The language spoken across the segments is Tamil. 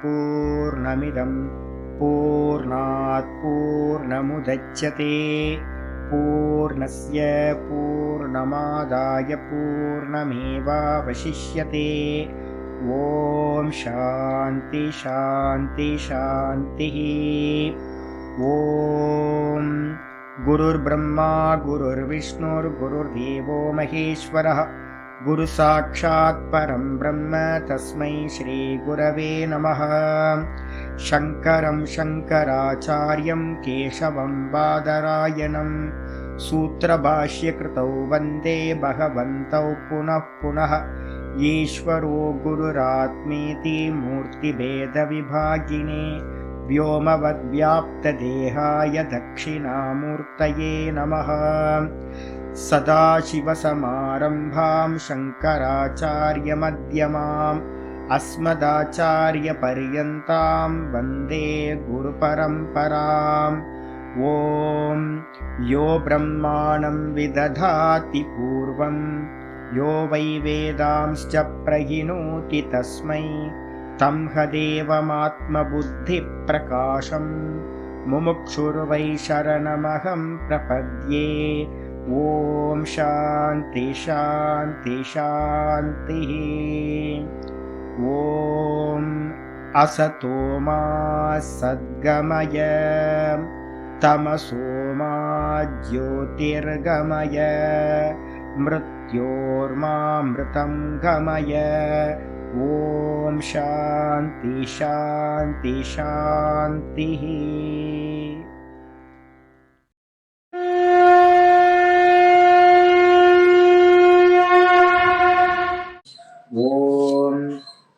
पूर्णमिदं पूर्णात् पूर्णमुदच्यते पूर्णस्य पूर्णमादाय पूर्णमेवावशिष्यते। ॐ शान्ति शान्ति शान्तिः। ॐ गुरुर्ब्रह्मा गुरुर्विष्णुर्गुरुर्देवो महेश्वरः गुरुसाक्षात् परं ब्रह्म तस्मै श्रीगुरवे नमः। शङ्करं शङ्कराचार्यं केशवं बादरायणं सूत्रभाष्यकृतौ वन्दे भगवन्तौ पुनः पुनः। ईश्वरो गुरुरात्मेति मूर्तिभेदविभागिने व्योमवद्व्याप्तदेहाय दक्षिणामूर्तये नमः। सदाशिवसमारम्भां शङ्कराचार्यमध्यमाम् अस्मदाचार्यपर्यन्तां वन्दे गुरुपरम्पराम्। ॐ यो ब्रह्माणं विदधाति पूर्वं यो वै वेदांश्च प्रहिणोति तस्मै तं हदेवमात्मबुद्धिप्रकाशं मुमुक्षुर्वै शरणमहं प्रपद्ये। ॐ शान्ति शान्ति शान्तिः। ॐ असतो मा सद्गमय तमसो मा ज्योतिर्गमय मृत्योर्मामृतं गमय। ॐ शान्ति शान्ति शान्तिः। ॐ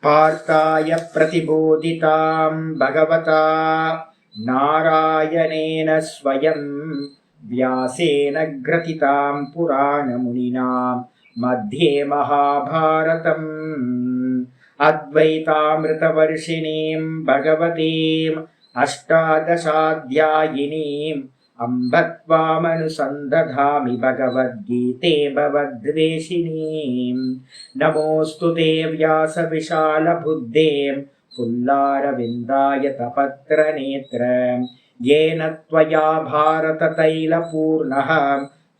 पार्थाय प्रतिबोधितां भगवता नारायणेन स्वयं व्यासेन ग्रथितां पुराणमुनिना मध्ये महाभारतम् अद्वैतामृतवर्षिणीं भगवतीम् अष्टादशाध्यायिनीम् अम्ब त्वामनुसन्दधामि भगवद्गीते भवद्वेषिणीम्। नमोऽस्तु ते व्यासविशालबुद्धे पुल्लारविन्दाय तपत्रनेत्र येन त्वया भारततैलपूर्णः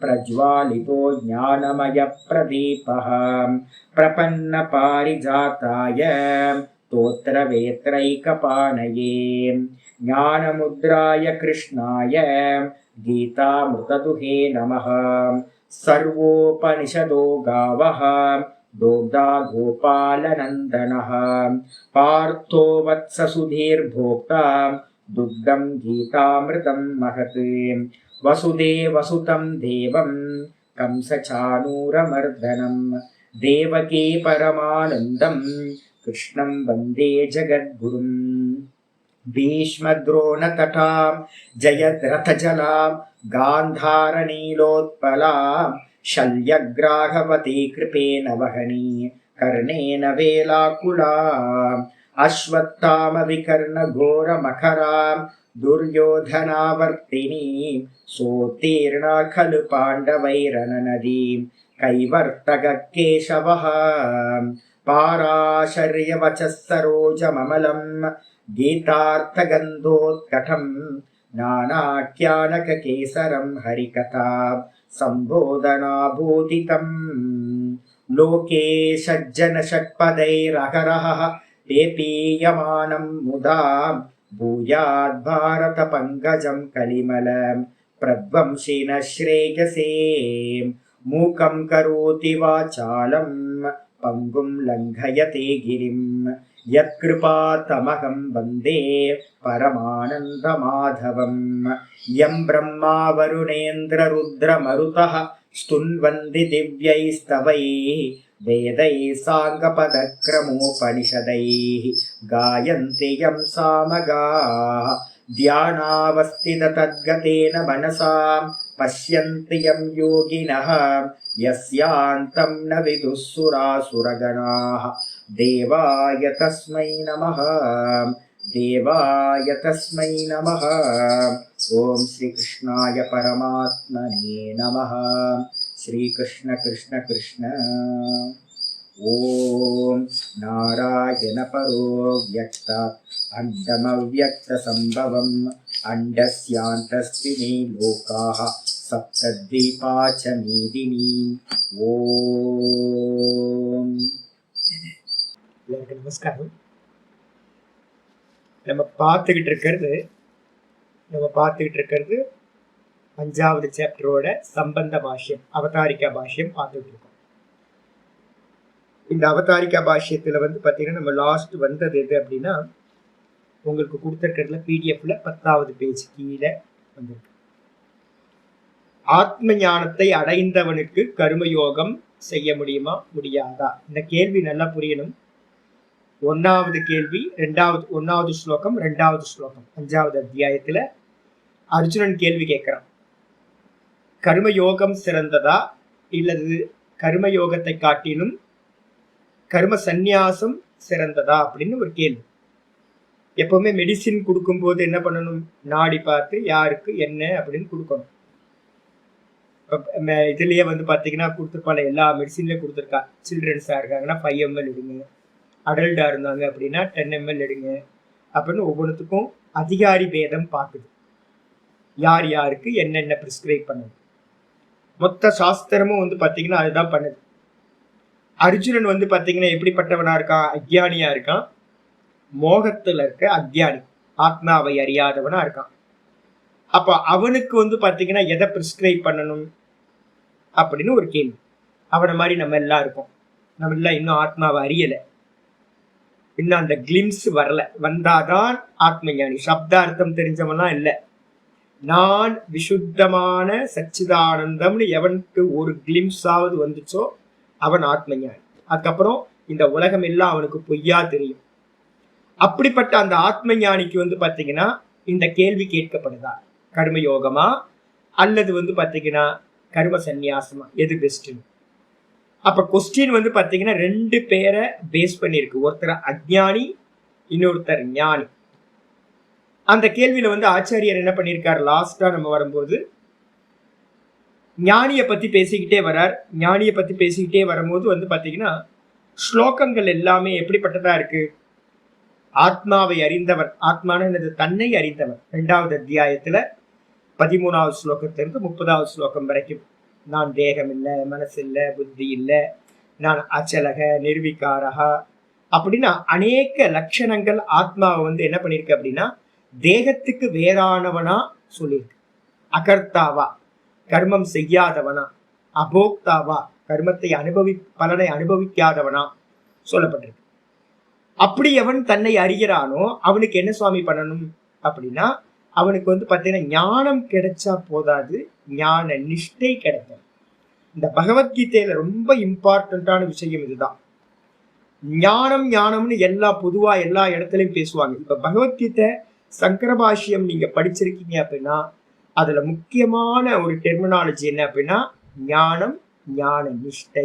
प्रज्वालितो ज्ञानमयप्रदीपः प्रपन्नपारिजाताय स्तोत्रवेत्रैकपाणये ज्ञानमुद्राय कृष्णाय गीतामृतदुहे नमः। सर्वोपनिषदो गावः दोग्धा गोपालनन्दनः पार्थो वत्ससुधीर्भोक्ता दुग्धं गीतामृतं महत्। वसुदेवसुतं देवं कंसचाणूरमर्दनं देवकी परमानन्दं कृष्णं वन्दे जगद्गुरुम्। भीष्मद्रोणतटां जयद्रथजलां गान्धारनीलोत्पलां शल्यग्राहवती कृपेण वहनी कर्णेन वेलाकुलाम् अश्वत्थामविकर्णघोरमखरां दुर्योधनावर्तिनीं सोत्तीर्णा खलु पाण्डवैरननदीं कैवर्तककेशवः पाराशर्यवचः सरोजममलं गीतार्थगन्धोत्कटं नानाख्यानककेसरं हरिकथा सम्बोधनाभूतितम्। लोके सज्जनषट्पदैरहरः पेपीयमानं मुदा भूयाद्भारतपङ्कजं कलिमलं प्रध्वंसिनः श्रेयसे। मूकं करोति वाचालं पङ्गुं लङ्घयते गिरिं यत्कृपातमहं वन्दे परमानन्दमाधवम्। यं ब्रह्मा वरुणेन्द्ररुद्रमरुतः स्तुन्वन्ति दिव्यैस्तवैः वेदैः साङ्गपदक्रमोपनिषदैः गायन्ति यं सामगाः ध्यानावस्थिततद्गतेन मनसा पश्यन्ति यं योगिनः यस्यान्तं न विदुः सुरासुरगणाः। देवाय तस्मै नमः देवाय तस्मै नमः। ॐ श्रीकृष्णाय परमात्मने नमः। श्रीकृष्ण कृष्ण कृष्ण। ஓம் நாராயண பரோ வியக்தாத் அண்டமவ்யக்த சம்பவம் அண்டஸ்யாந்தஸ்தினி லோகாஹ சப்தத்வீபாச்ச மீதினி. ஓம். நமஸ்காரம். நம்ம பார்த்துக்கிட்டு இருக்கிறது 5வது சாப்டரோட சம்பந்த பாஷ்யம், அவதாரிகா பாஷ்யம் பார்த்துட்டு இருக்கோம். இந்த அவதாரிகா பாஷ்யத்துல பாத்தீங்கன்னா நம்ம லாஸ்ட் வந்தது எது அப்படின்னா, உங்களுக்கு கொடுத்துருக்கிறதுல பிடிஎஃப்ல 10வது பேஜ் கீழே வந்திருக்கு. ஆத்ம ஞானத்தை அடைந்தவனுக்கு கர்மயோகம் செய்ய முடியுமா முடியாதா? இந்த கேள்வி நல்லா புரியணும். 1வது கேள்வி 1வது ஸ்லோகம் 2வது ஸ்லோகம் 5வது அத்தியாயத்துல அர்ஜுனன் கேள்வி கேட்கிறான். கர்மயோகம் சிறந்ததா இல்லது கர்மயோகத்தை காட்டிலும் கர்ம சந்நியாசம் சிறந்ததா அப்படின்னு ஒரு கேள்வி. எப்பவுமே மெடிசின் கொடுக்கும்போது என்ன பண்ணணும்? நாடி பார்த்து யாருக்கு என்ன அப்படின்னு கொடுக்கணும். இதுலயே பாத்தீங்கன்னா கொடுத்துருப்பாங்க, எல்லா மெடிசின்லயும் கொடுத்துருக்கா. சில்ட்ரன்ஸா இருக்காங்கன்னா 5 ml எடுங்க, அடல்ட்டா இருந்தாங்க அப்படின்னா 10 ml எடுங்க அப்படின்னு ஒவ்வொன்றுத்துக்கும் அதிகாரி பேதம் பார்க்குது. யார் யாருக்கு என்னென்ன பிரிஸ்கிரைப் பண்ணுது. மொத்த சாஸ்திரமும் பாத்தீங்கன்னா அதுதான் பண்ணுது. அர்ஜுனன் பாத்தீங்கன்னா எப்படிப்பட்டவனா இருக்கான்? அக்ஞானியா இருக்கான். மோகத்துல இருக்க அக்ஞானி, ஆத்மாவை அறியாதவனா இருக்கான். அப்ப அவனுக்கு பாத்தீங்கன்னா எதை பிரிஸ்கிரைப் பண்ணணும் அப்படின்னு ஒரு கேள்வி. அவனை மாதிரி நம்ம எல்லாம் இருக்கோம். நம்ம எல்லாம் இன்னும் ஆத்மாவை அறியலை, இன்னும் அந்த கிளிம்ஸ் வரல. வந்தாதான் ஆத்ம ஞானி. சப்தார்த்தம் தெரிஞ்சவன்லாம் இல்லை. நான் விசுத்தமான சச்சிதானந்தம்னு எவனுக்கு ஒரு கிளிம்ஸாவது வந்துச்சோ அவன் ஆத்ம ஞானி. அதுக்கப்புறம் இந்த உலகம் எல்லாம் அவனுக்கு பொய்யா தெரியும். அப்படிப்பட்ட அந்த ஆத்ம ஞானிக்கு பாத்தீங்கன்னா இந்த கேள்வி கேட்கப்படுதா? கர்மயோகமா அல்லது பாத்தீங்கன்னா கர்ம சந்நியாசமா, எது பெஸ்ட்னு? அப்ப கொஸ்டின் பாத்தீங்கன்னா 2 பேரை பேஸ் பண்ணிருக்கு. ஒருத்தர் அஜ்ஞானி, இன்னொருத்தர் ஞானி. அந்த கேள்வியில ஆச்சாரியர் என்ன பண்ணியிருக்காரு? லாஸ்டா நம்ம வரும்போது ஞானியை பத்தி பேசிக்கிட்டே வரார். ஞானியை பத்தி பேசிக்கிட்டே வரும்போது பாத்தீங்கன்னா ஸ்லோகங்கள் எல்லாமே எப்படிப்பட்டதா இருக்கு? ஆத்மாவை அறிந்தவர், ஆத்மான தன்னை அறிந்தவர். 2வது அத்தியாயத்துல 13வது ஸ்லோகத்திலிருந்து 30வது ஸ்லோகம் வரைக்கும், நான் தேகம் இல்லை, மனசு இல்லை, புத்தி இல்லை, நான் அச்சலக நிர்விகாரகா அப்படின்னா அநேக லட்சணங்கள் ஆத்மாவை என்ன பண்ணிருக்கு அப்படின்னா தேகத்துக்கு வேறானவனா சொல்லியிருக்கு. அகர்த்தாவா, கர்மம் செய்யாதவனா, அபோக்தாவா, கர்மத்தை பலனை அனுபவிக்காதவனா சொல்லப்பட்டிருக்கு. அப்படி அவன் தன்னை அறிகிறானோ அவனுக்கு என்ன சுவாமி பண்ணணும் அப்படின்னா, அவனுக்கு பாத்தீங்கன்னா ஞானம் கிடைச்சா போதாது, ஞான நிஷ்டை கிடைக்கும். இந்த பகவத்கீதையில ரொம்ப இம்பார்ட்டன்டான விஷயம் இதுதான். ஞானம்னு பொதுவா எல்லா இடத்துலயும் பேசுவாங்க. இப்ப பகவத்கீதை சங்கர பாஷ்யம் நீங்க படிச்சிருக்கீங்க அப்படின்னா அதுல முக்கியமான ஒரு டெர்மினாலஜி என்ன அப்படின்னா ஞானம், ஞான நிஷ்டை.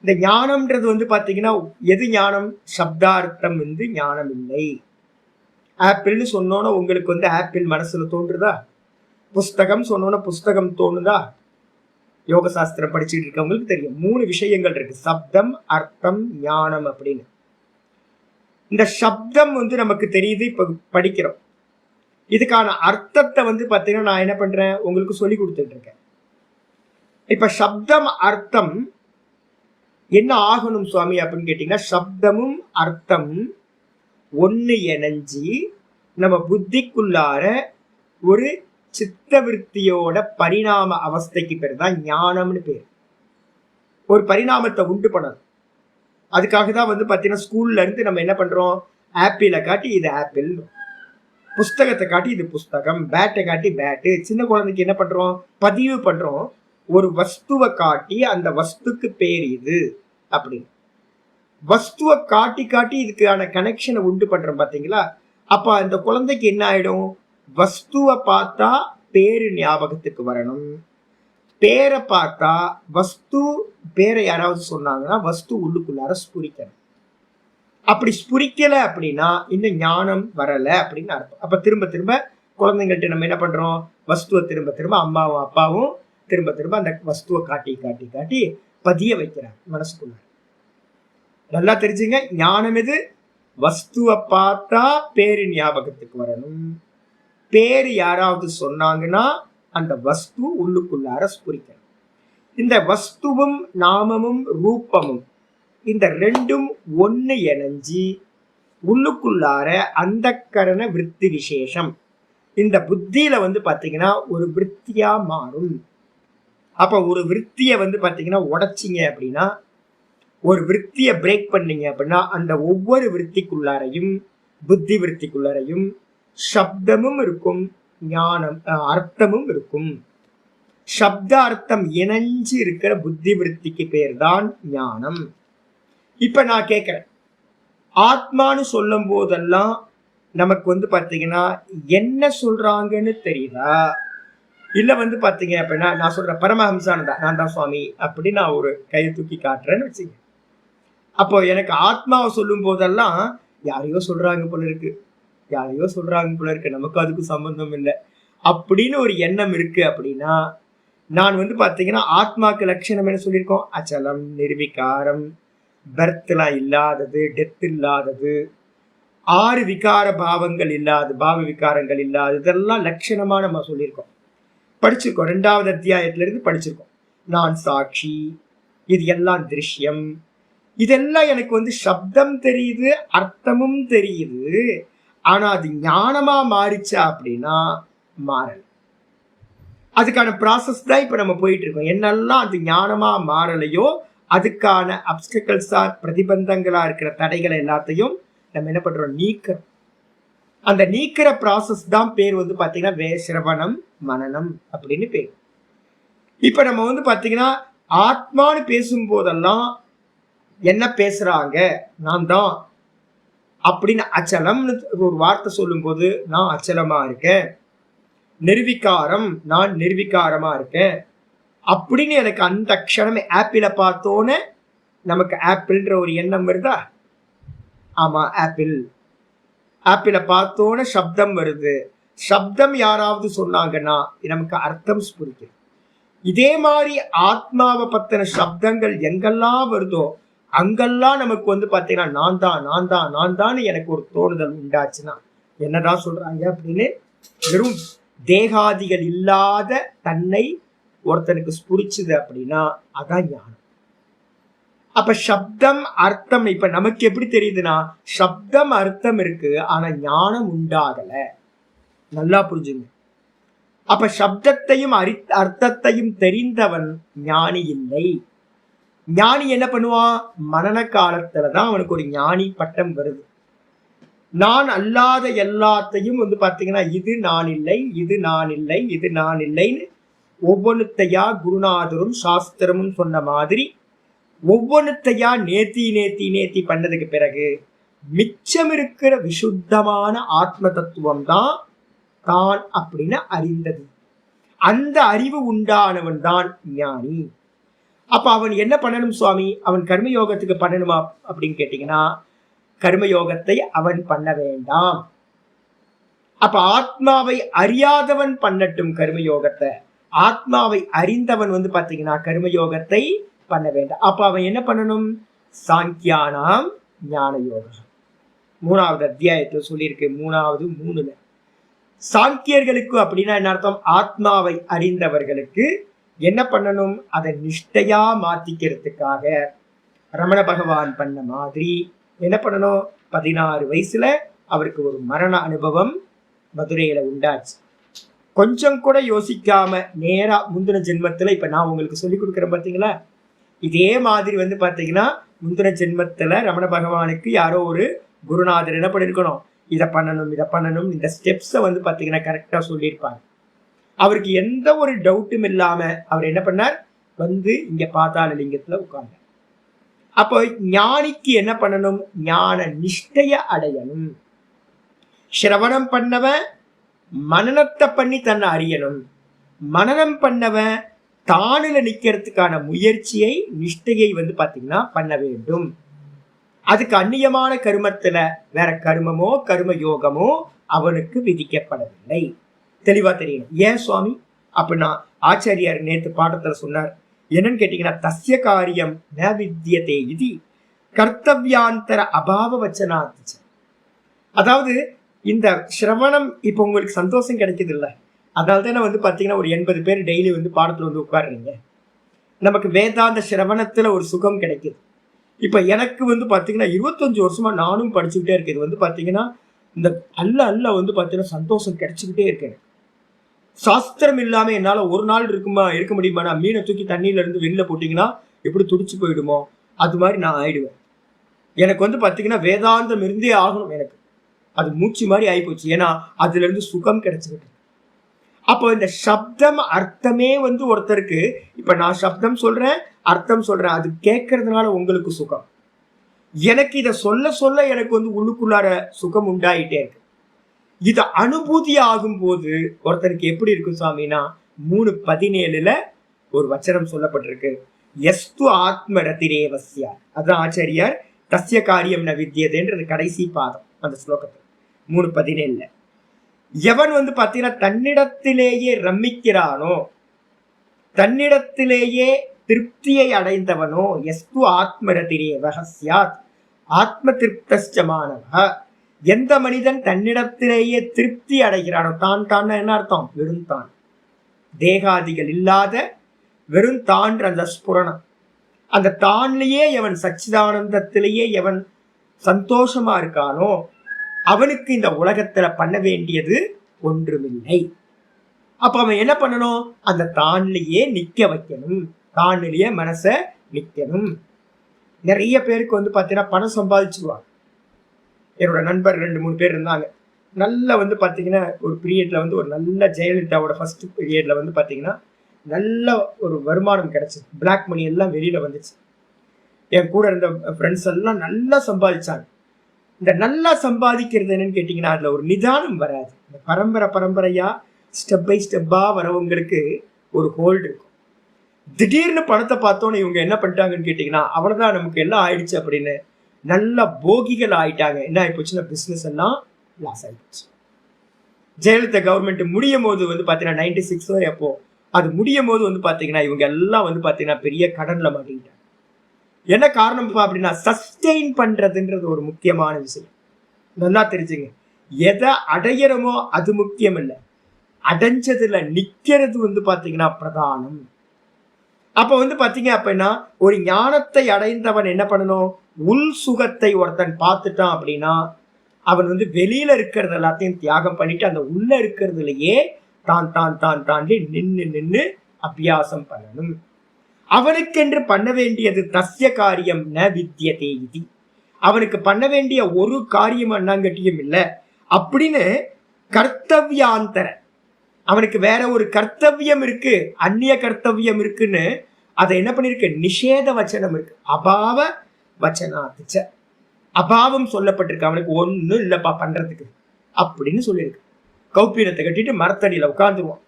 இந்த ஞானம்ன்றது பாத்தீங்கன்னா எது ஞானம்? சப்தார்த்தம் ஞானம் இல்லை. ஆப்பிள்னு சொன்னோன்னா உங்களுக்கு ஆப்பிள் மனசுல தோன்றுதா? புஸ்தகம் சொன்னோன்னா புஸ்தகம் தோணுதா? யோக சாஸ்திரம் படிச்சுட்டு இருக்கவங்களுக்கு தெரியும் 3 விஷயங்கள் இருக்கு: சப்தம், அர்த்தம், ஞானம் அப்படின்னு. இந்த சப்தம் நமக்கு தெரியுது, இப்ப படிக்கிறோம். இதுக்கான அர்த்தத்தை பாத்தீங்கன்னா நான் என்ன பண்றேன், உங்களுக்கு சொல்லி கொடுத்துட்டு இருக்கேன். இப்ப சப்தம் அர்த்தம் என்ன ஆகணும் சுவாமி அப்படின்னு கேட்டீங்கன்னா, சப்தமும் அர்த்தம் ஒன்னு இணைஞ்சி நம்ம புத்திக்குள்ளார ஒரு சித்தவிருத்தியோட பரிணாம அவஸ்தைக்கு பேர் தான் ஞானம்னு பேர். ஒரு பரிணாமத்தை உண்டு பண்ணணும். அதுக்காக தான் பாத்தீங்கன்னா ஸ்கூல்ல இருந்து நம்ம என்ன பண்றோம், ஆப்பிளை காட்டி இது ஆப்பிள், புஸ்தகத்தை காட்டி இது புஸ்தகம், பேட்டை காட்டி பேட்டு. சின்ன குழந்தைக்கு என்ன பண்றோம், பதிவு பண்றோம். ஒரு வஸ்துவை காட்டி அந்த வஸ்துக்கு பேர் இது அப்படின்னு வஸ்துவை காட்டி காட்டி இதுக்கான கனெக்ஷனை உண்டு பண்றோம் பாத்தீங்களா? அப்ப அந்த குழந்தைக்கு என்ன ஆயிடும், வஸ்துவை பார்த்தா பேரு ஞாபகத்துக்கு வரணும், பேரை பார்த்தா வஸ்து பேரை யாராவது சொன்னாங்கன்னா வஸ்து உள்ளுக்குள்ளார ஸ்புரிக்கணும். அப்படி ஸ்புரிக்கல அப்படின்னா இன்னும் ஞானம் வரல அப்படின்னு அர்த்தம். அப்ப திரும்ப திரும்ப குழந்தைங்கள்ட்ட நம்ம என்ன பண்றோம், வஸ்துவை திரும்ப திரும்ப அம்மாவும் அப்பாவும் திரும்ப திரும்ப அந்த வஸ்துவை காட்டி காட்டி காட்டி பதிய வைக்கிறார் மனசுக்குள்ள. நல்லா தெரிஞ்சுங்க, ஞானம் எது? வஸ்துவை பார்த்தா பேரு ஞாபகத்துக்கு வரணும். பேரு யாராவது சொன்னாங்கன்னா அந்த வஸ்து உள்ளுக்குள்ளார ஸ்புரிக்கணும். இந்த வஸ்துவும் நாமமும் ரூபமும் இந்த ரெண்டும் ஒண்ணு இணைஞ்சி உள்ளுக்குள்ளார அந்த கரண விருத்தி விசேஷம் இந்த புத்தியில பாத்தீங்கன்னா ஒரு விருத்தியா மாறும். அப்ப ஒரு விருத்திய பாத்தீங்கன்னா உடைச்சிங்க அப்படின்னா, ஒரு விருத்திய பிரேக் பண்ணீங்க அப்படின்னா, அந்த ஒவ்வொரு விருத்திக்குள்ளாரையும் புத்தி விருத்திக்குள்ளாரையும் சப்தமும் இருக்கும், ஞானம் அர்த்தமும் இருக்கும். சப்த அர்த்தம் இணைஞ்சு இருக்கிற புத்தி விருத்திக்கு பேர் தான் ஞானம். இப்ப நான் கேட்கிறேன், ஆத்மான்னு சொல்லும் போதெல்லாம் நமக்கு பாத்தீங்கன்னா என்ன சொல்றாங்கன்னு தெரியுதா? இல்ல பாத்தீங்க அப்படின்னா நான் சொல்றேன் பரமஹம்சானந்தா நான் தான் சுவாமி அப்படி நான் ஒரு கையை தூக்கி காட்டுறேன்னு வச்சுங்க. அப்போ எனக்கு ஆத்மாவை சொல்லும் போதெல்லாம் யாரையோ சொல்றாங்க போல இருக்கு, யாரையோ சொல்றாங்க போல இருக்கு, நமக்கு அதுக்கு சம்பந்தம் இல்லை அப்படின்னு ஒரு எண்ணம் இருக்கு. அப்படின்னா நான் பாத்தீங்கன்னா ஆத்மாக்கு லட்சணம் என்ன சொல்லியிருக்கோம்? அச்சலம், நிர்விகாரம், பர்த்லாம் இல்லாதது, டெத் இல்லாதது, 6 விகார பாவங்கள் இல்லாது, பாவ விகாரங்கள் இல்லாது, இதெல்லாம் லட்சணமா நம்ம சொல்லியிருக்கோம், படிச்சிருக்கோம். 2வது அத்தியாயத்துல இருந்து படிச்சிருக்கோம். நான் சாட்சி, இது எல்லாம் திருஷ்யம், இதெல்லாம் எனக்கு சப்தம் தெரியுது, அர்த்தமும் தெரியுது. ஆனா அது ஞானமா மாறிச்சா அப்படின்னா மாறல. அதுக்கான ப்ராசஸ் தான் இப்ப நம்ம போயிட்டு இருக்கோம். என்னெல்லாம் அது ஞானமா மாறலையோ அதுக்கான அப்டிகல்ஸா பிரதிபந்தங்களா இருக்கிற தடைகளை எல்லாத்தையும் நம்ம என்ன பண்றோம்? நீக்கிறோம். அந்த நீக்கிற ப்ராசஸ் தான் பேர் பாத்தீங்கன்னா சிரவணம் மனனம் அப்படின்னு பேர். இப்ப நம்ம பாத்தீங்கன்னா ஆத்மான்னு பேசும் போதெல்லாம் என்ன பேசுறாங்க? நான் தான் அப்படின்னு அச்சலம்னு ஒரு வார்த்தை சொல்லும் போது நான் அச்சலமா இருக்கேன், நிர்விகாரம் நான் நிர்விகாரமா இருக்கேன் அப்படின்னு எனக்கு அந்த க்ஷணமே ஆப்பிளை பார்த்தோன்னே நமக்கு ஆப்பிள்ன்ற ஒரு எண்ணம் வருதா? ஆமா, ஆப்பிளை பார்த்தோன்னே சப்தம் வருது. சப்தம் யாராவது சொன்னாங்கன்னா நமக்கு அர்த்தம் ஸ்புரிக்குது. இதே மாதிரி ஆத்மாவை பத்தின சப்தங்கள் எங்கெல்லாம் வருதோ அங்கெல்லாம் நமக்கு பாத்தீங்கன்னா நான் தான் நான் தான் நான் தான் எனக்கு ஒரு தோணுதல் உண்டாச்சுன்னா என்னதான் சொல்றாங்க அப்படின்னு வெறும் தேகாதிகள் இல்லாத தன்னை ஒருத்தனுக்கு ஸ்புரிச்சுது அப்படின்னா அதான் ஞானம். அப்ப சப்தம் அர்த்தம் இப்ப நமக்கு எப்படி தெரியுதுன்னா சப்தம் அர்த்தம் இருக்கு, ஆனா ஞானம் உண்டாகல. நல்லா புரிஞ்சுங்க. அப்ப சப்தத்தையும் அர்த்தத்தையும் தெரிந்தவன் ஞானி இல்லை. ஞானி என்ன பண்ணுவான்? மனன காலத்துலதான் அவனுக்கு ஒரு ஞானி பட்டம் வருது. நான் அல்லாத எல்லாத்தையும் பாத்தீங்கன்னா இது நான் இல்லை, இது நான் இல்லை, இது நான் இல்லைன்னு ஒவ்வொன்னுத்தையா குருநாதரும் சாஸ்திரமும் சொன்ன மாதிரி ஒவ்வொன்னுத்தையா நேத்தி பண்ணதுக்கு பிறகு மிச்சம் இருக்கிற விசுத்தமான ஆத்ம தத்துவம் தான் தான் அப்படின்னு அறிந்தது. அந்த அறிவு உண்டானவன் தான் ஞானி. அப்ப அவன் என்ன பண்ணணும் சுவாமி? அவன் கர்மயோகத்துக்கு பண்ணணுமா அப்படின்னு கேட்டீங்கன்னா கர்மயோகத்தை அவன் பண்ண வேண்டாம். அப்ப ஆத்மாவை அறியாதவன் பண்ணட்டும் கர்மயோகத்தை. ஆத்மாவை அறிந்தவன் பாத்தீங்கன்னா கர்மயோகத்தை பண்ண வேண்டாம். அப்ப அவன் என்ன பண்ணணும்? சாங்கியானாம் ஞான யோகம் 3வது அத்தியாயத்துல சொல்லியிருக்கு. 3:3 சாங்கியர்களுக்கு அப்படின்னா என்ன அர்த்தம்? ஆத்மாவை அறிந்தவர்களுக்கு என்ன பண்ணணும்? அதை நிஷ்டையா மாத்திக்கிறதுக்காக ரமண பகவான் பண்ண மாதிரி என்ன பண்ணணும்? 16 வயசுல அவருக்கு ஒரு மரண அனுபவம் மதுரையில உண்டாச்சு. கொஞ்சம் கூட யோசிக்காம நேரா முந்தின ஜென்மத்துல இப்ப நான் உங்களுக்கு சொல்லி கொடுக்குறேன் பாத்தீங்களா, இதே மாதிரி பாத்தீங்கன்னா முந்தின ஜென்மத்துல ரமண பகவானுக்கு யாரோ ஒரு குருநாதர் என்ன பண்ணிருக்கணும்? இதை பண்ணணும் இந்த ஸ்டெப்ஸை பாத்தீங்கன்னா கரெக்டா சொல்லியிருப்பாங்க. அவருக்கு எந்த ஒரு டவுட்டும் இல்லாம அவர் என்ன பண்ணார்? இங்க பாதாள லிங்கத்துல உட்கார்ந்தார். அப்போ ஞானிக்கு என்ன பண்ணணும்? ஞான நிஷ்டைய அடையணும். சிரவணம் பண்ணவன் மனனத்தை பண்ணி தன்னை அறியணும். மனனம் பண்ணவன் தானுல நிக்கிறதுக்கான முயற்சியை நிஷ்டையை பாத்தீங்கன்னா பண்ண வேண்டும். அதுக்கு அந்நியமான கருமத்துல வேற கர்மமோ கர்ம யோகமோ அவனுக்கு விதிக்கப்படவில்லை. தெளிவா தெரியணும். ஏன் சுவாமி அப்படின்னா ஆச்சாரியார் நேற்று பாடத்துல சொன்னார், என்னன்னு கேட்டீங்கன்னா தஸ்ய காரியம் ந வித்யதே இது கர்த்தவியாந்தர அபாவ வச்சனாச்சு. அதாவது இந்த சிரவணம் இப்ப உங்களுக்கு சந்தோஷம் கிடைக்குது இல்ல, அதனால தான் வந்து பாத்தீங்கன்னா ஒரு 80 பேர் டெய்லி வந்து பாடத்துல வந்து உட்காருறீங்க. நமக்கு வேதாந்த சிரவணத்துல ஒரு சுகம் கிடைக்குது. இப்ப எனக்கு வந்து பாத்தீங்கன்னா 25 வருஷமா நானும் படிச்சுக்கிட்டே இருக்கேன். இது வந்து பாத்தீங்கன்னா இந்த அல்ல வந்து பாத்தீங்கன்னா சந்தோஷம் கிடைச்சுக்கிட்டே இருக்கேன். சாஸ்திரம் இல்லாம என்னால ஒரு நாள் இருக்க முடியுமா? நான் மீனை தூக்கி தண்ணியில இருந்து வெளில போட்டீங்கன்னா எப்படி துடிச்சு போயிடுமோ அது மாதிரி நான் ஆயிடுவேன். எனக்கு வந்து பாத்தீங்கன்னா வேதாந்தம் இருந்தே ஆகணும். எனக்கு அது மூச்சு மாதிரி ஆயிப்போச்சு. ஏன்னா அதுல இருந்து சுகம் கிடைச்சுக்கிட்டு. அப்போ இந்த சப்தம் அர்த்தமே வந்து ஒருத்தருக்கு, இப்ப நான் சப்தம் சொல்றேன், அர்த்தம் சொல்றேன், அது கேட்கறதுனால உங்களுக்கு சுகம். எனக்கு இதை சொல்ல சொல்ல எனக்கு வந்து உள்ளுக்குள்ளார சுகம் உண்டாயிட்டே இருக்கு. இது அனுபூதி ஆகும் போது ஒருத்தருக்கு எப்படி இருக்கும் சாமினா 3:17 ஒரு வச்சனம் சொல்லப்பட்டிருக்கு. எஸ்து ஆத்ம ரதிரேவஸ்யா. அதான் ஆச்சாரியார் தஸ்ய காரியம் ந வித்யதேன்றது கடைசி பாதம் அந்த ஸ்லோகத்தில் 3:17. எவன் வந்து பாத்தீங்கன்னா தன்னிடத்திலேயே ரமிக்கிறானோ, தன்னிடத்திலேயே திருப்தியை அடைந்தவனோ, எஸ்து ஆத்மரதிரேவஹ ஸ்யாத் ஆத்ம திருப்தஸ்சமானவ. எந்த மனிதன் தன்னிடத்திலேயே திருப்தி அடைகிறானோ, தான் என்ன அர்த்தம்? வெறும் தான், தேகாதிகள் இல்லாத வெறும் தான், அந்த ஸ்புரணம், அந்த தான்லயே எவன் சச்சிதானந்தத்திலேயே எவன் சந்தோஷமா இருக்கானோ அவனுக்கு இந்த உலகத்துல பண்ண வேண்டியது ஒன்றுமில்லை. அப்ப அவன் என்ன பண்ணணும்? அந்த தான்லயே நிக்க வைக்கணும், தான்லயே மனச நிக்கணும். நிறைய பேருக்கு வந்து பாத்தீங்கன்னா பணம் சம்பாதிச்சுடுவாங்க. என்னோட நண்பர் 2-3 பேர் இருந்தாங்க. நல்லா வந்து பாத்தீங்கன்னா ஒரு பீரியட்ல வந்து ஒரு நல்ல ஜெயலலிதாவோட ஃபர்ஸ்ட் பீரியட்ல வந்து பாத்தீங்கன்னா நல்ல ஒரு வருமானம் கிடைச்சு, பிளாக் மணி எல்லாம் வெளியில வந்துச்சு. என் கூட இருந்த ஃப்ரெண்ட்ஸ் எல்லாம் நல்லா சம்பாதிச்சாங்க. இந்த நல்லா சம்பாதிக்கிறது என்னன்னு கேட்டீங்கன்னா அதுல ஒரு நிதானம் வராது. இந்த பரம்பரையா ஸ்டெப் பை ஸ்டெப்பா வரவங்களுக்கு ஒரு ஹோல்டு இருக்கும். திடீர்னு பணத்தை பார்த்தோன்னு இவங்க என்ன பண்ணிட்டாங்கன்னு கேட்டீங்கன்னா அவ்வளவுதான், நமக்கு எல்லாம் ஆயிடுச்சு அப்படின்னு நல்ல போகிகள் ஆயிட்டாங்க. என்ன ஆயிப்போச்சுன்னா பிசினஸ் எல்லாம் லாஸ் ஆயிடுச்சு. ஜெயலலிதா கவர்மெண்ட் முடியும் போது வந்து பாத்தீங்கன்னா 96 எப்போ அது முடியும் போது வந்து பாத்தீங்கன்னா இவங்க எல்லாம் வந்து பாத்தீங்கன்னா பெரிய கடன்ல மாட்டிக்கிட்டாங்க. என்ன காரணம் அப்படின்னா சஸ்டெயின் பண்றதுன்றது ஒரு முக்கியமான விஷயம். நல்லா தெரிஞ்சுங்க. எதை அடையிறமோ அது முக்கியம் இல்லை, அடைஞ்சதுல நிக்கிறது வந்து பாத்தீங்கன்னா பிரதானம். அப்ப வந்து பாத்தீங்க அப்படின்னா ஒரு ஞானத்தை அடைந்தவன் என்ன பண்ணணும்? உள் சுகத்தை ஒருத்தன் பார்த்துட்டான் அப்படின்னா அவன் வந்து வெளியில இருக்கிறது எல்லாத்தையும் தியாகம் பண்ணிட்டு அந்த உள்ள இருக்கிறதுலயே தான் நின்னு அபியாசம் பண்ணணும். அவனுக்கென்று பண்ண வேண்டியது தஸ்ய காரியம் ந வித்யதே இது. அவனுக்கு பண்ண வேண்டிய ஒரு காரியம் அண்ணாங்கட்டியும் இல்லை அப்படின்னு கர்த்தவியாந்தர, அவனுக்கு வேற ஒரு கர்த்தவியம் இருக்கு, அந்நிய கர்த்தவியம் இருக்குன்னு அதை என்ன பண்ணிருக்கு? நிஷேத வச்சனம் இருக்கு. அபாவ வச்சனாதிச்ச, அபாவம் சொல்லப்பட்டிருக்கு. அவனுக்கு ஒன்னும் இல்லப்பா பண்றதுக்கு அப்படின்னு சொல்லியிருக்கு. கௌப்பீனத்தை கட்டிட்டு மரத்தடியில உட்கார்ந்துருவான்.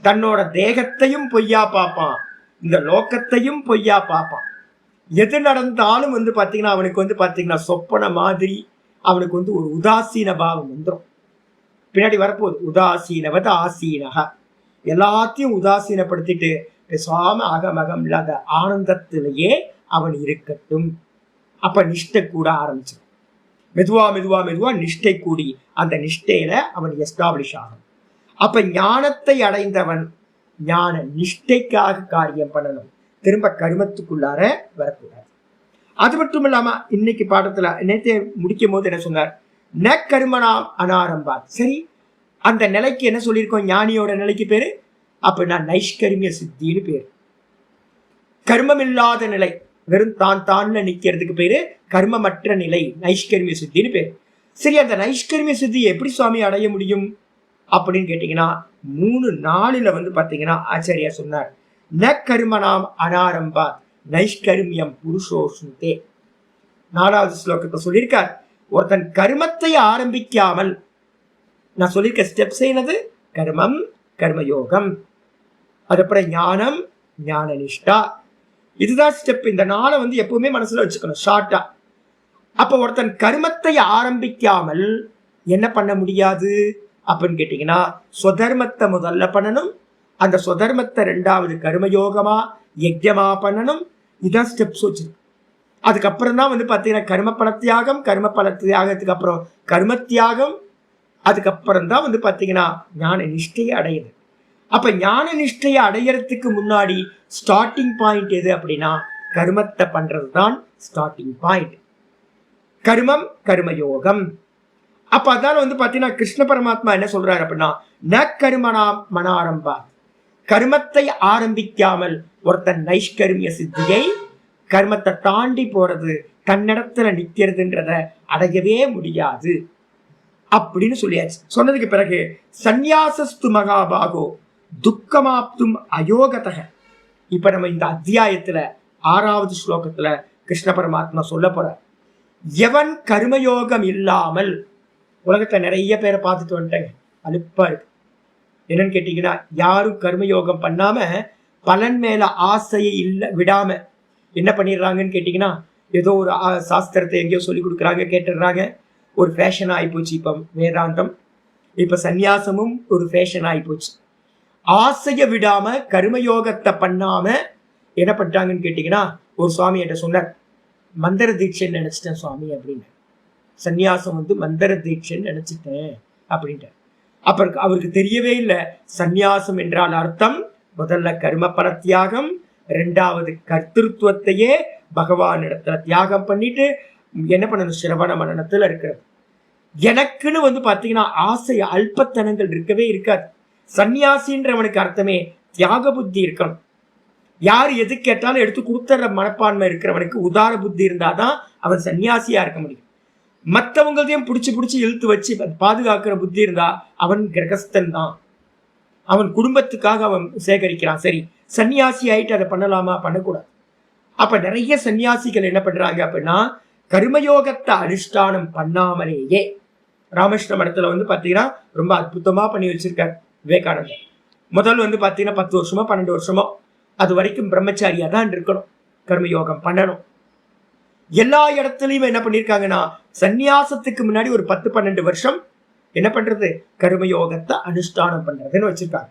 தன்னோட தேகத்தையும் பொய்யா பார்ப்பான், இந்த லோகத்தையும் பொய்யா பார்ப்பான். எது நடந்தாலும் வந்து பாத்தீங்கன்னா அவனுக்கு வந்து பாத்தீங்கன்னா சொப்பன மாதிரி அவனுக்கு வந்து ஒரு உதாசீன பாவம் வந்துடும். பின்னாடி வரப்போகுது உதாசீனவத ஆசீனக, எல்லாத்தையும் உதாசீனப்படுத்திட்டு பேசாம அகமகம் இல்லாத ஆனந்தத்திலேயே அவன் இருக்கட்டும். அப்ப நிஷ்டை கூட ஆரம்பிச்சிடும். மெதுவா நிஷ்டை கூடி அந்த நிஷ்டையில அவன் எஸ்டாப்ளிஷ் ஆகும். அப்ப ஞானத்தை அடைந்தவன் ஞான நிஷ்டைக்காக காரியம் பண்ணணும், திரும்ப கருமத்துக்குள்ளார வரக்கூடாது. அது மட்டும் இல்லாம இன்னைக்கு பாடத்துல நேற்று முடிக்கும் போது என்ன சொன்னார்? ந கருமனா அனாரம்பாத். சரி, அந்த நிலைக்கு என்ன சொல்லியிருக்கோம்? ஞானியோட நிலைக்கு பேரு அப்படின்னா நைஷ்கர்மிய சித்தின்னு பேரு. கர்மம் இல்லாத நிலை, வெறும் தான்ல நிக்கிறதுக்கு பேரு கர்மமற்ற நிலை, நைஷ்கர்மிய சித்தின்னு பேரு. சரி, அந்த நைஷ்கர்மிய சித்தி எப்படி சுவாமி அடைய முடியும் அப்படின்னு கேட்டீங்கன்னா 3:4 வந்து பாத்தீங்கன்னா ஆச்சாரியா சொன்னார், ந கர்மனாம் அனாரம்பா நைஷ்கர்மியம் புருஷோஷ்ணுதே. 4வது ஸ்லோகத்தை சொல்லியிருக்கார். ஒருத்தன் கர்மத்தை ஆரம்பிக்காமல், நான் சொல்லியிருக்க ஸ்டெப்ஸ் என்னது? கர்மம், கர்மயோகம், அதுக்கப்புறம் ஞானம், ஞான நிஷ்டா, இதுதான் ஸ்டெப். இந்த 4 வந்து எப்பவுமே மனசுல வச்சுக்கணும் ஷார்ட்டா. அப்ப ஒருத்தன் கர்மத்தை ஆரம்பிக்காமல் என்ன பண்ண முடியாது அப்படின்னு கேட்டீங்கன்னா, சொதர்மத்தை முதல்ல பண்ணணும். அந்த சொதர்மத்தை 2வது கர்மயோகமா யஜ்யமா பண்ணணும். இதான் ஸ்டெப்ஸ் வச்சிருக்கு. அதுக்கப்புறம் தான் வந்து பார்த்தீங்கன்னா கர்மபல தியாகம், கர்மபல தியாகத்துக்கு அப்புறம் கர்ம தியாகம், அதுக்கப்புறம் தான் வந்து பார்த்தீங்கன்னா ஞான நிஷ்டையை அடையுது. அப்ப ஞான நிஷ்டையை அடையறதுக்கு முன்னாடி ஸ்டார்டிங் பாயிண்ட் எது அப்படின்னா கர்மத்தை பண்றது தான் ஸ்டார்டிங் பாயிண்ட். கர்மம் கர்மயோகம். அப்ப அதால வந்து பாத்தீங்கன்னா கிருஷ்ண பரமாத்மா என்ன சொல்றாரு அப்படின்னா ந கர்மணாம் மனாரம்பா, கர்மத்தை ஆரம்பிக்காமல் ஒருத்தன் நைஷ்கர்மிய சித்தியை, கர்மத்தை தாண்டி போறது, தன்னிடத்துல நிக்கிறதுன்றத அடையவே முடியாது அப்படின்னு சொல்லியாச்சு. சொன்னதுக்கு பிறகு சந்நியாசஸ்து மகாபாகோ துக்கமாப்தும் அயோகதக. இப்ப நம்ம இந்த அத்தியாயத்துல 6வது ஸ்லோகத்துல கிருஷ்ண பரமாத்மா சொல்ல போற, எவன் கர்மயோகம் இல்லாமல், உலகத்துல நிறைய பேரை பார்த்துட்டு வந்துட்டேங்க, அலுப்பா இருக்கு. என்னன்னு கேட்டீங்கன்னா யாரும் கர்மயோகம் பண்ணாம பலன் மேல ஆசையை இல்லை விடாம என்ன பண்ணிடுறாங்கன்னு கேட்டீங்கன்னா ஏதோ ஒரு சாஸ்திரத்தை எங்கேயோ சொல்லி கொடுக்குறாங்க, கேட்டுடுறாங்க. ஒரு ஃபேஷன் ஆகிப்போச்சு. இப்போ வேதாந்தம், இப்போ சந்நியாசமும் ஒரு ஃபேஷன் ஆகிப்போச்சு. ஆசையை விடாம கர்மயோகத்தை பண்ணாம என்ன பண்ணிட்டாங்கன்னு கேட்டீங்கன்னா ஒரு சுவாமி என்கிட்ட சொன்னார், மந்திர தீட்சைன்னு நினைச்சிட்டேன் சுவாமி அப்படின்னு. சந்நியாசம் வந்து மந்திர தீட்சைன்னு நினைச்சிட்டேன் அப்படின்ட்டு. அப்புறம் அவருக்கு தெரியவே இல்லை சந்நியாசம் என்றால் அர்த்தம் முதல்ல கர்ம பல தியாகம், 2வது கர்த்திருவத்தையே பகவான் இடத்துல தியாகம் பண்ணிட்டு என்ன பண்ணணும், சிரவண மனனத்துல இருக்கிறது. எனக்குன்னு வந்து பாத்தீங்கன்னா ஆசை அல்பத்தனங்கள் இருக்கவே இருக்காது. சன்னியாசின்றவனுக்கு அர்த்தமே தியாக புத்தி இருக்கணும். யார் எது கேட்டாலும் எடுத்து கொடுத்துற மனப்பான்மை இருக்கிறவனுக்கு, உதார புத்தி இருந்தாதான் அவன் சன்னியாசியா இருக்க முடியும். மற்றவங்களையும் பிடிச்சி இழுத்து வச்சு பாதுகாக்கிற புத்தி இருந்தா அவன் கிரகஸ்தன் தான். அவன் குடும்பத்துக்காக அவன் சேகரிக்கிறான். சரி, சன்னியாசி ஆயிட்டு அதை பண்ணலாமா? பண்ணக்கூடாது. அப்ப நிறைய சன்னியாசிகள் என்ன பண்றாங்க அப்படின்னா கர்மயோகத்தை அனுஷ்டானம் பண்ணாமலேயே, ராமகிருஷ்ண மடத்துல வந்து பாத்தீங்கன்னா ரொம்ப அற்புதமா பண்ணி வச்சிருக்காரு விவேகானந்தர். முதல் வந்து பாத்தீங்கன்னா 10 வருஷமோ 12 வருஷமோ அது வரைக்கும் பிரம்மச்சாரியா தான் இருக்கணும், கர்மயோகம் பண்ணணும். எல்லா இடத்துலயும் என்ன பண்ணிருக்காங்கன்னா சந்நியாசத்துக்கு முன்னாடி ஒரு 10-12 வருஷம் என்ன பண்றது, கர்மயோகத்தை அனுஷ்டானம் பண்றதுன்னு வச்சிருக்காங்க.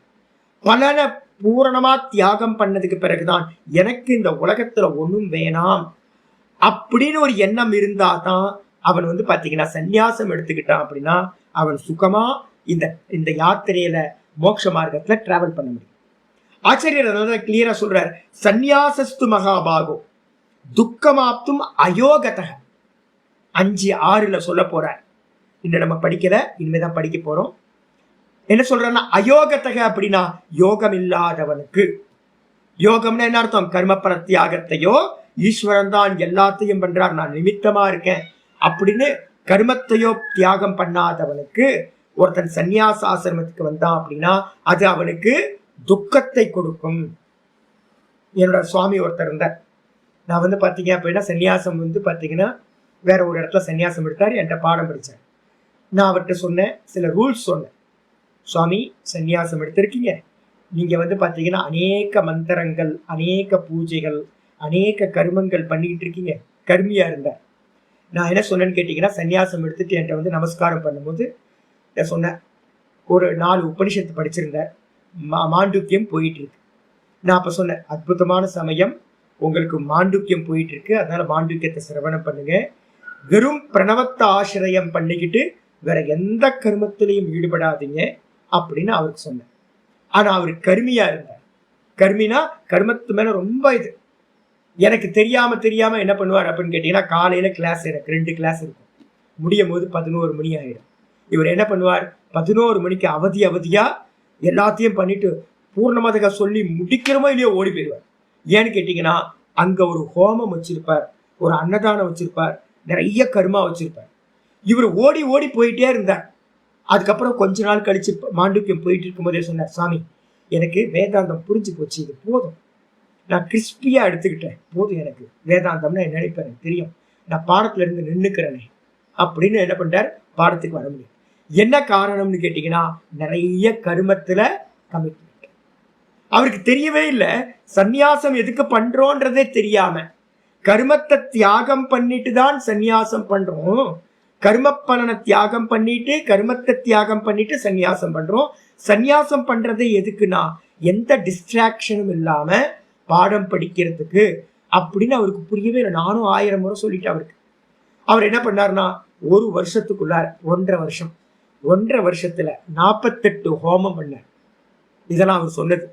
பலனை பூரணமா தியாகம் பண்ணதுக்கு பிறகுதான் எனக்கு இந்த உலகத்துல ஒண்ணும் வேணாம் அப்படின்னு ஒரு எண்ணம் இருந்தாதான் அவன் வந்து பாத்தீங்கன்னா சந்நியாசம் எடுத்துக்கிட்டான் அப்படின்னா அவன் சுகமா இந்த யாத்திரையில மோட்ச மார்க்கத்துல டிராவல் பண்ண முடியும். ஆச்சாரியர் அதனால கிளியரா சொல்றார், சந்நியாசஸ்து மகாபாகோ துக்கமாப்தும் அயோகதக. 5:6 சொல்ல போறார். இன்னும் நம்ம படிக்கல, இனிமேதான் படிக்க போறோம். என்ன சொல்றன்னா அயோகதக அப்படின்னா யோகம் இல்லாதவனுக்கு. யோகம்னா என்ன அர்த்தம்? கர்மபல தியாகத்தையோ, ஈஸ்வரன் தான் எல்லாத்தையும் பண்றார், நான் நிமித்தமா இருக்கேன் அப்படின்னு கர்மத்தையோ தியாகம் பண்ணாதவனுக்கு ஒருத்தன் சந்நியாச ஆசிரமத்துக்கு வந்தான் அப்படின்னா அது அவனுக்கு துக்கத்தை கொடுக்கும். என்னோட சுவாமி ஒருத்தர் இருந்தார். நான் வந்து பாத்தீங்க அப்படின்னா சன்னியாசம் வந்து பாத்தீங்கன்னா வேற ஒரு இடத்துல சன்னியாசம் எடுத்தாரு, என்கிட்ட பாடம் படிச்சார். நான் அவர்கிட்ட சொன்னேன், சில ரூல்ஸ் சொன்னேன். சுவாமி, சன்னியாசம் எடுத்திருக்கீங்க, நீங்க வந்து பாத்தீங்கன்னா அநேக மந்திரங்கள், அநேக பூஜைகள், அநேக கர்மங்கள் பண்ணிக்கிட்டு இருக்கீங்க, கர்மியா இருந்தார். நான் என்ன சொன்னேன்னு கேட்டீங்கன்னா சன்னியாசம் எடுத்துட்டு என்கிட்ட வந்து நமஸ்காரம் பண்ணும்போது நான் சொன்னேன், ஒரு 4 உபனிஷத்து படிச்சிருந்தார், மாண்டூக்கியம் போயிட்டு இருக்கு. நான் அப்ப சொன்னேன், அற்புதமான சமயம், உங்களுக்கு மாண்டூக்கியம் போயிட்டு இருக்கு, அதனால மாண்டூக்கியத்தை சிரவணம் பண்ணுங்க, வெறும் பிரணவத்தை ஆசிரியம் பண்ணிக்கிட்டு வேற எந்த கர்மத்திலையும் ஈடுபடாதீங்க அப்படின்னு அவருக்கு சொன்னேன். ஆனா அவர் கர்மியா இருந்தார். கர்மினா கர்மத்து மேல ரொம்ப இது. எனக்கு தெரியாம என்ன பண்ணுவார் அப்படின்னு கேட்டீங்கன்னா காலையில கிளாஸ், எனக்கு 2 கிளாஸ் இருக்கும், முடியும் போது 11 மணி ஆயிடும். இவர் என்ன பண்ணுவார், 11 மணிக்கு அவதியா எல்லாத்தையும் பண்ணிட்டு பூர்ணமதக சொல்லி முடிக்கிறமோ இல்லையோ ஓடி போயிடுவார். ஏன்னு கேட்டீங்கன்னா அங்க ஒரு ஹோமம் வச்சிருப்பார், ஒரு அன்னதானம் வச்சிருப்பார், நிறைய கர்மா வச்சிருப்பார். இவர் ஓடி போயிட்டே இருந்தார். அதுக்கப்புறம் கொஞ்ச நாள் கழிச்சு மாண்டூக்கியம் போயிட்டு இருக்கும் போதே சொன்னார், சாமி எனக்கு வேதாந்தம் புரிஞ்சு போச்சு, இது போதும், நான் கிறிஸ்பியா எடுத்துக்கிட்டேன், போதும், எனக்கு வேதாந்தம்னா என்ன நினைப்பேன் தெரியும், நான் பாடத்துல இருந்து நின்னுக்கிறேனே அப்படின்னு என்ன பண்றார், பாடத்துக்கு வர முடியும். என்ன காரணம்னு கேட்டீங்கன்னா நிறைய கர்மத்துல கமிட்மெண்ட். அவருக்கு தெரியவே இல்லை சந்நியாசம் எதுக்கு பண்றோன்றதே தெரியாம, கர்மத்தை தியாகம் பண்ணிட்டு தான் சந்நியாசம் பண்றோம், கர்ம பலனை தியாகம் பண்ணிட்டு கர்மத்தை தியாகம் பண்ணிட்டு சந்நியாசம் பண்றோம். சந்நியாசம் பண்றதே எதுக்குன்னா எந்த டிஸ்ட்ராக்ஷனும் இல்லாம பாடம் படிக்கிறதுக்கு அப்படின்னு அவருக்கு புரியவே இல்லை. நானும் 1000 முறை சொல்லிட்டேன் அவருக்கு. அவர் என்ன பண்ணாருன்னா, ஒரு வருஷத்துக்குள்ளார 1.5 வருஷத்துல 48 ஹோமம் பண்ணார். இதெல்லாம் அவர் சொன்னது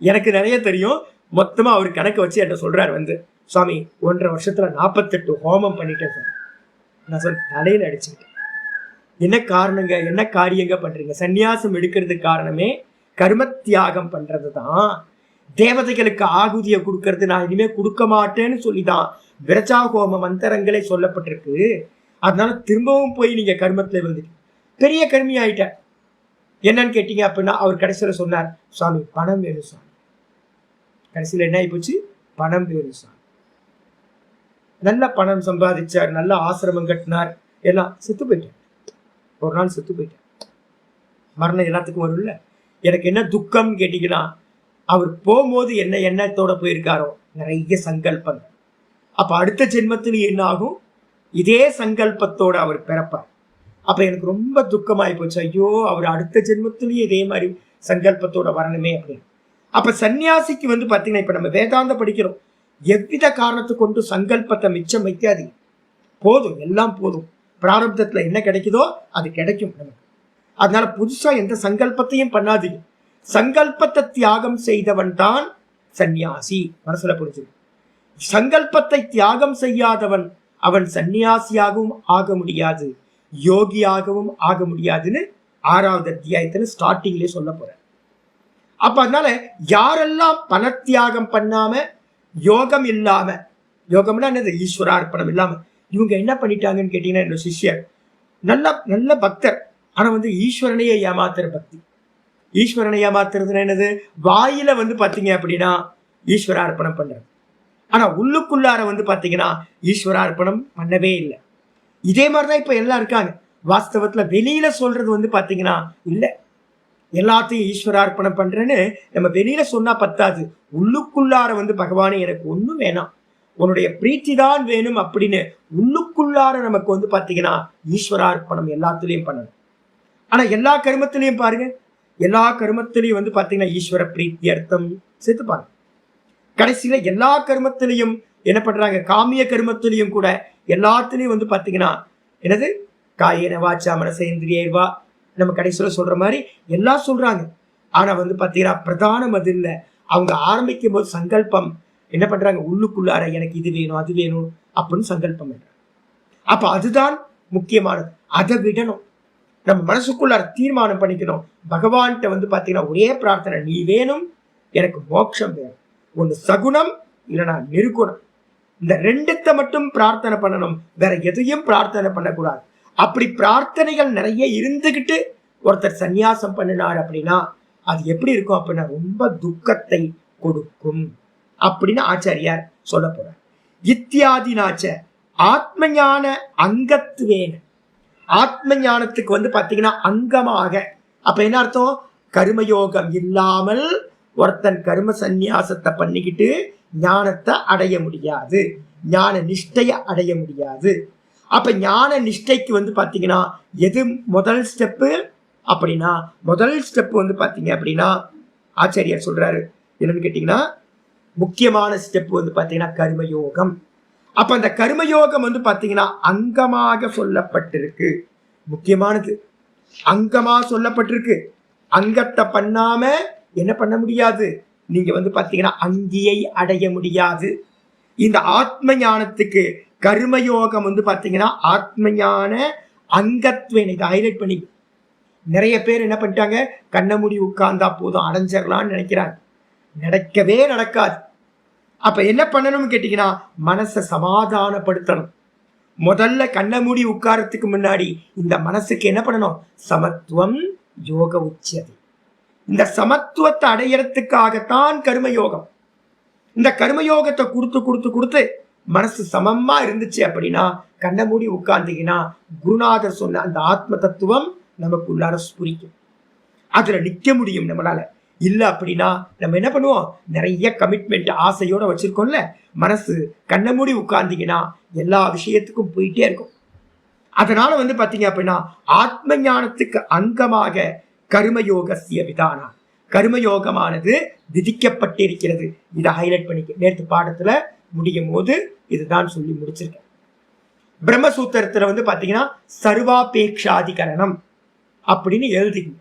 எனக்கு நிறைய தெரியும். மொத்தமா அவர் கணக்கு வச்சு என்ன சொல்றாரு, சுவாமி 1.5 வருஷத்துல 48 ஹோமம் பண்ணிட்டேன் சார். நான் சொன்ன தலையில அடிச்சுக்கிட்டேன். என்ன காரணங்க, என்ன காரியங்க பண்றீங்க? சந்நியாசம் எடுக்கிறதுக்கு காரணமே கர்ம தியாகம் பண்றதுதான். தேவதைகளுக்கு ஆகுதியை கொடுக்கறது நான் இனிமே கொடுக்க மாட்டேன்னு சொல்லிதான் விரஜா ஹோம மந்திரங்களே சொல்லப்பட்டிருக்கு. அதனால திரும்பவும் போய் நீங்க கர்மத்துல வந்துட்டு பெரிய கர்மி ஆயிட்ட. என்னன்னு கேட்டீங்க அப்படின்னா, அவர் கடைசியில சொன்னார், சுவாமி பணம் வேணும் சுவாமி. கடைசியில என்ன ஆகி போச்சு? பணம் வேணும் சுவாமி. நல்ல பணம் சம்பாதிச்சார், நல்ல ஆசிரமம் கட்டினார், எல்லாம் செத்து போயிட்டார். ஒரு நாள் செத்து போயிட்டார். மரணம் எல்லாத்துக்கும் வரும்ல. எனக்கு என்ன துக்கம் கேட்டீங்கன்னா, அவர் போகும்போது என்ன எண்ணத்தோட போயிருக்காரோ, நிறைய சங்கல்பங்கள். அப்ப அடுத்த ஜென்மத்திலும் என்ன ஆகும்? இதே சங்கல்பத்தோட அவர் பிறப்பார். அப்ப எனக்கு ரொம்ப துக்கமாயி போச்சு. ஐயோ, அவர் அடுத்த ஜென்மத்திலயும் இதே மாதிரி சங்கல்பத்தோட வரணுமே அப்படின்னு. அப்ப சன்னியாசிக்கு பாத்தீங்கன்னா, இப்ப நம்ம வேதாந்த படிக்கிறோம், எவ்வித காரணத்தை கொண்டு சங்கல்பத்தை மிச்சம் வைக்காதீங்க. போதும், எல்லாம் போதும். பிராரப்தத்துல என்ன கிடைக்குதோ அது கிடைக்கும் நமக்கு. அதனால புதுசா எந்த சங்கல்பத்தையும் பண்ணாதீங்க. சங்கல்பத்தை தியாகம் செய்தவன் தான் சந்நியாசி. மனசுல புரிஞ்சு. சங்கல்பத்தை தியாகம் செய்யாதவன் அவன் சந்நியாசியாகவும் ஆக முடியாது, யோகியாகவும் ஆக முடியாதுன்னு 6வது அத்தியாயத்துல ஸ்டார்டிங்லேயே சொல்ல போற. அப்ப அதனால யாரெல்லாம் பணத்தியாகம் பண்ணாம, யோகம் இல்லாம, யோகம்னா என்னது, ஈஸ்வரார்ப்பணம் இல்லாம இவங்க என்ன பண்ணிட்டாங்கன்னு கேட்டீங்கன்னா, என்னோட சிஷ்யர் நல்ல பக்தர், ஆனா ஈஸ்வரனையே ஏமாத்துற பக்தி. ஈஸ்வரனை ஏமாத்துறதுன்னா என்னது, வாயில பாத்தீங்க அப்படின்னா ஈஸ்வரார்ப்பணம் பண்றது, ஆனா உள்ளுக்குள்ளார பாத்தீங்கன்னா ஈஸ்வரார்ப்பணம் பண்ணவே இல்லை. இதே மாதிரிதான் இப்ப எல்லாம் இருக்காங்க. வாஸ்தவத்துல வெளியில சொல்றது பாத்தீங்கன்னா இல்ல, எல்லாத்தையும் ஈஸ்வரார்ப்பணம் பண்றேன்னு நம்ம வெளியில சொன்னா பத்தாது. உள்ளுக்குள்ளார பகவானே எனக்கு ஒண்ணும் வேணாம், உன்னுடைய பிரீத்தி தான் வேணும் அப்படின்னு உள்ளுக்குள்ளார நமக்கு பாத்தீங்கன்னா ஈஸ்வரார்ப்பணம் எல்லாத்துலயும் பண்ணணும். ஆனா எல்லா கர்மத்திலையும் பாருங்க, எல்லா கர்மத்திலையும் பாத்தீங்கன்னா ஈஸ்வர பிரீத்தி அர்த்தம் சேர்த்து பாருங்க. கடைசியில எல்லா கர்மத்திலையும் என்ன பண்றாங்க, காமிய கர்மத்திலையும் கூட எல்லாத்துலயும் பாத்தீங்கன்னா என்னது, காயேன வாச்சா மனசேந்திரியர்வா, நம்ம கடைசியில சொல்ற மாதிரி எல்லாம் சொல்றாங்க. ஆனா பாத்தீங்கன்னா பிரதானம் அது இல்லை. அவங்க ஆரம்பிக்கும் போது சங்கல்பம் என்ன பண்றாங்க, உள்ளுக்குள்ளார எனக்கு இது வேணும் அது வேணும் அப்படின்னு சங்கல்பம் பண்றாங்க. அப்ப அதுதான் முக்கியமானது. அதை விடணும், நம்ம மனசுக்குள்ளார தீர்மானம் பண்ணிக்கணும். பகவான்கிட்ட பாத்தீங்கன்னா ஒரே பிரார்த்தனை, நீ வேணும், எனக்கு மோட்சம் வேணும். ஒண்ணு சகுணம், இல்லைன்னா நிர்குணம். இந்த 2த்தை மட்டும் பிரார்த்தனை பண்ணணும், வேற எதையும் பிரார்த்தனை பண்ணக்கூடாது. அப்படி பிரார்த்தனைகள் நிறைய இருந்துகிட்டு ஒருத்தர் சந்நியாசம் பண்ணினார் அப்படின்னா அது எப்படி இருக்கும் அப்படின்னா ரொம்ப துக்கத்தை கொடுக்கும் அப்படின்னு ஆச்சாரியார் சொல்ல போறார். இத்தியாதினாச்ச ஆத்ம ஞான அங்கத்துவேன, ஆத்ம ஞானத்துக்கு பாத்தீங்கன்னா அங்கமாக. அப்ப என்ன அர்த்தம், கர்மயோகம் இல்லாமல் ஒருத்தன் கர்ம சந்நியாசத்தை பண்ணிக்கிட்டு ஞானத்தை அடைய முடியாது, ஞான நிஷ்டைய அடைய முடியாது. அப்ப ஞான நிஷ்டைக்கு பாத்தீங்கன்னா எது முதல் ஸ்டெப்பு அப்படின்னா, முதல் ஸ்டெப் பாத்தீங்க அப்படின்னா ஆச்சாரியார் சொல்றாரு என்னன்னு கேட்டீங்கன்னா, முக்கியமான ஸ்டெப் பாத்தீங்கன்னா கர்மயோகம். அப்ப அந்த கர்மயோகம் பாத்தீங்கன்னா அங்கமாக சொல்லப்பட்டிருக்கு. முக்கியமானது அங்கமா சொல்லப்பட்டிருக்கு. அங்கத்தை பண்ணாம என்ன பண்ண முடியாது, நீங்க பாத்தீங்கன்னா அங்கியை அடைய முடியாது. இந்த ஆத்ம ஞானத்துக்கு கர்மயோகம் பாத்தீங்கன்னா ஆத்ம ஞான அங்கத்வேன். இதை ஹைலைட் பண்ணி நிறைய பேர் என்ன பண்ணிட்டாங்க, கண்ண மூடி உட்கார்ந்தா போதும் அடைஞ்சிடலாம்னு நினைக்கிறாங்க. நடக்கவே நடக்காது. அப்ப என்ன பண்ணணும்னு கேட்டீங்கன்னா, மனசை சமாதானப்படுத்தணும். முதல்ல கண்ண மூடி உட்காரத்துக்கு முன்னாடி இந்த மனசுக்கு என்ன பண்ணணும், சமத்துவம் யோக உச்சதி. இந்த சமத்துவத்தை அடையறதுக்காகத்தான் கர்மயோகம். இந்த கர்மயோகத்தை கொடுத்து கொடுத்து கொடுத்து மனசு சமமா இருந்துச்சு அப்படின்னா, கண்ண மூடி உட்கார்ந்தீங்கன்னா குருநாதர் சொன்ன அந்த ஆத்ம தத்துவம் நமக்குள்ளார ஸ்புரிக்கும். அதுல நிக்க முடியும் நம்மளால. இல்ல அப்படின்னா நம்ம என்ன பண்ணுவோம், நிறைய கமிட்மெண்ட் ஆசையோட வச்சிருக்கோம்ல, மனசு கண்ண மூடி உட்கார்ந்தீங்கன்னா எல்லா விஷயத்துக்கும் போயிட்டே இருக்கும். அதனால பாத்தீங்க அப்படின்னா ஆத்ம ஞானத்துக்கு அங்கமாக கர்மயோகசிய விதானா, கர்மயோகமானது விதிக்கப்பட்டிருக்கிறது. இதை ஹைலைட் பண்ணிக்க நேற்று பாடத்துல முடியும் போது இதுதான் சொல்லி முடிச்சிருக்கேன். பிரம்மசூத்திரத்துல வந்து பாத்தீங்கன்னா சர்வாபேக்ஷாதிகரணம் அப்படின்னு எழுதிங்க.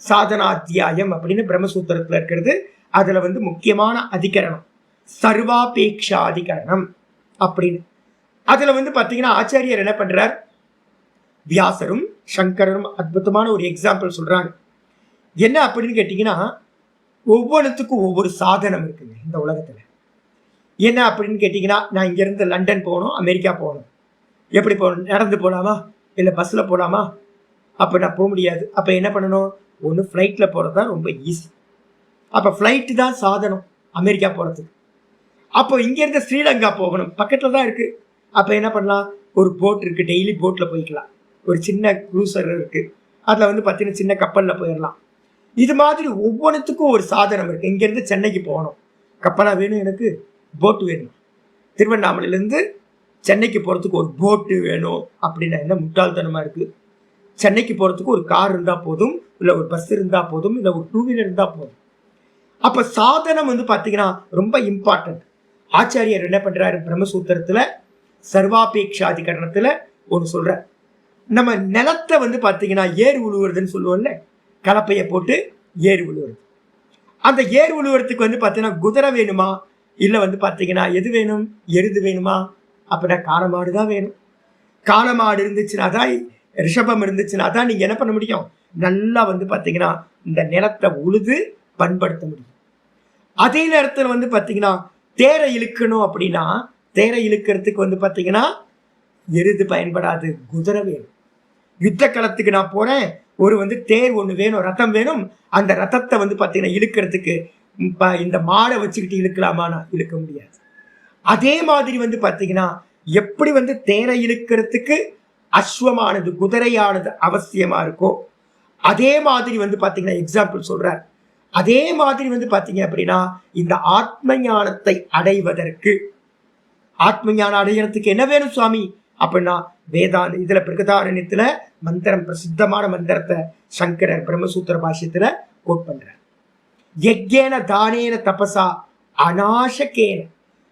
சாதனாத்தியாயம் அப்படின்னு பிரம்மசூத்திரத்துல இருக்கிறது. அதுல வந்து முக்கியமான அதிகரணம் சர்வாபேக்ஷாதிகரணம் அப்படின்னு. அதுல வந்து பாத்தீங்கன்னா ஆச்சாரியர் என்ன பண்றார், வியாசரும் சங்கரரும் அற்புதமான ஒரு எக்ஸாம்பிள் சொல்றாங்க. என்ன அப்படின்னு கேட்டீங்கன்னா, ஒவ்வொன்றுத்துக்கும் ஒவ்வொரு சாதனம் இருக்குங்க இந்த உலகத்துல. என்ன அப்படின்னு கேட்டீங்கன்னா, நான் இங்க இருந்து லண்டன் போகணும், அமெரிக்கா போகணும். எப்படி போகணும்? நடந்து போகலாமா இல்ல பஸ்ல போகலாமா? அப்ப நான் போக முடியாது. அப்ப என்ன பண்ணணும்? ஒன்று ஃப்ளைட்ல போறது தான் ரொம்ப ஈஸி. அப்ப ஃப்ளைட்டு தான் சாதனம் அமெரிக்கா போறதுக்கு. அப்போ இங்க இருந்து ஸ்ரீலங்கா போகணும், பக்கத்துல தான் இருக்கு. அப்ப என்ன பண்ணலாம்? ஒரு போட் இருக்கு, டெய்லி போட்ல போய்க்கலாம். ஒரு சின்ன க்ரூசர் இருக்கு, அதுல வந்து பார்த்தீங்கன்னா சின்ன கப்பல்ல போயிடலாம். இது மாதிரி ஒவ்வொன்றுத்துக்கும் ஒரு சாதனம் இருக்கு. இங்க இருந்து சென்னைக்கு போகணும், கப்பலா வேணும், எனக்கு போட்டு வேணும். திருவண்ணாமலையிலேருந்து சென்னைக்கு போறதுக்கு ஒரு போட்டு வேணும் அப்படின்னா என்ன முட்டாள்தனமா இருக்கு? சென்னைக்கு போறதுக்கு ஒரு கார் இருந்தா போதும், இல்ல ஒரு பஸ் இருந்தா போதும், இல்ல ஒரு 2 வீலர் இருந்தா போதும். அப்ப சாதனம் வந்து பாத்தீங்கன்னா ரொம்ப இம்பார்ட்டன்ட். ஆச்சாரியர் என்ன பண்றாரு பிரம்மசூத்திரத்துல சர்வாபேக்ஷாதிகரணத்துல ஒன்று சொல்ற, நம்ம நிலத்தை வந்து பாத்தீங்கன்னா ஏறு உழுவுறதுன்னு சொல்லுவோம்ல, கலப்பையை போட்டு ஏறு உழுவுறது. அந்த ஏறு உழுவுறதுக்கு வந்து பாத்தீங்கன்னா குதிரை வேணுமா, இல்ல வந்து பாத்தீங்கன்னா எது வேணும், எருது வேணுமா? அப்படின்னா காளமாடு தான் வேணும். காளமாடு இருந்துச்சுன்னா தான், ரிஷபம் இருந்துச்சுன்னா தான் நீங்க என்ன பண்ண முடியும், நல்லா வந்து பாத்தீங்கன்னா இந்த நிலத்தை உழுது பண்படுத்த முடியும். அதே நேரத்தில் வந்து பாத்தீங்கன்னா தேரை இழுக்கணும் அப்படின்னா, தேரை இழுக்கிறதுக்கு வந்து பாத்தீங்கன்னா எருது பயன்படாது, குதிரை வேணும். யுத்த களத்துக்கு நான் போறேன், ஒரு வந்து தேர் ஒண்ணு வேணும், ரத்தம் வேணும். அந்த ரத்தத்தை வந்து பாத்தீங்கன்னா இழுக்கிறதுக்கு இந்த மாடை வச்சுக்கிட்டு இழுக்கலாமான்னா இழுக்க முடியாது. அதே மாதிரி வந்து பாத்தீங்கன்னா எப்படி வந்து தேரை இழுக்கிறதுக்கு அஸ்வமானது, குதிரையானது அவசியமா இருக்கோ, அதே மாதிரி வந்து பாத்தீங்கன்னா எக்ஸாம்பிள் சொல்றார். அதே மாதிரி வந்து பாத்தீங்க அப்படின்னா இந்த ஆத்ம ஞானத்தை அடைவதற்கு, ஆத்ம ஞானம் அடைகிறதுக்கு என்ன வேணும் சுவாமி அப்படின்னா, வேதாந்த இதுல பிரகதாரண்யத்துல மந்திரம், பிரசித்தமான மந்திரத்தை சங்கரர் பிரம்மசூத்திர பாஷ்யத்துல கோட் பண்றார். யக்ஞேன தானேன தபசா அநாசகேன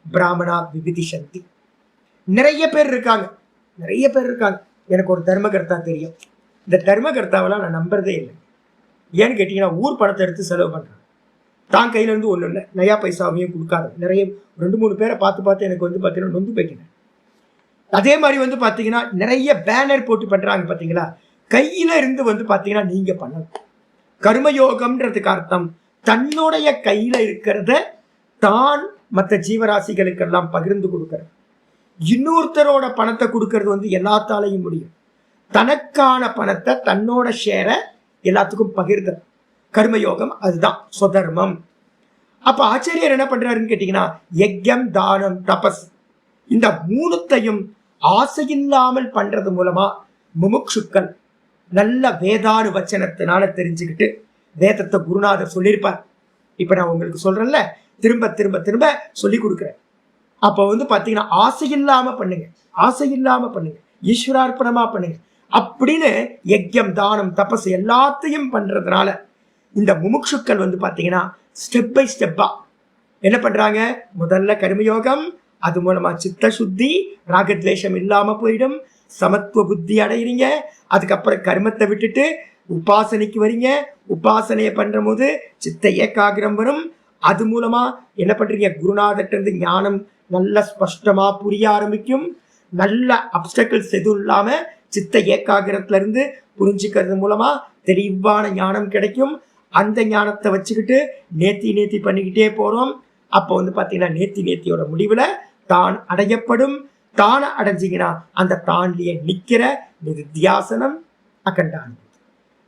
பிராமணா விவிதிஷந்தி. நிறைய பேர் இருக்காங்க, நிறைய பேர் இருக்காங்க. எனக்கு ஒரு தர்மகர்த்தா தெரியும். இந்த தர்மகர்த்தாவெல்லாம் நான் நம்புறதே இல்லை. ஏன்னு கேட்டீங்கன்னா, ஊர் பணத்தை எடுத்து செலவு பண்றாங்க. தான் கையில இருந்து ஒன்றும் இல்லை, நயா பைசாவையும் கொடுக்காது. நிறைய 2-3 பேரை பார்த்து எனக்கு வந்து பார்த்தீங்கன்னா நொந்து போய்க்கிறேன். அதே மாதிரி வந்து பார்த்தீங்கன்னா நிறைய பேனர் போட்டு பண்றாங்க பார்த்தீங்களா. கையில இருந்து வந்து பார்த்தீங்கன்னா நீங்க பண்ணணும். கர்மயோகம்ன்றதுக்கு அர்த்தம் தன்னுடைய கையில இருக்கிறத தான் மற்ற ஜீவராசிகளுக்கெல்லாம் பகிர்ந்து கொடுக்கறது. இன்னொருத்தரோட பணத்தை கொடுக்கறது வந்து எல்லாத்தாலையும் முடியும். தனக்கான பணத்தை, தன்னோட ஷேரை எல்லாத்துக்கும் பகிர்தல் கர்மயோகம், அதுதான் சுதர்மம். அப்ப ஆச்சாரியர் என்ன பண்றாருன்னு கேட்டீங்கன்னா, யஜ்யம், தானம், தபஸ், இந்த 3த்தையும் ஆசையில்லாமல் பண்றது மூலமா முமுட்சுக்கள் நல்ல வேதானு வச்சனத்தினால தெரிஞ்சுக்கிட்டு, வேதத்தை குருநாதர் சொல்லியிருப்பார். இப்ப நான் உங்களுக்கு சொல்றேன்ல, திரும்ப திரும்ப திரும்ப சொல்லி கொடுக்குறேன். அப்ப வந்து பாத்தீங்கன்னா ஆசையில்லாம பண்ணுங்க, ஆசையில்லாம பண்ணுங்க, ஈஸ்வரார்ப்பணமா பண்ணுங்க அப்படின்னு யஜ்யம், தானம், தபஸ் எல்லாத்தையும் பண்றதுனால இந்த முமுட்சுக்கள் வந்து பாத்தீங்கன்னா ஸ்டெப் பை ஸ்டெப்பா என்ன பண்றாங்க. முதல்ல கர்மயோகம், அது மூலமா சித்த சுத்தி, ராகத்வேஷம் இல்லாம போயிடும், சமத்துவ புத்தி அடைகிறீங்க. அதுக்கப்புறம் கர்மத்தை விட்டுட்டு உபாசனைக்கு வரீங்க. உபாசனையை பண்ற போது சித்த ஏகாகிரம் வரும். அது மூலமா என்ன பண்றீங்க, குருநாதர்ட்ட இருந்து ஞானம் நல்ல ஸ்பஷ்டமா புரிய ஆரம்பிக்கும். நல்ல அப்டக்கிள்ஸ் எதுவும் இல்லாம சித்த ஏகாகிரத்துல இருந்து புரிஞ்சுக்கிறது மூலமா தெளிவான ஞானம் கிடைக்கும். அந்த ஞானத்தை வச்சுக்கிட்டு நேர்த்தி பண்ணிக்கிட்டே போறோம். அப்போ வந்து பாத்தீங்கன்னா நேர்த்தியோட முடிவுல தான் அடையப்படும். தான அடைஞ்சிங்கன்னா அந்த தான்லயே நிக்கிற நிதித்தியாசனம், அகண்டானம்.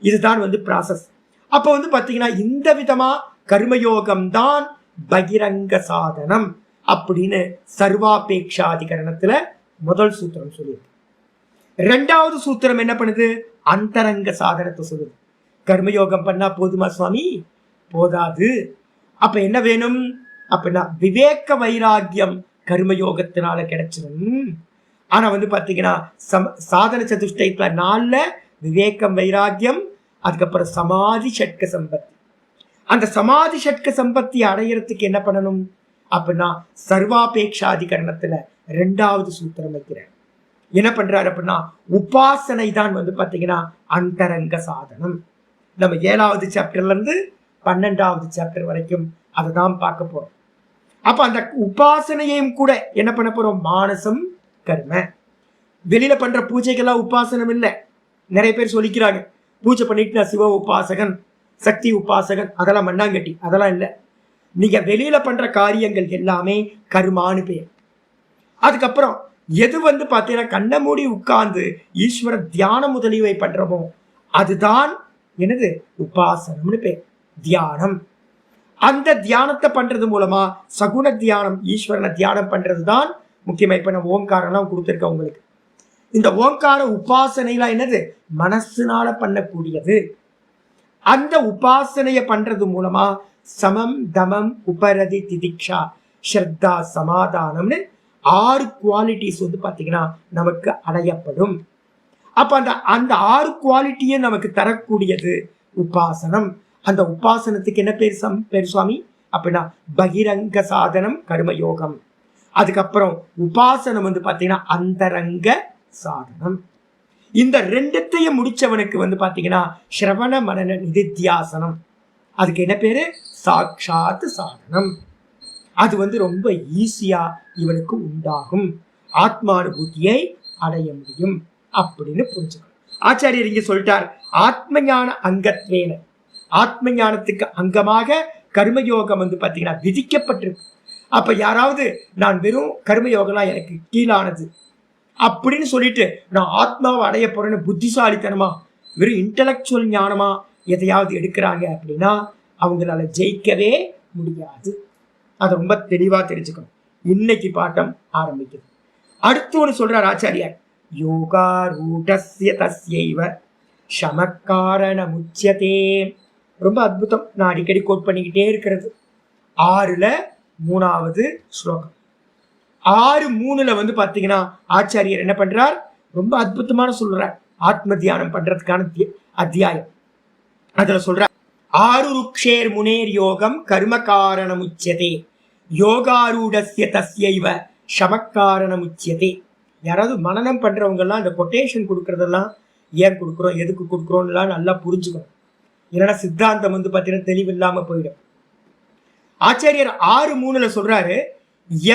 இதுதான் வந்து ப்ராசஸ். அப்போ வந்து பாத்தீங்கன்னா இந்த விதமா கர்மயோகம் தான் பகிரங்க சாதனம் அப்படின்னு சர்வாபேக்ஷாதிகரணத்துல முதல் சூத்திரம் சொல்லியிருக்கு. 2வது சூத்திரம் என்ன பண்ணுது, அந்தரங்க சாதனத்தை சொல்லுது. கர்மயோகம் பண்ணா போதுமா சுவாமி? போதாது. அப்ப என்ன வேணும் அப்படின்னா விவேக வைராக்கியம் கர்மயோகத்தினால கிடைச்சிடும். ஆனா வந்து பாத்தீங்கன்னா சாதன சதுஷ்டயத்துல 4ல விவேகம், வைராக்கியம், அதுக்கப்புறம் சமாதி, ஷட்க சம்பத்தி. அந்த சமாதி ஷட்க சம்பத்தி அடையறதுக்கு என்ன பண்ணணும் அப்படின்னா சர்வாபேக்ஷாதிகரணத்துல 2வது சூத்திரம் வைக்கிறேன். என்ன பண்றாரு அப்படின்னா உபாசனை தான் வந்து பாத்தீங்கன்னா அந்தரங்க சாதனம். நம்ம 7வது சாப்டர்ல இருந்து 12வது சாப்டர் வரைக்கும் அதை தான் பார்க்க போறோம். அப்ப அந்த உபாசனையையும் கூட என்ன பண்ண போறோம், மானசம் கர்ம. வெளியில பண்ற பூஜைகள்லாம் உபாசனம் இல்லை. நிறைய பேர் சொல்லிக்கிறாங்க பூஜை பண்ணிட்டு நான் சிவ உபாசகன் சக்தி உபாசகன், அதெல்லாம் மண்ணாங்கட்டி, அதெல்லாம் இல்லை. நீங்க வெளியில பண்ற காரியங்கள் எல்லாமே கர்மானு பேர். அதுக்கப்புறம் எது வந்து பார்த்தீங்கன்னா கண்ண மூடி உட்கார்ந்து ஈஸ்வர தியானம் முதலியவை பண்றோமோ அதுதான் என்னது உபாசனம்னு பேர், தியானம். அந்த தியானத்தை பண்றது மூலமா சகுண தியானம் ஈஸ்வரனை தியானம் பண்றது தான் முக்கியமா. இப்ப நான் ஓங்காரம்லாம் கொடுத்துருக்கேன் உங்களுக்கு. இந்த ஓங்கார உபாசனைலாம் என்னது மனசுனால பண்ணக்கூடியது. அந்த உபாசனைய பண்றது மூலமா சமம் தமம் உபரதி திதிக்ஷா ஸ்ரத்தா சமாதானம்னு 6 குவாலிட்டிஸ் வந்து பாத்தீங்கன்னா நமக்கு அடையப்படும். அப்ப அந்த 6 குவாலிட்டியை நமக்கு தரக்கூடியது உபாசனம். அந்த உபாசனத்துக்கு என்ன பேர் சுவாமி அப்படின்னா பகிரங்க சாதனம் கர்மயோகம். அதுக்கப்புறம் உபாசனம் வந்து பாத்தீங்கன்னா அந்தரங்க சாதனம். இந்த 2த்தையும் முடிச்சவனுக்கு வந்து பாத்தீங்கன்னா ஸ்ரவண மனன நிதித்தியாசனம். அதுக்கு என்ன பேரு சாட்சாத் சாதனம். அது வந்து ரொம்ப ஈஸியா இவனுக்கு உண்டாகும், ஆத்மானுபூதியை அடைய முடியும் அப்படின்னு புரிஞ்சுக்கணும். ஆச்சாரியர் இங்க சொல்லிட்டார் ஆத்ம ஞான அங்கத்வேன, ஆத்ம ஞானத்துக்கு அங்கமாக கர்மயோகம் வந்து பாத்தீங்கன்னா விதிக்கப்பட்டிருக்கு. அப்ப யாராவது நான் வெறும் கர்மயோகம்லாம் எனக்கு கீழானது அப்படின்னு சொல்லிட்டு நான் ஆத்மாவை அடைய போறேன்னு புத்திசாலித்தனமா வெறும் இன்டலெக்சுவல் ஞானமா எதையாவது எடுக்கிறாங்க அப்படின்னா அவங்களால ஜெயிக்கவே முடியாது. அதை ரொம்ப தெளிவா தெரிஞ்சுக்கணும். இன்னைக்கு பாட்டம் ஆரம்பிக்குது. அடுத்து ஒன்று சொல்றார் ஆச்சாரியார், யோகா ரூடஸ்ய தஸ்யைவ சமக்காரண முச்சியதே. ரொம்ப அற்புதம். நான் அடிக்கடி கோட் பண்ணிக்கிட்டே இருக்கிறது. 6ல் 3வது ஸ்லோகம். 6:3 வந்து பாத்தீங்கன்னா ஆச்சாரியர் என்ன பண்றார், ரொம்ப அற்புதமான சொல்றார். ஆத்ம தியானம் பண்றதுக்கான அத்தியாயம். அதுல சொல்றார் ஆருருக்ஷேர் முனேர் யோகம் கர்ம காரணம் உச்சியதே யோகாரூடஸ்ய தஸ்யைவ சமக்காரணம் உச்சியதே. யாராவது மனனம் பண்றவங்க எல்லாம் இந்த கொட்டேஷன் கொடுக்கறதெல்லாம் ஏன் கொடுக்குறோம் எதுக்கு கொடுக்குறோம்லாம் நல்லா புரிஞ்சுக்கணும். இல்லைன்னா சித்தாந்தம் வந்து பாத்தீங்கன்னா தெளிவில்லாம போயிடும். ஆச்சாரியர் 6:3 சொல்றாரு,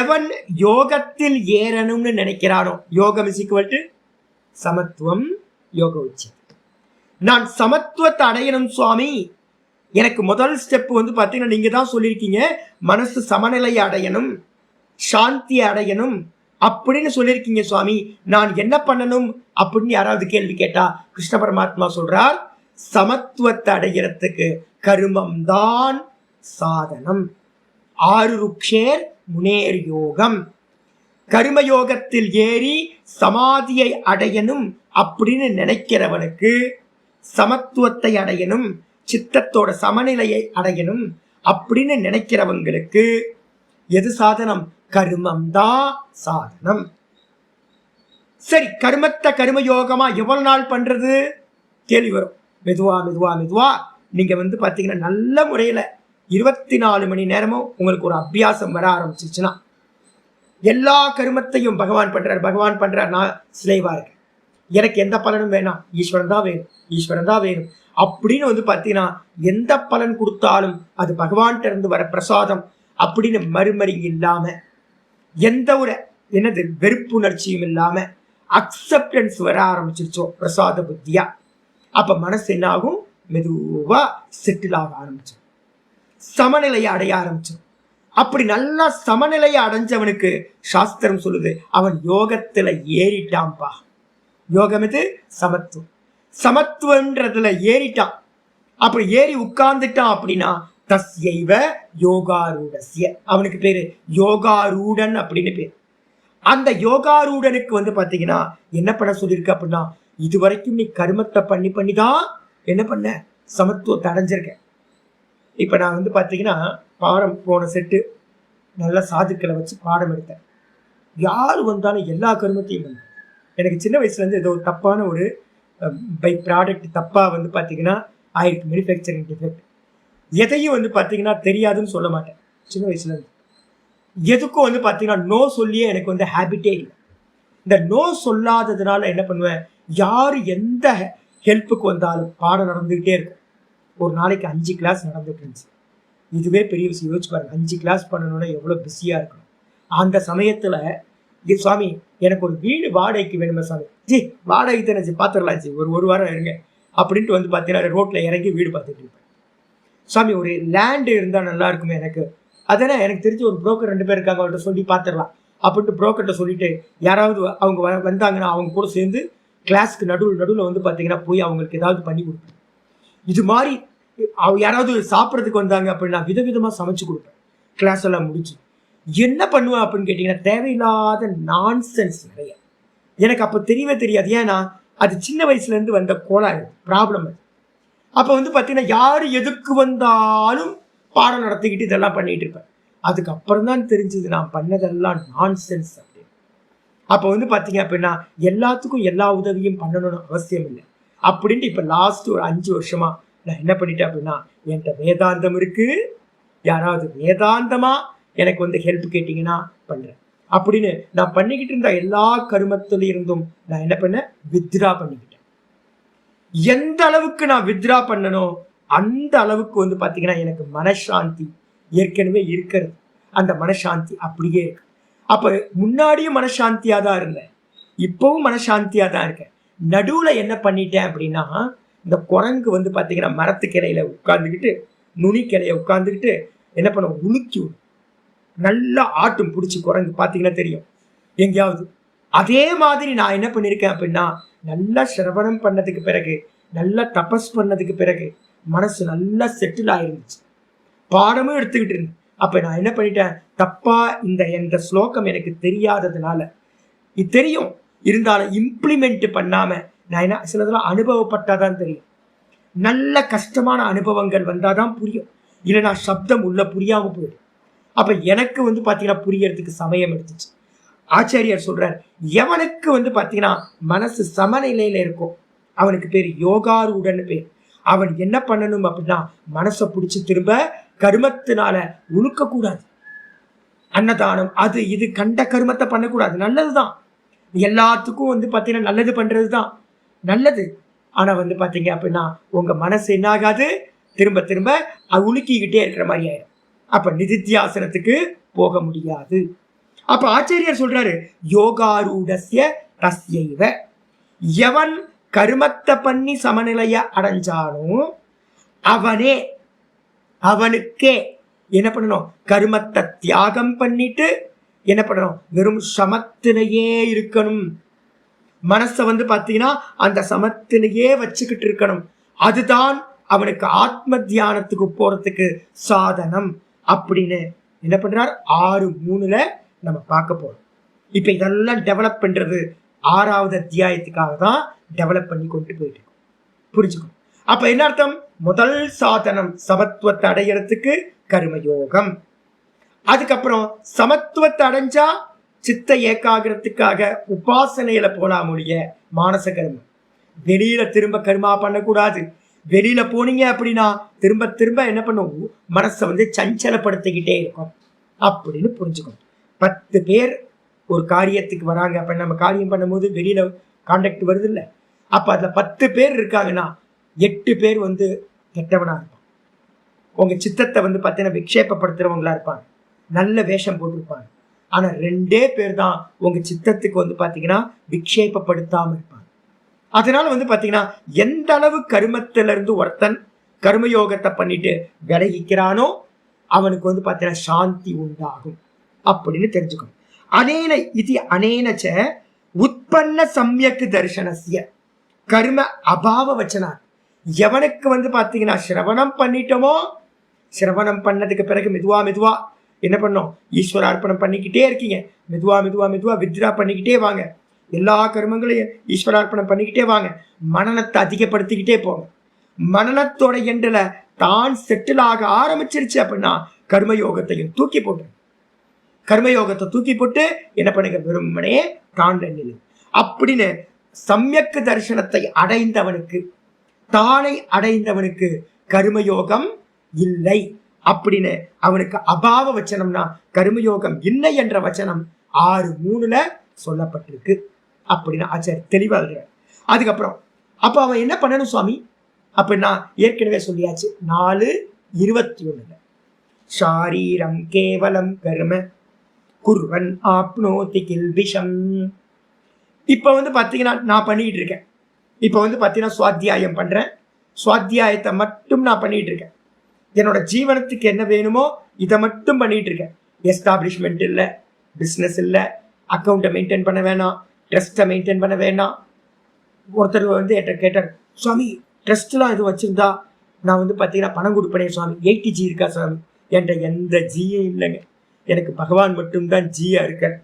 எவன் யோகத்தில் ஏறணும்னு நினைக்கிறானோ, யோகம் இஸ் ஈக்குவல் டு சமத்துவம் யோக உச்சி. நான் சமத்துவத்தை அடையணும் சுவாமி, எனக்கு முதல் ஸ்டெப் வந்து பாத்தீங்கன்னா நீங்க தான் சொல்லியிருக்கீங்க மனசு சமநிலையை அடையணும் சாந்தியை அடையணும் அப்படின்னு சொல்லியிருக்கீங்க சுவாமி, நான் என்ன பண்ணணும் அப்படின்னு யாராவது கேள்வி கேட்டா கிருஷ்ண பரமாத்மா சொல்றார், சமத்துவத்தை அடைகிறதுக்கு கர்மம் தான் சாதனம். ஆருருக்ஷேர் முனேர் யோகம், கர்மயோகத்தில் ஏறி சமாதியை அடையணும் அப்படின்னு நினைக்கிறவனுக்கு, சமத்துவத்தை அடையணும் சித்தத்தோட சமநிலையை அடையணும் அப்படின்னு நினைக்கிறவங்களுக்கு எது சாதனம், கர்மம் தான் சாதனம். சரி, கர்மத்தை கர்மயோகமா எவ்வளவு நாள் பண்றது கேள்வி வரும். மெதுவா மெதுவா மெதுவா நீங்க வந்து பாத்தீங்கன்னா நல்ல முறையில 24 மணி நேரமும் உங்களுக்கு ஒரு அபியாசம் வர ஆரம்பிச்சிருச்சுன்னா எல்லா கர்மத்தையும் பகவான் பண்றார், நான் சிலைவா இருக்கேன், எனக்கு எந்த பலனும் வேணாம், ஈஸ்வரன் தான் வேணும், ஈஸ்வரன் தான் வேணும் அப்படின்னு வந்து பாத்தீங்கன்னா எந்த பலன் கொடுத்தாலும் அது பகவான்கிட்ட இருந்து வர பிரசாதம் அப்படின்னு மறுமறி இல்லாம, எந்த ஒரு என்னது வெறுப்புணர்ச்சியும் இல்லாம அக்செப்டன்ஸ் வர ஆரம்பிச்சிருச்சோ பிரசாத புத்தியா, அப்ப மனசு என்ன ஆகும், மெதுவா செட்டில் ஆக ஆரம்பிச்சோம், சமநிலையை அடைய ஆரம்பிச்சோம். அப்படி நல்லா சமநிலையை அடைஞ்சவனுக்கு சாஸ்திரம் சொல்லுது அவன் யோகத்துல ஏறிட்டான்பா. யோகம் இது சமத்துவம், சமத்துவன்றதுல ஏறிட்டான். அப்படி ஏறி உட்கார்ந்துட்டான் அப்படின்னா தஸ்யைவ யோகாரூடஸ்ய, அவனுக்கு பேரு யோகாரூடன் அப்படின்னு பேரு. அந்த யோகாரூடனுக்கு வந்து பாத்தீங்கன்னா என்ன பண்ண சொல்லியிருக்கு அப்படின்னா, இது வரைக்கும் நீ கர்மத்தை பண்ணிதான் என்ன பண்ண சமத்துவத்தை அடைஞ்சிருக்க. இப்ப நான் வந்து பாத்தீங்கன்னா பாடம் போன செட்டு நல்ல சாதுக்களை வச்சு பாடம் எடுத்தேன். யாரு வந்தாலும் எல்லா கர்மத்தையும் பண்ண. எனக்கு சின்ன வயசுல இருந்து ஏதோ தப்பான ஒரு பை ப்ராடக்ட் தப்பா வந்து பாத்தீங்கன்னா ஆயிருக்கு, மேனுஃபேக்சரிங் டிஃபெக்ட். எதையும் வந்து பார்த்தீங்கன்னா தெரியாதுன்னு சொல்ல மாட்டேன். சின்ன வயசுல இருந்து எதுக்கும் வந்து பார்த்தீங்கன்னா நோ சொல்லியே எனக்கு வந்து ஹேபிட்டே இல்லை. இந்த நோ சொல்லாததுனால என்ன பண்ணுவேன், யார் எந்த ஹெல்ப்புக்கு வந்தாலும் பாடம் நடந்துகிட்டே இருக்கும். ஒரு நாளைக்கு 5 கிளாஸ் நடந்துட்டு இருந்துச்சு. இதுவே பெரிய விஷயம். யோசிச்சு பாருங்க, 5 கிளாஸ் பண்ணணும்னா எவ்வளோ பிஸியாக இருக்கணும். அந்த சமயத்தில் சுவாமி எனக்கு ஒரு வீடு வாடகைக்கு வேணுமே சாமி. ஜி வாடகை தானே பார்த்துடலாம் ஜி, ஒரு வாரம் இருங்க அப்படின்ட்டு வந்து பார்த்தீங்கன்னா ரோட்டில் இறங்கி வீடு பார்த்துட்டு இருப்பேன். சாமி ஒரு லேண்டு இருந்தால் நல்லா இருக்குமே எனக்கு, அதனால் எனக்கு தெரிஞ்ச ஒரு புரோக்கர் 2 பேர் இருக்காங்க, அவங்கள்ட்ட சொல்லி பார்த்துடலாம் அப்படின்ட்டு புரோக்கர்கிட்ட சொல்லிட்டு யாராவது அவங்க வந்தாங்கன்னா அவங்க கூட சேர்ந்து கிளாஸ்க்கு நடுவில் வந்து பார்த்தீங்கன்னா போய் அவங்களுக்கு ஏதாவது பண்ணி கொடுப்பேன். இது மாதிரி யாராவது சாப்பிட்றதுக்கு வந்தாங்க அப்படின்னா விதவிதமாக சமைச்சு கொடுப்பேன். கிளாஸ் எல்லாம் முடிச்சு என்ன பண்ணுவேன் அப்படின்னு கேட்டிங்கன்னா தேவையில்லாத நான்சென்ஸ் நிறைய. எனக்கு அப்போ தெரியவே தெரியாது, ஏன்னா அது சின்ன வயசுலேருந்து வந்த கோளாறு ப்ராப்ளம் அது. அப்போ வந்து பார்த்தீங்கன்னா யார் எதுக்கு வந்தாலும் பாடம் நடத்திக்கிட்டு இதெல்லாம் பண்ணிகிட்டு இருப்பேன். அதுக்கப்புறம் தான் தெரிஞ்சது நான் பண்ணதெல்லாம் நான்சென்ஸ் அப்படின்னு. அப்போ வந்து பார்த்தீங்க அப்படின்னா எல்லாத்துக்கும் எல்லா உதவியும் பண்ணணும்னு அவசியம் இல்லை அப்படின்ட்டு இப்போ லாஸ்ட் ஒரு 5 வருஷமா நான் என்ன பண்ணிட்டேன் அப்படின்னா, என்கிட்ட வேதாந்தம் இருக்குது, யாராவது வேதாந்தமாக எனக்கு வந்து ஹெல்ப் கேட்டிங்கன்னா பண்ணுறேன் அப்படின்னு நான் பண்ணிக்கிட்டு இருந்த எல்லா கருமத்துல இருந்தும் நான் என்ன பண்ணேன், வித்ரா பண்ணிக்கிட்டேன். எந்த அளவுக்கு நான் வித்ரா பண்ணணும் அந்த அளவுக்கு வந்து பார்த்தீங்கன்னா எனக்கு மனசாந்தி ஏற்கனவே இருக்கிறது. அந்த மனசாந்தி அப்படியே இருக்கு. அப்போ முன்னாடியும் மனசாந்தியாக தான் இருந்தேன், இப்போவும் மனசாந்தியாக தான் இருக்கேன். நடுவில் என்ன பண்ணிட்டேன் அப்படின்னா, இந்த குரங்கு வந்து பார்த்தீங்கன்னா மரத்து கிளையில உட்காந்துக்கிட்டு நுனி கிளைய உட்காந்துக்கிட்டு என்ன பண்ண உலுக்கி நல்லா ஆட்டும் பிடிச்சி குரங்கு பார்த்தீங்கன்னா தெரியும் எங்கேயாவது. அதே மாதிரி நான் என்ன பண்ணியிருக்கேன் அப்படின்னா, நல்லா சிரவணம் பண்ணதுக்கு பிறகு, நல்லா தபஸ் பண்ணதுக்கு பிறகு மனசு நல்லா செட்டில் ஆயிருந்துச்சு, பாடமும் எடுத்துக்கிட்டு இருந்தேன். அப்போ நான் என்ன பண்ணிட்டேன், தப்பா இந்த ஸ்லோகம் எனக்கு தெரியாததுனால, இது தெரியும் இருந்தாலும் இம்ப்ளிமெண்ட் பண்ணாமல் நான் என்ன சிலதெல்லாம் அனுபவப்பட்டாதான் தெரியும். நல்ல கஷ்டமான அனுபவங்கள் வந்தாதான் புரியும், இல்லைனா சப்தம் உள்ள புரியாமல் போயிடும். அப்போ எனக்கு வந்து பார்த்தீங்கன்னா புரியறதுக்கு சமயம் எடுத்துச்சு. ஆச்சாரியார் சொல்றார், எவனுக்கு வந்து பார்த்தீங்கன்னா மனசு சமநிலையில் இருக்கும் அவனுக்கு பேர் யோகாரூடன்னு பேர். அவன் என்ன பண்ணணும் அப்படின்னா, மனசை பிடிச்சி திரும்ப கருமத்தினால உழுக்கக்கூடாது. அன்னதானம் அது இது கண்ட கருமத்தை பண்ணக்கூடாது. நல்லதுதான், எல்லாத்துக்கும் வந்து பார்த்தீங்கன்னா நல்லது பண்ணுறது தான் நல்லது. ஆனால் வந்து பார்த்தீங்க அப்படின்னா உங்கள் மனசு என்ன ஆகாது, திரும்ப திரும்ப உலுக்கிக்கிட்டே இருக்கிற மாதிரி ஆயிடும். அப்போ நிதித்தியாசனத்துக்கு போக முடியாது. அப்போ ஆச்சாரியார் சொல்றாரு, யோகாரூடஸ்ய தஸ்யைவ, எவன் கருமத்தை பண்ணி சமநிலைய அடைஞ்சானோ அவனுக்கே என்ன பண்ணணும், கருமத்தை தியாகம் பண்ணிட்டு என்ன பண்ணணும், வெறும் சமத்திலேயே இருக்கணும். மனசை வந்து பார்த்தீங்கன்னா அந்த சமத்திலேயே வச்சுக்கிட்டு இருக்கணும். அதுதான் அவனுக்கு ஆத்ம தியானத்துக்கு போறதுக்கு சாதனம் அப்படின்னு என்ன பண்றார் 6:3 நம்ம பார்க்க போறோம். இப்ப இதெல்லாம் டெவலப் பண்றது 6வது அத்தியாயத்துக்காக தான் டெவலப் பண்ணி கொண்டு போயிட்டு இருக்கோம். புரிஞ்சுக்கணும். அப்ப என்ன அர்த்தம், முதல் சாதனம் சமத்துவத்தை அடையறதுக்கு கர்மயோகம். அதுக்கப்புறம் சமத்துவத்தை அடைஞ்சா சித்த ஏகாகிரத்துக்காக உபாசனையில போலாம் ஒழிய மானச கர்மம். வெளியில திரும்ப கர்மா பண்ணக்கூடாது. வெளியில போனீங்க அப்படின்னா திரும்ப திரும்ப என்ன பண்ணும், மனசை வந்து சஞ்சலப்படுத்திக்கிட்டே இருக்கும் அப்படின்னு புரிஞ்சுக்கணும். 10 பேர் ஒரு காரியத்துக்கு வராங்க, அப்ப நம்ம காரியம் பண்ணும்போது வெளியில கான்டாக்ட் வருது இல்லை, அப்ப அதுல 10 பேர் இருக்காங்கன்னா 8 பேர் வந்து கெட்டவனா இருப்பான். உங்க சித்தத்தை வந்து பார்த்தீங்கன்னா விக்ஷேபப்படுத்துறவங்களா இருப்பாங்க, நல்ல வேஷம் போட்டிருப்பாங்க. ஆனா 2 பேர் தான் உங்க சித்தத்துக்கு வந்து பார்த்தீங்கன்னா விக்ஷேபப்படுத்தாம இருப்பாங்க. அதனால வந்து பார்த்தீங்கன்னா எந்த அளவு கருமத்தில இருந்து ஒருத்தன் கர்மயோகத்தை பண்ணிட்டு விலகிக்கிறானோ அவனுக்கு வந்து பார்த்தீங்கன்னா சாந்தி உண்டாகும் அப்படின்னு தெரிஞ்சுக்கணும். அனேன இது அனேனச்ச உற்பன்ன சம்யக் தர்சனஸ்ய கர்ம அபாவ வச்சனா. எவனுக்கு வந்து பார்த்தீங்கன்னா சிரவணம் பண்ணிட்டோமோ, சிரவணம் பண்ணதுக்கு பிறகு மெதுவா என்ன பண்ணோம், ஈஸ்வர அர்ப்பணம் பண்ணிக்கிட்டே இருக்கீங்க, மெதுவா வித்ரா பண்ணிக்கிட்டே வாங்க, எல்லா கர்மங்களையும் ஈஸ்வரார்ப்பணம் பண்ணிக்கிட்டே வாங்க, மனநத்தை அதிகப்படுத்திக்கிட்டே போங்க. மனநத்தோட எண்டில் தான் செட்டில் ஆக ஆரம்பிச்சிருச்சு அப்படின்னா கர்மயோகத்தையும் தூக்கி போட்டு, கர்மயோகத்தை தூக்கி போட்டு என்ன பண்ணுங்க, வெறுமனே தாண்ட நிலை அப்படின்னு சம்யக் தரிசனத்தை அடைந்தவனுக்கு, தானை அடைந்தவனுக்கு கர்மயோகம் இல்லை அப்படின்னு அவனுக்கு அபாவ வச்சனம்னா கர்மயோகம் இல்லை என்ற வச்சனம் 6:3 சொல்லப்பட்டிருக்கு அப்படின்னு ஆச்சாரி தெளிவா எழுதுறார். அதுக்கப்புறம் அப்ப அவன் என்ன பண்ணணும் சுவாமி அப்படின்னா ஏற்கனவே சொல்லியாச்சு 4:21 ஷாரீரம் கேவலம் கர்ம குர்வன் ஆப்னோதி கில்பிஷம். இப்ப பாத்தீங்கன்னா நான் பண்ணிட்டு இருக்கேன். இப்ப பாத்தீங்கன்னா சுவாத்தியாயம் பண்றேன். சுவாத்தியாயத்தை மட்டும் நான் பண்ணிட்டு இருக்கேன். என்னோட ஜீவனத்துக்கு என்ன வேணுமோ இதை மட்டும் பண்ணிட்டு இருக்கேன். எஸ்டாப்ளிஷ்மெண்ட் இல்லை, பிஸ்னஸ் இல்லை, அக்கௌண்ட்டை மெயின்டைன் பண்ண வேணாம், ட்ரஸ்ட்டை மெயின்டைன் பண்ண வேணாம். ஒருத்தர் என்கிட்ட கேட்டார், சுவாமி ட்ரஸ்ட்லாம் இது வச்சிருந்தா நான் பார்த்தீங்கன்னா பணம் கொடுப்பேனே சுவாமி, 80G இருக்கா சுவாமி? என்ற எந்த ஜியும் இல்லைங்க. எனக்கு பகவான் மட்டும்தான் ஜியா இருக்கார்.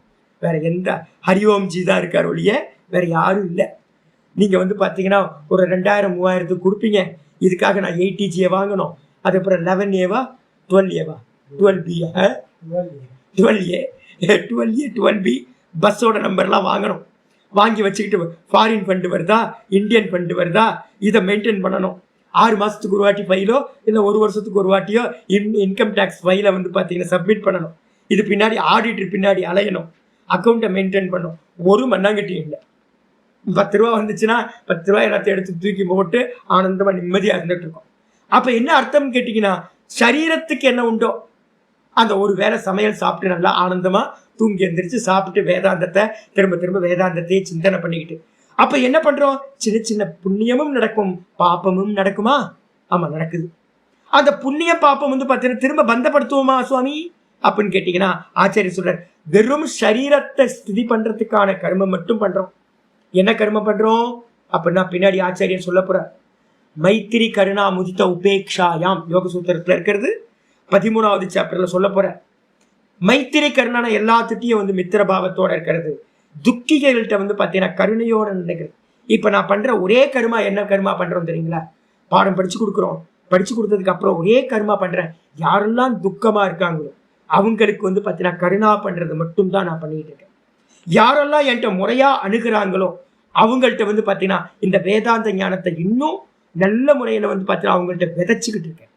வேற எந்த ஹரிஓம் ஜி தான் இருக்கார் ஒழிய வேற யாரும் இல்லை. நீங்க பார்த்தீங்கன்னா ஒரு 2000-3000 கொடுப்பீங்க. இதுக்காக நான் 80Gயை வாங்கணும். அதுக்கப்புறம் 11A 12A 12B 12A 12B பஸ்ஸோட நம்பர்லாம் வாங்கணும். வாங்கி வச்சுக்கிட்டு ஃபாரின் ஃபண்டு வருதா, இந்தியன் ஃபண்டு வருதா, இதை மெயின்டைன் பண்ணணும். 6 மாதத்துக்கு ஒரு வாட்டி ஃபைலோ இல்லை 1 வருஷத்துக்கு ஒரு வாட்டியோ இன்கம் டேக்ஸ் ஃபைலை பார்த்தீங்கன்னா சப்மிட் பண்ணணும். இது பின்னாடி ஆடிட்டர் பின்னாடி அலையணும். அக்கௌண்ட்டை மெயின்டைன் பண்ணணும். ஒரு மண்ணாங்கட்டியும் இல்லை. 10 ரூபா வந்துச்சுன்னா 10 ரூபாய் எல்லாத்தையும் எடுத்து தூக்கி போட்டு ஆனந்தமாக நிம்மதியாக இருந்துட்டு இருக்கோம். அப்போ என்ன அர்த்தம் கேட்டிங்கன்னா, சரீரத்துக்கு என்ன உண்டோ அந்த ஒரு வேளை சமையல் சாப்பிட்டு நல்லா ஆனந்தமாக தூங்கி எந்திரிச்சு சாப்பிட்டு வேதாந்தத்தை திரும்ப திரும்ப வேதாந்தத்தையே சிந்தனை பண்ணிக்கிட்டு அப்போ என்ன பண்ணுறோம்? சின்ன சின்ன புண்ணியமும் நடக்கும், பாப்பமும் நடக்குமா? ஆமாம், நடக்குது. அந்த புண்ணிய பாப்பம் பார்த்தீங்கன்னா திரும்ப பந்தப்படுத்துவோமா சுவாமி அப்படின்னு கேட்டிங்கன்னா ஆச்சாரியர் சொல்றார், வெறும் சரீரத்தை ஸ்திதி பண்ணுறதுக்கான கர்மம் மட்டும் பண்ணுறோம். என்ன கர்மம் பண்ணுறோம் அப்படின்னா பின்னாடி ஆச்சாரியர் சொல்ல போகிறார். மைத்திரி கருணா முதித்த உபேக்ஷாயாம் யோக சூத்திரத்தில் இருக்கிறது 13வது சாப்டர்ல சொல்ல போற. மைத்திரி கருணான எல்லாத்துட்டையும் மித்திரபாவத்தோட இருக்கிறது. துக்கிகள்கிட்ட பார்த்தீங்கன்னா கருணையோட நினைக்கிறது. இப்போ நான் பண்ற ஒரே கர்மா என்ன கர்மா பண்றோம் தெரியுங்களா? பாடம் படிச்சு கொடுக்குறோம். படிச்சு கொடுத்ததுக்கு அப்புறம் ஒரே கர்மா பண்றேன். யாரெல்லாம் துக்கமா இருக்காங்களோ அவங்களுக்கு பார்த்தீங்கன்னா கருணா பண்றது மட்டும் தான் நான் பண்ணிட்டு இருக்கேன். யாரெல்லாம் என்கிட்ட முறையா அணுகிறாங்களோ அவங்கள்ட்ட பார்த்தீங்கன்னா இந்த வேதாந்த ஞானத்தை இன்னும் நல்ல முறையில் பார்த்தீங்கன்னா அவங்கள்ட்ட விதைச்சிக்கிட்டு இருக்கேன்.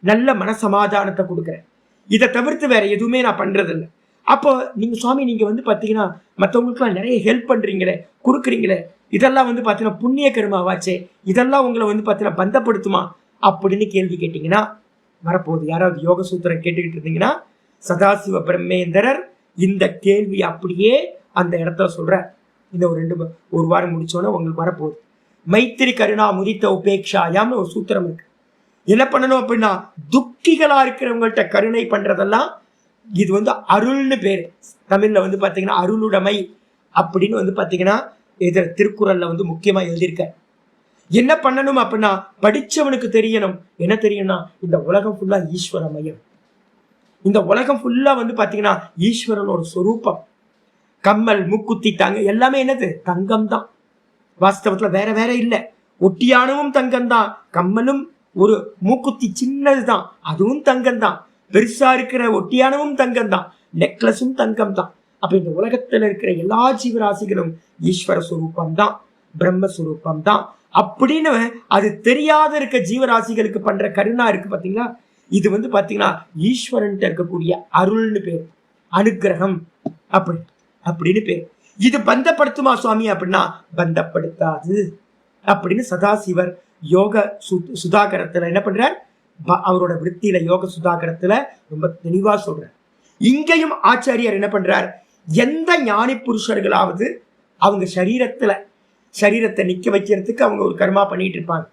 நல்ல மனசமாதானத்தை கொடுக்குறேன். இதை தவிர்த்து வேற எதுவுமே நான் பண்றதில்லை. அப்போ நீங்க சுவாமி நீங்க பார்த்தீங்கன்னா மற்றவங்களுக்குலாம் நிறைய ஹெல்ப் பண்றீங்களே, கொடுக்குறீங்களே, இதெல்லாம் பார்த்தீங்கன்னா புண்ணிய கர்மாவாச்சே, இதெல்லாம் உங்களை பார்த்தீங்கன்னா பந்தப்படுத்துமா அப்படின்னு கேள்வி கேட்டீங்கன்னா வரப்போகுது. யாராவது யோக சூத்திரம் கேட்டுக்கிட்டு இருந்தீங்கன்னா சதாசிவ பிரம்மேந்திரர் இந்த கேள்வி அப்படியே அந்த இடத்துல சொல்ற. இந்த ஒரு வாரம் முடிச்சோன்னா உங்களுக்கு வரப்போகுது. மைத்திரி கருணா முதித்த உபேக்ஷாயாம்னு ஒரு சூத்திரம் இருக்கு. என்ன பண்ணணும் அப்படின்னா துக்கிகளா இருக்கிறவங்கள்ட்ட கருணை பண்றதெல்லாம் இது அருள்னு பேரு. தமிழ்ல பார்த்தீங்கன்னா அருளுடைமை அப்படின்னு பார்த்தீங்கன்னா இதுல திருக்குறள்ல முக்கியமா எழுதியிருக்க. என்ன பண்ணணும் அப்படின்னா படிச்சவனுக்கு தெரியணும். என்ன தெரியணும்னா இந்த உலகம் ஃபுல்லா ஈஸ்வரமயம். இந்த உலகம் ஃபுல்லா பார்த்தீங்கன்னா ஈஸ்வரனோட சொரூபம். கம்மல் மூக்குத்தி தங்க எல்லாமே என்னது? தங்கம் தான். வாஸ்தவத்துல வேற வேற இல்லை. ஒட்டியானவும் தங்கம் தான், கம்மலும் ஒரு மூக்குத்தி சின்னதுதான் அதுவும் தங்கம் தான், பெருசா இருக்கிற ஒட்டியானவும் தங்கம் தான், நெக்லஸும் தங்கம் தான். அப்ப இந்த உலகத்துல இருக்கிற எல்லா ஜீவராசிகளும் ஈஸ்வர சுரூபம் தான், பிரம்மஸ்வரூபம் தான் அப்படின்னு அது தெரியாத இருக்க ஜீவராசிகளுக்கு பண்ற கருணா இருக்கு பாத்தீங்களா? இது பாத்தீங்கன்னா ஈஸ்வரன் இருக்கக்கூடிய அருள்னு பேர், அனுக்கிரகம் அப்படின்னு பேர். இது பந்தப்படுத்துமா சுவாமி அப்படின்னா பந்தப்படுத்தாது அப்படின்னு சதாசிவர் யோக சுதாகரத்துல என்ன பண்றார்? அவரோட விருத்தியில யோக சுதாகரத்துல ரொம்ப தெளிவா சொல்றார். இங்கேயும் ஆச்சாரியர் என்ன பண்றார்? எந்த ஞானி புருஷர்களாவது அவங்க சரீரத்தை நிக்க வைக்கிறதுக்கு அவங்க ஒரு கர்மா பண்ணிட்டு இருப்பாங்க.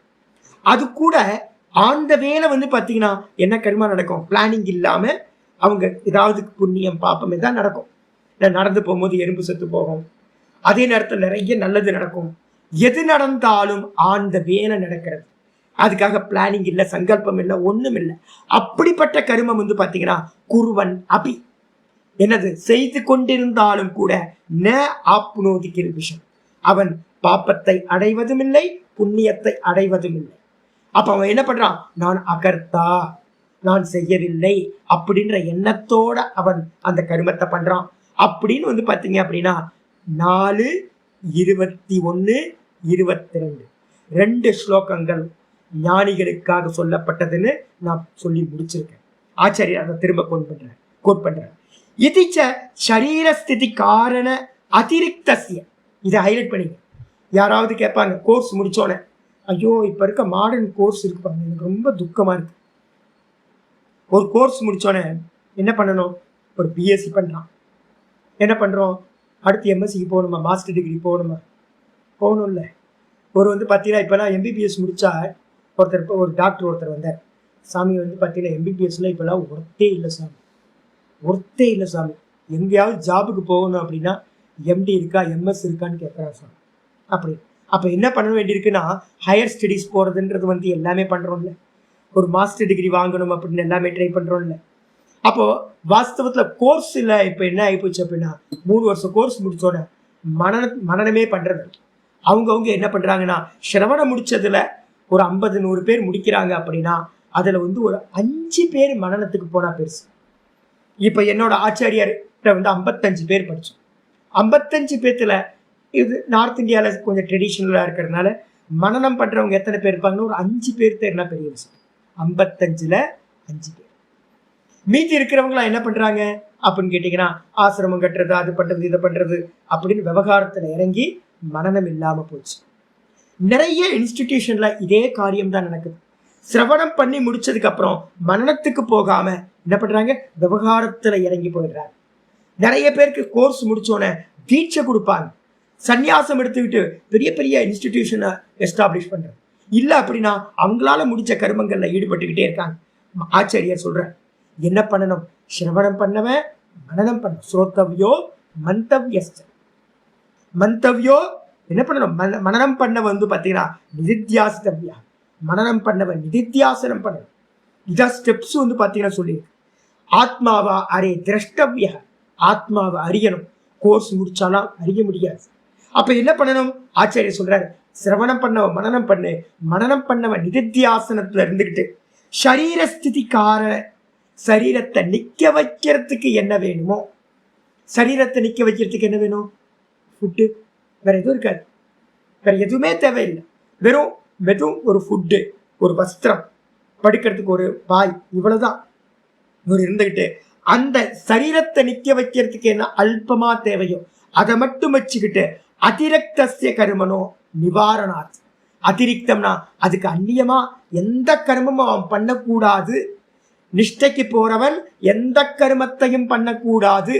அது கூட ஆந்த வேலை பாத்தீங்கன்னா என்ன கர்மா நடக்கும்? பிளானிங் இல்லாம அவங்க ஏதாவது புண்ணியம் பாப்பம் தான் நடக்கும். நடந்து போகும்போது எறும்பு செத்து போகும். அதே நேரத்தில் நிறைய நல்லது நடக்கும். எது நடந்தாலும் ஆழ்ந்த வேலை நடக்கிறது. அதுக்காக பிளானிங் இல்லை, சங்கல்பம் இல்லை, ஒண்ணும் இல்லை. அப்படிப்பட்ட கருமம் பாத்தீங்கன்னா குருவன் அபி என்னது செய்து கொண்டிருந்தாலும் கூட ந ஆப்னோதி கில்பிஷம், அவன் பாப்பத்தை அடைவதும் இல்லை, புண்ணியத்தை அடைவதும் இல்லை. அப்ப அவன் என்ன பண்றான்? நான் அகர்த்தா, நான் செய்யவில்லை அப்படின்ற எண்ணத்தோட அவன் அந்த கருமத்தை பண்றான். அப்படின்னு பாத்தீங்க அப்படின்னா 4, 21, 22 2 ஸ்லோகங்கள் ஞானிகளுக்காக சொல்லப்பட்டதுன்னு நான் சொல்லி முடிச்சிருக்கேன். ஆச்சாரியர் அதை திரும்ப கோட் பண்றேன். இதிச்ச சரீரஸ்திதி காரண அதிரிக்தஸ்ய, இதை ஹைலைட் பண்ணிங்க. யாராவது கேட்பாங்க கோர்ஸ் முடிச்சோன்னே, ஐயோ இப்போ இருக்க மாடர்ன் கோர்ஸ் இருக்கு பாருங்க, எனக்கு ரொம்ப துக்கமா இருக்கு. ஒரு கோர்ஸ் முடிச்சோன்னே என்ன பண்ணணும்? ஒரு பிஎஸ்சி பண்றான், என்ன பண்றோம்? அடுத்து எம்எஸ்சிக்கு போகணுமா, மாஸ்டர் டிகிரி போகணும் இல்லை. பார்த்தீங்கன்னா இப்போலாம் எம்பிபிஎஸ் முடிச்சா ஒரு டாக்டர் ஒருத்தர் வந்தார். சாமி பார்த்தீங்கன்னா எம்பிபிஎஸ்ல இப்போலாம் ஒர்த்தே இல்லை சாமி. எங்கேயாவது ஜாபுக்கு போகணும் அப்படின்னா எம்டி இருக்கா எம்எஸ் இருக்கான்னு கேட்குறாரு சாமி. அப்போ என்ன பண்ண வேண்டியிருக்குன்னா, ஹையர் ஸ்டடீஸ் போகிறதுன்றது எல்லாமே பண்ணுறோம்ல. ஒரு மாஸ்டர் டிகிரி வாங்கணும் அப்படின்னு எல்லாமே ட்ரை பண்ணுறோம்ல. அப்போது வாஸ்தவத்தில் கோர்ஸ் இல்லை. இப்போ என்ன ஆகிப்போச்சு அப்படின்னா, 3 வருஷம் கோர்ஸ் முடிச்சோன்னே மனநமே பண்ணுறது. அவங்கவுங்க என்ன பண்ணுறாங்கன்னா, சிரவணம் முடிச்சதில் ஒரு 50-100 பேர் முடிக்கிறாங்க அப்படின்னா அதில் ஒரு 5 பேர் மனநத்துக்கு போனால் பெருசு. இப்போ என்னோட ஆச்சாரியர்கிட்ட 55 பேர் படித்தோம். 55 பேர்த்துல இது நார்த் இந்தியாவில் கொஞ்சம் ட்ரெடிஷ்னலாக இருக்கிறதுனால மனநம் பண்ணுறவங்க எத்தனை பேர் இருப்பாங்கன்னா ஒரு 5 பேர் தான். என்ன பெரிய விஷயம், 55ல் 5 பேர். மீதி இருக்கிறவங்களாம் என்ன பண்ணுறாங்க அப்படின்னு கேட்டிங்கன்னா, ஆசிரமம் கட்டுறது, அது பண்ணுறது, இதை பண்ணுறது அப்படின்னு விவகாரத்தில் இறங்கி மனநம் இல்லாமல் போச்சு. நிறைய இன்ஸ்டிடியூஷன்ல இதே காரியம் தான் நடக்குது. சிரவணம் பண்ணி முடிச்சதுக்கு அப்புறம் மனநத்துக்கு போகாம என்ன பண்றாங்க, விவகாரத்துல இறங்கி போயிடுறாங்க. நிறைய பேருக்கு கோர்ஸ் முடிச்சோன்னே தீட்சை கொடுப்பாங்க, சந்நியாசம் எடுத்துக்கிட்டு பெரிய பெரிய இன்ஸ்டிடியூஷனை எஸ்டாப்ளிஷ் பண்றாங்க. இல்லை அப்படின்னா அவங்களால முடிச்ச கர்மங்கள்ல ஈடுபட்டுக்கிட்டே இருக்காங்க. ஆச்சாரியர் சொல்ற என்ன பண்ணணும், சிரவணம் பண்ணவன் மனனம் பண்ண, ஸ்ரோத்தவ்யோ மந்தவ்யோ என்ன பண்ணணும், மனனம் பண்ண பார்த்தீங்கன்னா நிதித்தியாசித்தவ்யா, மனனம் பண்ணவன் நிதித்தியாசனம் பண்ணணும். இதான் ஸ்டெப்ஸ் பார்த்தீங்கன்னா சொல்லி, ஆத்மாவா அரே திரஷ்டவ்யா, ஆத்மாவை அறியணும். கோர்ஸ் முடிச்சாலாம் அறிய முடியாது. அப்ப என்ன பண்ணணும், ஆச்சாரியர் சொல்றாரு, சிரவணம் பண்ணவன் மனனம் பண்ணு, மனனம் பண்ணவன் நிதித்தியாசனத்துல இருந்துகிட்டு சரீரஸ்திதி காரண, சரீரத்தை நிக்க வைக்கிறதுக்கு என்ன வேணுமோ, சரீரத்தை நிக்க வைக்கிறதுக்கு என்ன வேணும், ஃபுட்டு, வேற எதுவும் இருக்காது, வேற எதுவுமே தேவையில்லை. வெறும் ஒரு ஃபுட்டு, ஒரு வஸ்திரம், படுக்கிறதுக்கு ஒரு பாய், இவ்வளவுதான் இருந்துகிட்டு அந்த சரீரத்தை நிக்க வைக்கிறதுக்கு என்ன அல்பமா தேவையோ அதை மட்டும் வச்சுக்கிட்டு அதிரக்தஸ்ய கர்மனோ நிவாரணாத், அதிரிக்தம்னா அதுக்கு அந்நியமா எந்த கர்மமும் அவன் பண்ணக்கூடாது, நிஷ்டைக்கு போறவன் எந்த கர்மத்தையும் பண்ணக்கூடாது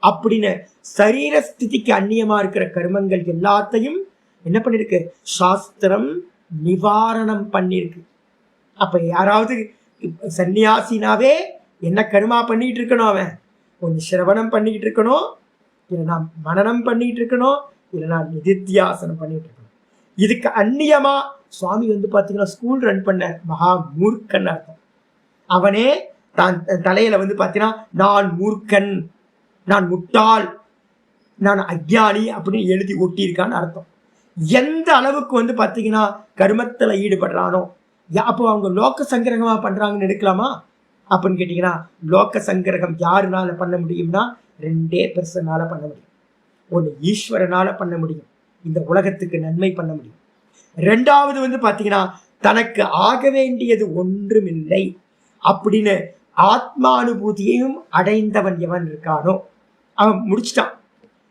அப்படின்னு சரீரஸ்திதிக்கு அந்நியமா இருக்கிற கர்மங்கள் எல்லாத்தையும் என்ன பண்ணிருக்கு, சாஸ்திரம் நிவாரணம் பண்ணிருக்கு. அப்ப யாராவது சன்னியாசினாவே என்ன கர்மா பண்ணிட்டு இருக்கணும், அவன் ஒன்று சிரவணம் பண்ணிக்கிட்டு இருக்கணும், இல்லைனா மனனம் பண்ணிட்டு இருக்கணும், இல்லைனா நிதித்தியாசனம் பண்ணிட்டு இருக்கணும். இதுக்கு அந்நியமா சுவாமி பார்த்தீங்கன்னா ஸ்கூல் ரன் பண்ண மகா மூர்க்கன் அர்த்தம். அவனே தான் தலையில பார்த்தீங்கன்னா நான் மூர்க்கன், நான் முட்டாள், நான் அக்ஞானி அப்படின்னு எழுதி ஒட்டியிருக்கான்னு அர்த்தம். எந்த அளவுக்கு பார்த்தீங்கன்னா கர்மத்துல ஈடுபடுறானோ, அப்போ அவங்க லோக சங்கிரகமா பண்றாங்கன்னு எடுக்கலாமா அப்படின்னு கேட்டீங்கன்னா, லோக சங்கிரகம் யாருனால பண்ண முடியும்னா 2 பெர்சனால பண்ண முடியும். ஒன்று ஈஸ்வரனால பண்ண முடியும், இந்த உலகத்துக்கு நன்மை பண்ண முடியும். 2வது பார்த்தீங்கன்னா தனக்கு ஆக வேண்டியது ஒன்றுமில்லை அப்படின்னு ஆத்மானுபூதியையும் அடைந்தவன் எவன் இருக்கானோ அவன் முடிச்சிட்டான்.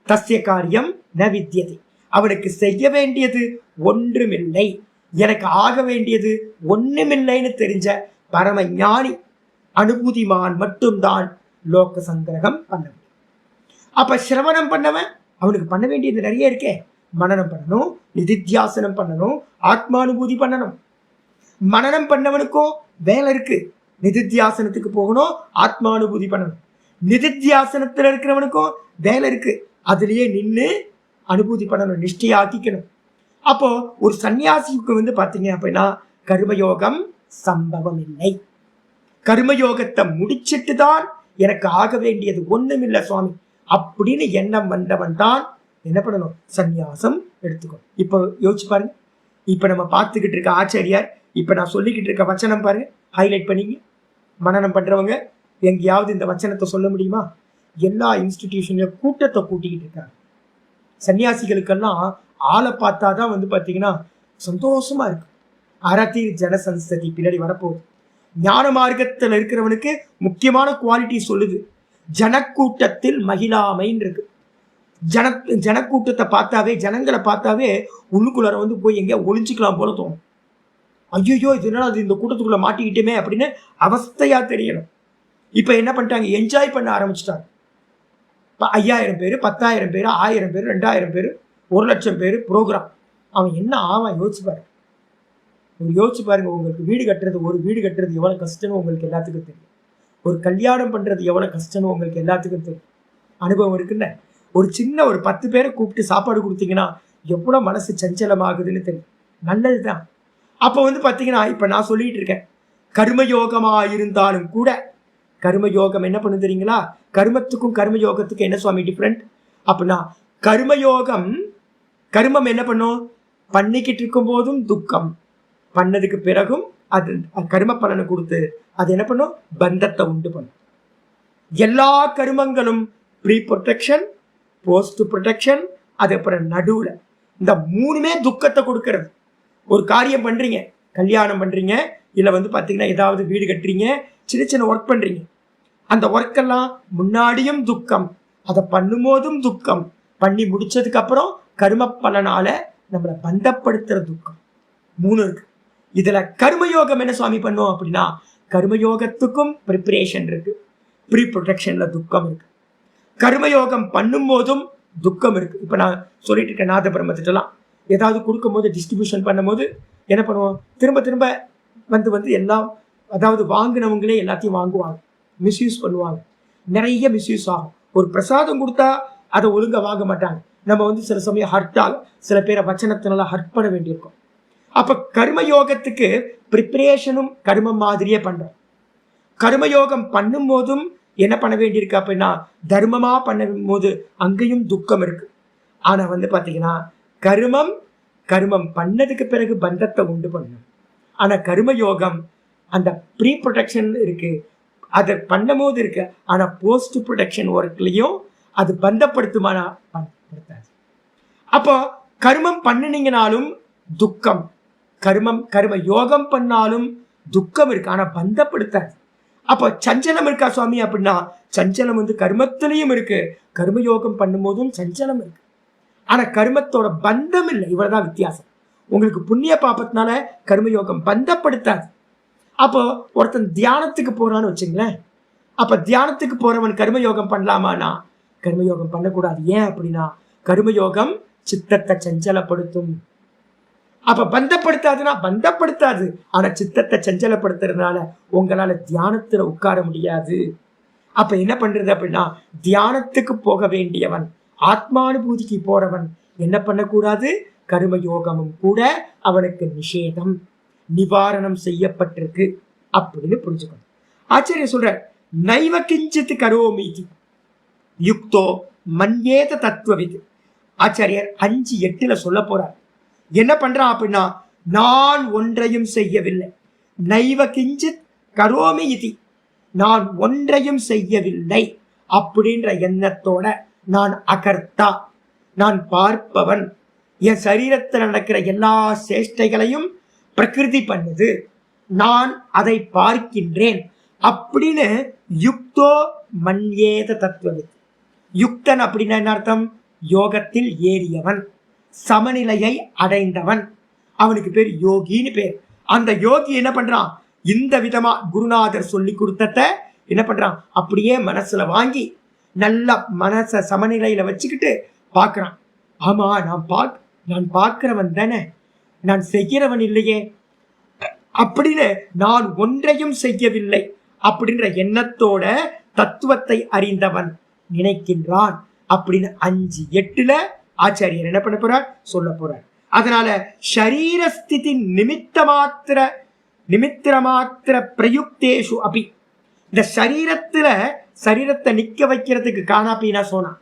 தஸ்ய காரியம் ந வித்யதை, அவனுக்கு செய்ய வேண்டியது ஒன்றுமில்லை, எனக்கு ஆக வேண்டியது ஒண்ணுமில்லைன்னு தெரிஞ்ச பரம ஞானி அனுபூதிமான் மட்டும்தான் லோக சங்கிரகம் பண்ண முடியும். அப்ப சிரவணம் பண்ணவன் அவனுக்கு பண்ண வேண்டியது நிறைய இருக்கே, மனனம் பண்ணணும், நிதித்தியாசனம் பண்ணணும், ஆத்மானுபூதி பண்ணணும். மனனம் பண்ணவனுக்கும் வேலை இருக்கு, நிதித்தியாசனத்துக்கு போகணும், ஆத்மானுபூதி பண்ணணும். நிதித்தியாசனத்துல இருக்கிறவனுக்கும் வேலை இருக்கு, அதுலயே நின்று அனுபூதி பண்ணணும், நிஷ்டையாக்கிக்கணும். அப்போ ஒரு சன்னியாசிக்கு பார்த்தீங்க அப்படின்னா கர்மயோகம் சம்பவம் இல்லை. கர்மயோகத்தை முடிச்சிட்டு தான் எனக்கு ஆக வேண்டியது ஒண்ணுமில்லை சுவாமி அப்படின்னு எண்ணம் வந்தவன் தான் என்ன பண்ணணும், சந்நியாசம் எடுத்துக்கணும். இப்போ யோசிச்சு பாருங்க, இப்போ நம்ம பார்த்துக்கிட்டு இருக்க ஆச்சாரியார், இப்போ நான் சொல்லிக்கிட்டு இருக்க வச்சனம் பாருங்க, ஹைலைட் பண்ணிங்க. மனனம் பண்றவங்க எங்கேயாவது இந்த வச்சனத்தை சொல்ல முடியுமா? எல்லா இன்ஸ்டிடியூஷன்லயும் கூட்டத்தை கூட்டிக்கிட்டு இருக்காங்க. சன்னியாசிகளுக்கெல்லாம் ஆளை பார்த்தாதான் பார்த்தீங்கன்னா சந்தோஷமா இருக்கு. அரதி ஜனசன்சதி பின்னாடி வரப்போகுது. ஞான மார்க்கத்தில் இருக்கிறவனுக்கு முக்கியமான குவாலிட்டி சொல்லுது. ஜனக்கூட்டத்தில் மகிழாமைன்னு இருக்கு. ஜனக்கூட்டத்தை பார்த்தாவே, ஜனங்களை பார்த்தாவே உள்ளுக்குள்ளார வந்து போய் எங்கேயா ஒளிஞ்சிக்கலாம் போல தோணும். ஐயோ இதனால அது இந்த கூட்டத்துக்குள்ள மாட்டிக்கிட்டேமே அப்படின்னு அவஸ்தையா தெரியணும். இப்ப என்ன பண்ணிட்டாங்க, என்ஜாய் பண்ண ஆரம்பிச்சிட்டாங்க. 5000 பேர், 10,000 பேர், 1000 பேர், 2000 பேர், 1,00,000 பேர் ப்ரோக்ராம். அவன் என்ன ஆவான் யோசிச்சு பாருங்க. உங்களுக்கு வீடு கட்டுறது, ஒரு வீடு கட்டுறது எவ்வளவு கஷ்டம்னு உங்களுக்கு எல்லாத்துக்கும் தெரியும். ஒரு கல்யாணம் பண்றது எவ்வளவு கஷ்டம்னு உங்களுக்கு எல்லாத்துக்கும் தெரியும். அனுபவம் இருக்குல்ல. ஒரு சின்ன ஒரு 10 பேரை கூப்பிட்டு சாப்பாடு கொடுத்தீங்கன்னா எவ்வளவு மனசு சஞ்சலமாகுதுன்னு தெரியும். நல்லதுதான். அப்போ வந்து பார்த்தீங்கன்னா, இப்போ நான் சொல்லிட்டு இருக்கேன், கர்மயோகமாக இருந்தாலும் கூட, கர்மயோகம் என்ன பண்ணு தெரியுங்களா? கர்மத்துக்கும் கர்மயோகத்துக்கும் என்ன சுவாமி டிஃப்ரெண்ட் அப்படின்னா, கர்மம் என்ன பண்ணும்? பண்ணிக்கிட்டு இருக்கும் போதும் துக்கம், பண்ணதுக்கு பிறகும் அது கர்ம பலனை கொடுத்து அது என்ன பண்ணும்? பந்தத்தை உண்டு பண்ணும். எல்லா கர்மங்களும் ப்ரீ ப்ரொடெக்ஷன், போஸ்ட் ப்ரொடெக்ஷன், அதுக்கப்புறம் நடுவில் இந்த 3மே துக்கத்தை கொடுக்கறது. ஒரு காரியம் பண்றீங்க, கல்யாணம் பண்றீங்க, இல்லை வந்து பார்த்தீங்கன்னா ஏதாவது வீடு கட்டுறீங்க, சின்ன சின்ன ஒர்க் பண்றீங்க. அந்த ஒர்க்கெல்லாம் முன்னாடியும் துக்கம், அதை பண்ணும்போதும் துக்கம், பண்ணி முடிச்சதுக்கு அப்புறம் கர்ம பலனால நம்மளை பந்தப்படுத்துற துக்கம் 3 இருக்கு. இதுல கர்மயோகம் என்ன சுவாமி பண்ணும் அப்படின்னா, கர்மயோகத்துக்கும் ப்ரிப்பரேஷன் இருக்கு, ப்ரீ ப்ரொடெக்ஷன்ல துக்கம் இருக்கு. கர்மயோகம் பண்ணும் போதும் துக்கம் இருக்கு. இப்ப நான் சொல்லிட்டு இருக்கேன், நாத பிரம்மத்திட்டலாம் ஏதாவது கொடுக்கும்போது, டிஸ்ட்ரிபியூஷன் பண்ணும்போது என்ன பண்ணுவோம்? திரும்ப திரும்ப வந்து எல்லாம், அதாவது வாங்கினவங்களே எல்லாத்தையும் வாங்குவாங்க, மிஸ்யூஸ் பண்ணுவாங்க, நிறைய மிஸ்யூஸ் ஆகும். ஒரு பிரசாதம் கொடுத்தா அதை ஒழுங்கா வாங்க மாட்டாங்க. நம்ம வந்து சில சமயம் ஹர்ட்டால் சில பேரை வச்சனத்தினால ஹர்ட் பண்ண வேண்டியிருக்கும். அப்ப கர்மயோகத்துக்கு ப்ரிப்பரேஷனும் கர்மம் மாதிரியே பண்றோம். கர்மயோகம் பண்ணும் போதும் என்ன பண்ண வேண்டியிருக்கு அப்படின்னா, தர்மமா பண்ணும் போது அங்கேயும் துக்கம் இருக்கு. ஆனா வந்து பாத்தீங்கன்னா, கர்மம் பண்ணதுக்கு பிறகு பந்தத்தை உண்டு பண்ணும். ஆனா கர்மயோகம் அந்த ப்ரீ ப்ரொடெக்ஷன் இருக்கு, அதை பண்ணும் போது இருக்கு. ஆனா போஸ்ட் ப்ரொடெக்ஷன் ஒர்க்லயும் அது பந்தப்படுத்துமானா? பந்தப்படுத்தாது. அப்போ கர்மம் பண்ணினீங்கனாலும் துக்கம், கர்ம யோகம் பண்ணாலும் துக்கம் இருக்கு, ஆனா பந்தப்படுத்தாது. அப்போ சஞ்சலம் இருக்கா சுவாமி அப்படின்னா, சஞ்சலம் வந்து கர்மத்திலையும் இருக்கு, கர்மயோகம் பண்ணும் போதும் சஞ்சலம் இருக்கு. ஆனா கர்மத்தோட பந்தம் இல்லை. இவ்வளவுதான் வித்தியாசம். உங்களுக்கு புண்ணிய பாபத்தினால கர்மயோகம் பந்தப்படுத்தாது. அப்போ ஒருத்தன் தியானத்துக்கு போறான்னு வச்சுங்களேன், அப்ப தியானத்துக்கு போறவன் கர்மயோகம் பண்ணலாமானா? கர்மயோகம் பண்ணக்கூடாது. ஏன் அப்படின்னா, கர்மயோகம் சித்தத்தை சஞ்சலப்படுத்தும். அப்ப பந்தப்படுத்தாதுன்னா பந்தப்படுத்தாது, ஆனா சித்தத்தை சஞ்சலப்படுத்துறதுனால உங்களால தியானத்துல உட்கார முடியாது. அப்ப என்ன பண்றது அப்படின்னா, தியானத்துக்கு போக வேண்டியவன், ஆத்மானுபூதிக்கு போறவன் என்ன பண்ணக்கூடாது? கர்மயோகமும் கூட அவனுக்கு நிஷேதம், நிவாரணம் செய்யப்பட்டிருக்கு அப்படின்னு புரிஞ்சுக்கணும். ஆச்சரிய சொல்ற, நைவ கிஞ்சித் கரோமீதி யுக்தோ மன்யேத தத்துவவித். ஆச்சாரியர் 5:8 சொல்ல போறார். என்ன பண்றான் அப்படின்னா, நான் ஒன்றையும் செய்யவில்லை, நைவ கிஞ்சித் கரோமி இதி, நான் ஒன்றையும் செய்யவில்லை அப்படின்ற எண்ணத்தோட, நான் அகர்த்தா, நான் பார்ப்பவன், என் சரீரத்தில் நடக்கிற எல்லா சேஷ்டைகளையும் பிரகிருதி பண்ணுது, நான் அதை பார்க்கின்றேன் அப்படின்னு யுக்தோ மன்யேத தத்துவவித். யுக்தன் அப்படின்னா என்ன அர்த்தம்? யோகத்தில் ஏறியவன், சமநிலையை அடைந்தவன், அவனுக்கு பேர் யோகின்னு பேர். அந்த யோகி என்ன பண்றான்? இந்த விதமா குருநாதர் சொல்லி கொடுத்தத என்ன பண்றான்? அப்படியே மனசுல வாங்கி நல்ல மனச சமநிலையில வச்சுக்கிட்டு பார்க்கறான். ஆமா, நான் பார்க்கிறவன் தானே, நான் செய்கிறவன் இல்லையே அப்படின்னு, நான் ஒன்றையும் செய்யவில்லை அப்படின்ற எண்ணத்தோட தத்துவத்தை அறிந்தவன் நினைக்கின்றான் அப்படின்னு 5:8 ஆச்சாரியர் என்ன பண்ண போறார்? சொல்ல போறார். அதனால ஷரீரஸ்திதி நிமித்த மாத்திர பிரயுக்தேஷு அபி, இந்த சரீரத்தை நிக்க வைக்கிறதுக்கு காணாப்பீனா சோனா,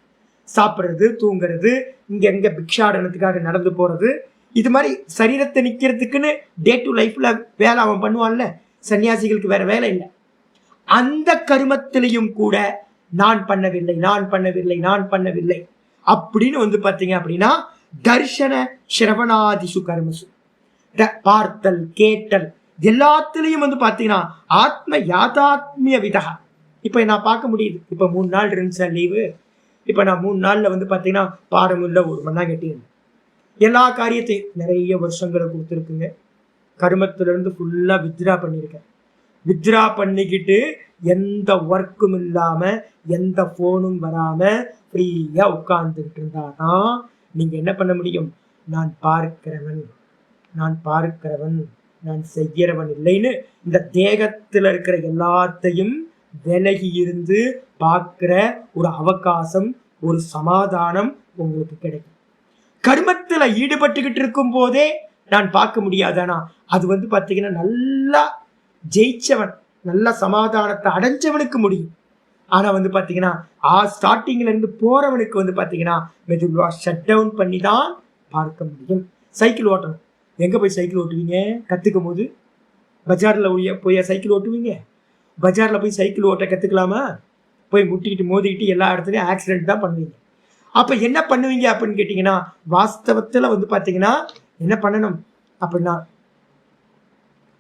சாப்பிடுறது, தூங்குறது, இங்க எங்க பிக்ஷாடனத்துக்காக நடந்து போறது, இது மாதிரி சரீரத்தை நிக்கிறதுக்குன்னு டே டு லைஃப்ல வேலை அவன் பண்ணுவான்ல. சன்னியாசிகளுக்கு வேற வேலை இல்லை. அந்த கர்மத்திலையும் கூட நான் பண்ணவில்லை அப்படின்னு வந்து பாத்தீங்க அப்படின்னா, தர்ஷன சிரவணாதிஷு கர்மசு, பார்த்தல், கேட்டல் எல்லாத்துலயும் வந்து பாத்தீங்கன்னா ஆத்ம யாதாத்மிய விதா. இப்ப நான் பார்க்க முடியுது. இப்ப 3 நாள் இருந்துச்சா லீவு. இப்ப நான் 3 நாள்ல வந்து பாத்தீங்கன்னா பாடம் இல்ல, 1 மணி நேரம் கட்டியிருந்தேன். எல்லா காரியத்தையும் நிறைய வருஷங்களை கொடுத்துருக்குங்க. கர்மத்துல இருந்து ஃபுல்லா வித்ரா பண்ணியிருக்கேன். வித்ரா பண்ணிக்கிட்டு எந்த ஒர்க்கும் இல்லாம எந்த போனும் வராம ஃப்ரீயா உட்கார்ந்துகிட்டு இருந்தாதான் நீங்க என்ன பண்ண முடியும்? நான் பார்க்கிறவன், நான் பார்க்கிறவன், நான் செய்கிறவன் இல்லைன்னு இந்த தேகத்துல இருக்கிற எல்லாத்தையும் விலகி இருந்து பார்க்கிற ஒரு அவகாசம், ஒரு சமாதானம் உங்களுக்கு கிடைக்கும். கர்மத்துல ஈடுபட்டுக்கிட்டு இருக்கும் போதே நான் பார்க்க முடியாதானா? அது வந்து பாத்தீங்கன்னா நல்லா ஜெயிச்சவன், நல்ல சமாதானத்தை அடைஞ்சவனுக்கு முடியும். ஆனா வந்து பாத்தீங்கன்னா ஸ்டார்டிங்ல இருந்து போறவனுக்கு வந்து பாத்தீங்கன்னா மெதுவா ஷட் டவுன் பண்ணி தான் பார்க்க முடியும். சைக்கிள் ஓட்டணும். எங்க போய் சைக்கிள் ஓட்டுவீங்க? கத்துக்கும் போது பஜார்ல போய் சைக்கிள் ஓட்டுவீங்க? பஜார்ல போய் சைக்கிள் ஓட்ட கத்துக்கலாமா? போய் முட்டிக்கிட்டு மோதிக்கிட்டு எல்லா இடத்துலயும் ஆக்சிடென்ட் தான் பண்ணுவீங்க. அப்ப என்ன பண்ணுவீங்க அப்படின்னு கேட்டீங்கன்னா, வாஸ்தவத்துல வந்து பாத்தீங்கன்னா என்ன பண்ணணும் அப்படின்னா,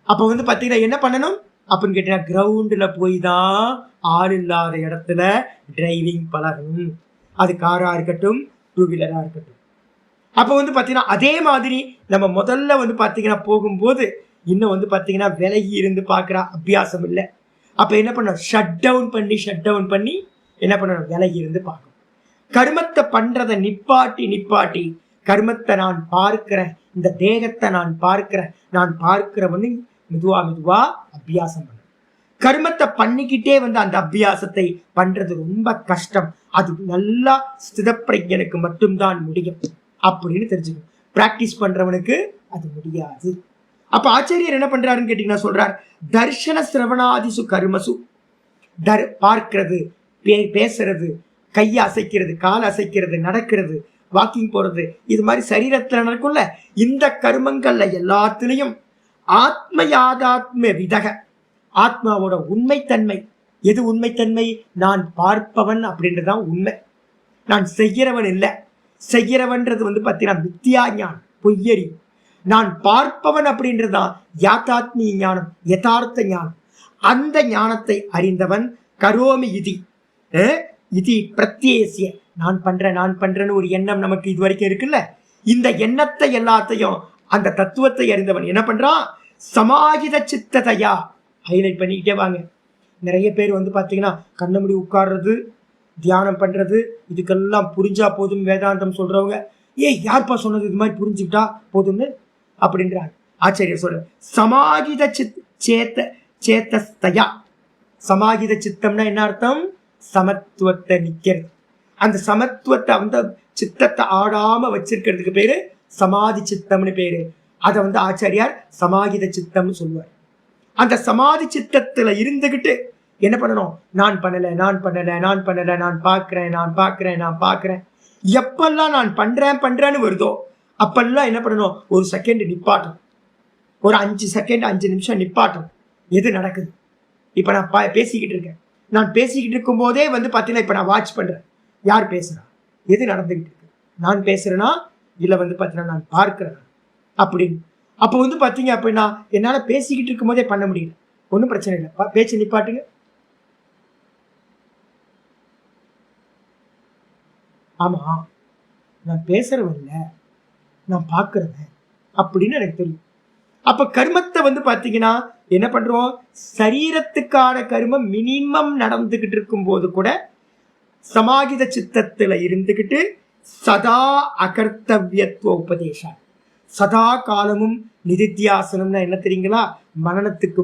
அப்ப வந்து பாத்தீங்கன்னா என்ன பண்ணணும் அப்படின்னு கேட்டீங்கன்னா, கிரவுண்ட்ல போய் தான் ஆள் இல்லாத இடத்துல டிரைவிங் பழகணும். அது காரா இருக்கட்டும், 2 வீலரா இருக்கட்டும். அப்ப வந்து பாத்தீங்கன்னா அதே மாதிரி நம்ம முதல்ல வந்து பாத்தீங்கன்னா போகும்போது இன்னும் வந்து பாத்தீங்கன்னா விலகி இருந்து பார்க்குற அபியாசம் இல்லை. அப்ப என்ன பண்ணணும்? ஷட் டவுன் பண்ணி என்ன பண்ணணும்? விலகி இருந்து பார்க்கணும். கர்மத்தை பண்றதை நிப்பாட்டி கர்மத்தை நான் பார்க்கிறேன், இந்த தேகத்தை நான் பார்க்கிறவன்னு மெதுவா அபியாசம் பண்ணணும். கர்மத்தை பண்ணிக்கிட்டே வந்து அந்த அபியாசத்தை பண்றது ரொம்ப கஷ்டம். அது நல்லா ஸ்திதப்பிரஜனுக்கு மட்டும்தான் முடியும் அப்படின்னு தெரிஞ்சுக்கணும். பிராக்டிஸ் பண்றவனுக்கு அது முடியாது. அப்ப ஆச்சாரியர் என்ன பண்றாருன்னு கேட்டீங்கன்னா சொல்றார், தர்ஷன சிரவணாதிசு கர்மசு, பார்க்கிறது, பேசுறது, கையை அசைக்கிறது, காலை அசைக்கிறது, நடக்கிறது, வாக்கிங் போறது, இது மாதிரி சரீரத்துல நடக்கும்ல, இந்த கர்மங்கள்ல எல்லாத்துலயும் ஆத்ம யாதாத்ம விதக, ஆத்மாவோட உண்மைத்தன்மை. எது உண்மைத்தன்மை? நான் பார்ப்பவன் அப்படின்றதான் உண்மை. நான் செய்கிறவன் இல்லை. செய்கிறவன்றது வந்து பார்த்தீங்கன்னா மித்தியா ஞானம், பொய்யறி. நான் பார்ப்பவன் அப்படின்றதான் யாத்தாத்மிய ஞானம், யதார்த்த ஞானம். அந்த ஞானத்தை அறிந்தவன் கரோமி இது பிரத்யேசிய, நான் பண்றேன்னு ஒரு எண்ணம் நமக்கு இது வரைக்கும் இருக்குல்ல, இந்த எண்ணத்தை எல்லாத்தையும் அந்த தத்துவத்தை அறிந்தவன் என்ன பண்றான்? சமாஹித சித்ததையா ஹைலைட் பண்ணிக்கிட்டே வாங்க. நிறைய பேர் வந்து பார்த்தீங்கன்னா கண்ண மூடி உட்கார்றது, தியானம் பண்றது, இதுக்கெல்லாம் புரிஞ்சா போதும் வேதாந்தம் சொல்றவங்க, யார்ப்பா சொன்னது இது மாதிரி புரிஞ்சுக்கிட்டா போதும்னு அப்படின்றாங்க. ஆச்சரிய சொல்ற சமாகித சேத்தஸ்தயா. சமாகித சித்தம்னா என்ன அர்த்தம்? சமத்துவத்தை நிக்கிறது. அந்த சமத்துவத்தை வந்து சித்தத்தை ஆடாம வச்சிருக்கிறதுக்கு பேரு சமாதி சித்தம்னு பேரு. அதை வந்து ஆச்சாரியார் சமாகித சித்தம்னு சொல்லுவார். அந்த சமாதி சித்தத்துல இருந்துகிட்டு என்ன பண்ணணும்? நான் பண்ணல, நான் பார்க்கிறேன். எப்பெல்லாம் நான் பண்றேன்னு வருதோ அப்பெல்லாம் என்ன பண்ணணும்? ஒரு செகண்ட் நிப்பாட்டும், ஒரு 5 செகண்ட் 5 நிமிஷம் நிப்பாட்டும். எது நடக்குது? இப்ப நான் பேசிக்கிட்டு இருக்கேன். நான் பேசிக்கிட்டு இருக்கும் போதே வந்து பாத்தீங்கன்னா இப்ப நான் வாட்ச் பண்றேன். யார் பேசுறா? எது நடந்துகிட்டு இருக்கு? நான் பேசுறேன்னா இல்ல வந்து பாத்தீங்கன்னா நான் பார்க்கிறேன் அப்படின்னு. அப்ப வந்து பாத்தீங்க அப்படின்னா என்னால பேசிக்கிட்டு இருக்கும் போதே பண்ண முடியல. ஒன்றும் பிரச்சனை இல்லை, பேச்சு நிப்பாட்டுங்க. ஆமா, நான் பேசுறவன் இல்லை, நான் பார்க்கிறவன் அப்படின்னு எனக்கு தெரியும். அப்ப கர்மத்தை வந்து பாத்தீங்கன்னா என்ன பண்றோம்? சரீரத்துக்கான கர்மம் மினிமம் நடந்துகிட்டு இருக்கும் போது கூட சமாகித சித்தத்துல இருந்துகிட்டு சதா அகர்த்தவியத்துவ உபதேசம், சதா காலமும் நிதித்தியாசனம்னா என்ன தெரியுங்களா? மனனத்துக்கு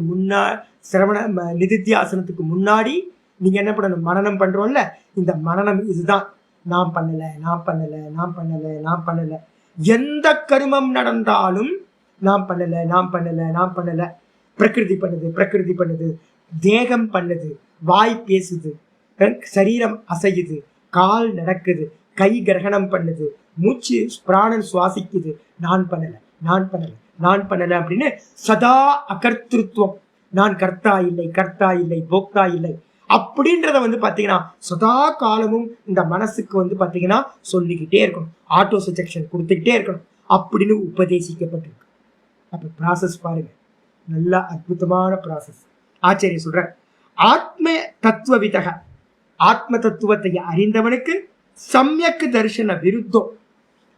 நிதித்தியாசனத்துக்கு முன்னாடி நீங்க என்ன பண்ணணும்? மனனம் பண்றோம்ல, இந்த மனனம் இதுதான். நான் பண்ணல. எந்த கர்மம் நடந்தாலும் நான் பண்ணல. பிரகிருதி பண்ணுது, தேகம் பண்ணுது, வாய் பேசுது, சரீரம் அசையுது, கால் நடக்குது, கை கிரகணம் பண்ணுது, மூச்சு பிராணன் சுவாசிக்குது. நான் பண்ணல அப்படின்னு சதா அகர்த்திருவம். நான் கர்த்தா இல்லை, போக்தா இல்லை அப்படின்றத வந்து பாத்தீங்கன்னா சதா காலமும் இந்த மனசுக்கு வந்து பாத்தீங்கன்னா சொல்லிக்கிட்டே இருக்கணும், ஆட்டோ சஜெக்ஷன் கொடுத்துக்கிட்டே இருக்கணும் அப்படின்னு உபதேசிக்கப்பட்டிருக்கு. அப்ப ப்ராசஸ் பாருங்க, நல்ல அற்புதமான ப்ராசஸ். ஆச்சரிய சொல்ற, ஆத்ம தத்துவ விதக, ஆத்ம தத்துவத்தை அறிந்தவனுக்கு சமயக்கு தரிசன விருத்தம்.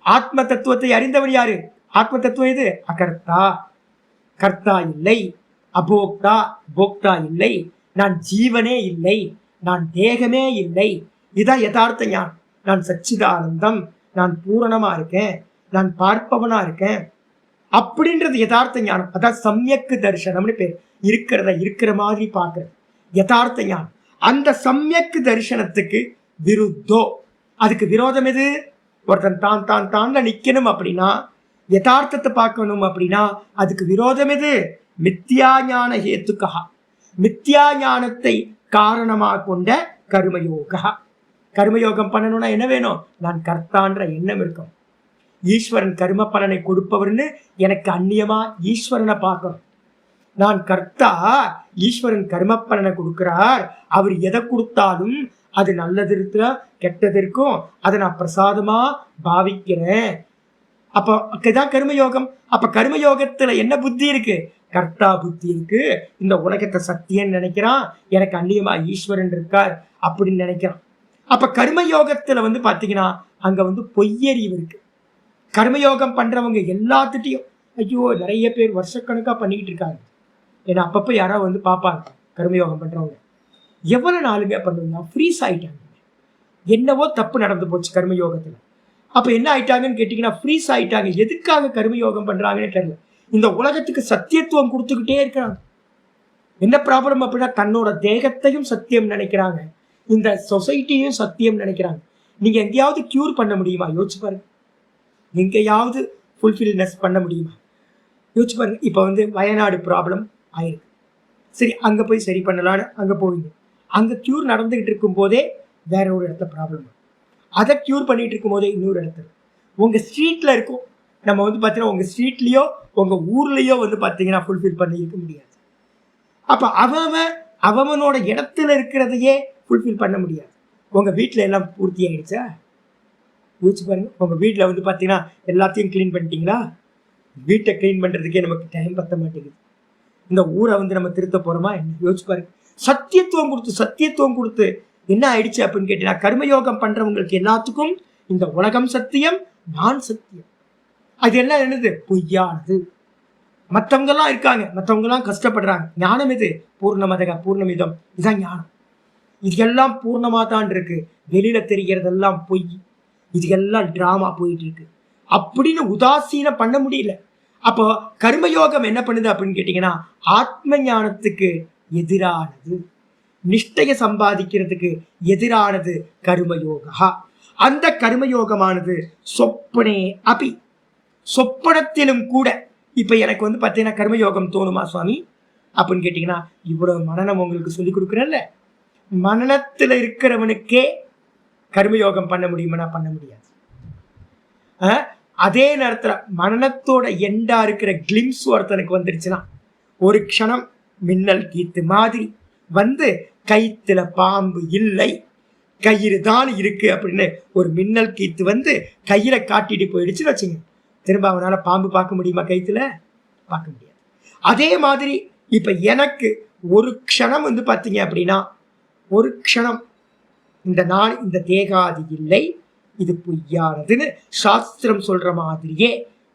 ஆத்ம தத்துவத்தை அறிந்தவன் யாரு? ஆத்ம தத்துவம் எது? அகர்த்தா, கர்த்தா இல்லை, அபோக்தா, போக்தா இல்லை, நான் ஜீவனே இல்லை, நான் தேகமே இல்லை. இதான் யதார்த்த ஞானம். நான் சச்சிதானந்தம், நான் பூரணமா இருக்கேன், நான் பார்ப்பவனா இருக்கேன் அப்படின்றது யதார்த்த ஞானம். அதான் சமயக்கு தரிசனம்னு பேர். இருக்கிறத இருக்கிற மாதிரி பார்க்கறது யதார்த்த ஞானம். அந்த சமயக்கு தரிசனத்துக்கு விருத்தோ, அதுக்கு விரோதம் எது? ஒருத்தன் தான் தான் தான்ல நிக்கணும் அப்படின்னா, யதார்த்தத்தை பார்க்கணும் அப்படின்னா அதுக்கு விரோதம் எது? மித்யா ஞான ஹேத்துக்கா, மித்யா ஞானத்தை காரணமாக கொண்ட கர்மயோகா. கர்மயோகம் பண்ணணும்னா என்ன வேணும்? நான் கர்த்தான்ற எண்ணம் இருக்கும். ஈஸ்வரன் கர்ம பலனை கொடுப்பவர்னு எனக்கு அந்நியமா ஈஸ்வரனை பார்க்கணும். நான் கர்த்தா, ஈஸ்வரன் கர்ம பலனை கொடுக்கிறார், அவர் எதை கொடுத்தாலும் அது நல்லதிருக்கும் கெட்டதிருக்கும், அதை நான் பிரசாதமா பாவிக்கிறேன். அப்பதான் கர்மயோகம். அப்ப கர்மயோகத்துல என்ன புத்தி இருக்கு? கர்த்தா புத்தி இருக்கு. இந்த உலகத்தை சத்தியன்னு நினைக்கிறான், எனக்கு அந்நியமா ஈஸ்வரன் இருக்கார் அப்படின்னு நினைக்கிறான். அப்ப கர்மயோகத்துல பாத்தீங்கன்னா அங்க பொய்யறிவு இருக்கு. கர்மயோகம் பண்றவங்க எல்லாத்துட்டையும், ஐயோ நிறைய பேர் வருஷக்கணக்கா பண்ணிக்கிட்டு இருக்காங்க. ஏன்னா அப்பப்போ யாராவது பார்ப்பாங்க கர்மயோகம் பண்றவங்க, எவ்வளவு நாளுங்க பண்ணுவீங்க, ஃப்ரீஸ் ஆயிட்டாங்க, என்னவோ தப்பு நடந்து போச்சு கர்மயோகத்துல. அப்ப என்ன ஆயிட்டாங்கன்னு கேட்டீங்கன்னா ஃப்ரீஸ் ஆயிட்டாங்க. எதுக்காக கர்மயோகம் பண்றாங்கன்னு தெரியல. இந்த உலகத்துக்கு சத்தியத்துவம் கொடுத்துக்கிட்டே இருக்கிறாங்க. என்ன ப்ராப்ளம் அப்படின்னா, தன்னோட தேகத்தையும் சத்தியம் நினைக்கிறாங்க, இந்த சொசைட்டியும் சத்தியம் நினைக்கிறாங்க. நீங்க எங்கேயாவது கியூர் பண்ண முடியுமா? யோசிச்சு பாருங்க. எங்கேயாவது ஃபுல்ஃபில்னஸ் பண்ண முடியுமா? யோசிச்சு பாருங்க. இப்போ வயநாடு ப்ராப்ளம் ஆயிருக்கு, சரி அங்கே போய் சரி பண்ணலான்னு அங்கே போவீங்க. அங்கே க்யூர் நடந்துகிட்டு இருக்கும் போதே வேற ஒரு இடத்துல ப்ராப்ளம், அதை க்யூர் பண்ணிட்டு இருக்கும் போதே இன்னொரு இடத்துல. உங்கள் ஸ்ட்ரீட்டில் இருக்கும், நம்ம பார்த்தீங்கன்னா உங்கள் ஸ்ட்ரீட்லேயோ உங்கள் ஊர்லேயோ பார்த்தீங்கன்னா ஃபுல்ஃபில் பண்ணி இருக்க முடியாது. அப்போ அவனோட இடத்துல இருக்கிறதையே ஃபுல்ஃபில் பண்ண முடியாது. உங்கள் வீட்டில் எல்லாம் பூர்த்தி ஆகிடுச்சா? யோசிச்சு பாருங்க. உங்கள் வீட்டில் பார்த்தீங்கன்னா எல்லாத்தையும் க்ளீன் பண்ணிட்டீங்களா? வீட்டை க்ளீன் பண்ணுறதுக்கே நமக்கு டைம் பத்த மாட்டேங்குது. இந்த ஊரை நம்ம திருத்த போகிறோமா என்ன? யோசிச்சு பாருங்க. சத்தியத்துவம் கொடுத்து என்ன ஆயிடுச்சு அப்படின்னு கேட்டீங்கன்னா, கர்மயோகம் பண்ணுறவங்களுக்கு எல்லாத்துக்கும் இந்த உலகம் சத்தியம், நான் சத்தியம். அது எல்லாம் என்னது? பொய்யானது. மற்றவங்கெல்லாம் இருக்காங்க, மற்றவங்கெல்லாம் கஷ்டப்படுறாங்க. ஞானம் எது? பூர்ணமதக பூர்ணமிதம், இதுதான் ஞானம். இதெல்லாம் பூர்ணமாக தான் இருக்கு, வெளியில தெரிகிறதெல்லாம் பொய், இது எல்லாம் டிராமா போயிட்டு இருக்கு அப்படின்னு உதாசீனம் பண்ண முடியல. அப்போ கர்மயோகம் என்ன பண்ணுது அப்படின்னு கேட்டீங்கன்னா, ஆத்ம ஞானத்துக்கு எதிரானது, நிஷ்டையை சம்பாதிக்கிறதுக்கு எதிரானது கர்மயோகா. அந்த கர்மயோகமானது சொப்பனே அபி, சொப்பனத்திலும் கூட. இப்ப எனக்கு பார்த்தீங்கன்னா கர்மயோகம் தோணுமா சுவாமி அப்படின்னு கேட்டீங்கன்னா, இவ்வளவு மனநம் உங்களுக்கு சொல்லி கொடுக்குறேன்ல, மனநத்துல இருக்கிறவனுக்கே கர்மயோகம் பண்ண முடியுமா? பண்ண முடியாது. அதே நேரத்துல மனநத்தோட எண்டா இருக்கிற கிளிம்ஸ் ஒருத்தனுக்கு வந்துருச்சுன்னா, ஒரு க்ஷணம் மின்னல் கீத்து மாதிரி கைத்துல பாம்பு இல்லை, கயிறு தான் இருக்கு அப்படின்னு ஒரு மின்னல் கீத்து கையில காட்டிட்டு போயிடுச்சுன்னு வச்சுங்க, திரும்ப அவனால பாம்பு பார்க்க முடியுமா? கைத்துல பார்க்க முடியாது. அதே மாதிரி இப்ப எனக்கு ஒரு க்ஷணம் பார்த்தீங்க அப்படின்னா, ஒரு க்ஷணம் இந்த நான் இந்த தேகாதி இல்லை, இது பொய்யானதுன்னு சாஸ்திரம் சொல்ற மாதிரியே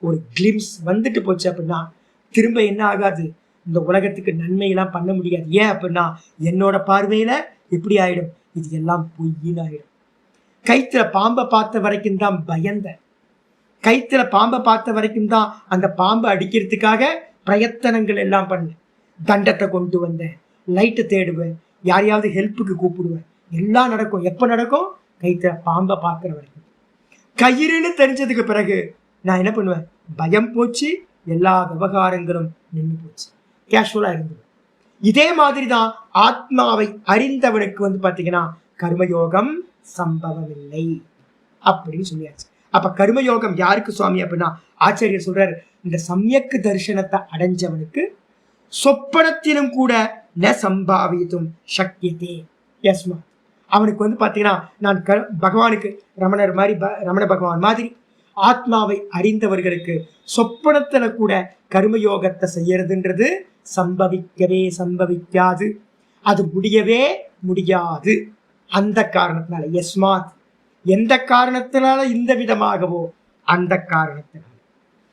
ஒரு கிளிம்ஸ் வந்துட்டு போச்சு அப்படின்னா, திரும்ப என்ன ஆகாது? இந்த உலகத்துக்கு நன்மையெல்லாம் பண்ண முடியாது. ஏன் அப்படின்னா, என்னோட பார்வையில எப்படி ஆயிடும்? இது எல்லாம் பொய்யின்னு ஆயிடும். கைத்துல பாம்பை பார்த்த வரைக்கும் தான் பயந்த, கைத்துல பாம்பை பார்த்த வரைக்கும் தான் அந்த பாம்பை அடிக்கிறதுக்காக பிரயத்தனங்கள் எல்லாம் பண்ணேன், தண்டத்தை கொண்டு வந்தேன், லைட்டை தேடுவேன், யாரையாவது ஹெல்ப்புக்கு கூப்பிடுவேன், எல்லாம் நடக்கும். எப்ப நடக்கும்? கைத்துல பாம்பை பார்க்கிற வரைக்கும். கயிறுன்னு தெரிஞ்சதுக்கு பிறகு நான் என்ன பண்ணுவேன்? பயம் போச்சு, எல்லா விவகாரங்களும் நின்று போச்சு, கேஷுவலா இருந்தது. இதே மாதிரிதான் ஆத்மாவை அறிந்தவனுக்கு பாத்தீங்கன்னா கர்மயோகம் சம்பவம் இல்லை அப்படின்னு சொல்லியாச்சு. அப்ப கர்மயோகம் யாருக்கு சுவாமி அப்படின்னா, ஆச்சாரியர் சொல்றாரு, இந்த சமயக்கு தரிசனத்தை அடைஞ்சவனுக்கு சொப்பனத்திலும் கூட ந சம்பாவித்தும் சக்கியதே யஸ்மா. அவனுக்கு பாத்தீங்கன்னா நான் பகவானுக்கு ரமணர் மாதிரி, ரமண பகவான் மாதிரி ஆத்மாவை அறிந்தவர்களுக்கு சொப்பனத்துல கூட கர்மயோகத்தை செய்யறதுன்றது சம்பவிக்கவே சம்பவிக்காது, அது முடியவே முடியாது. அந்த காரணத்தினால யஸ்மாத், எந்த காரணத்தினால இந்த விதமாகவோ அந்த காரணத்தினால்.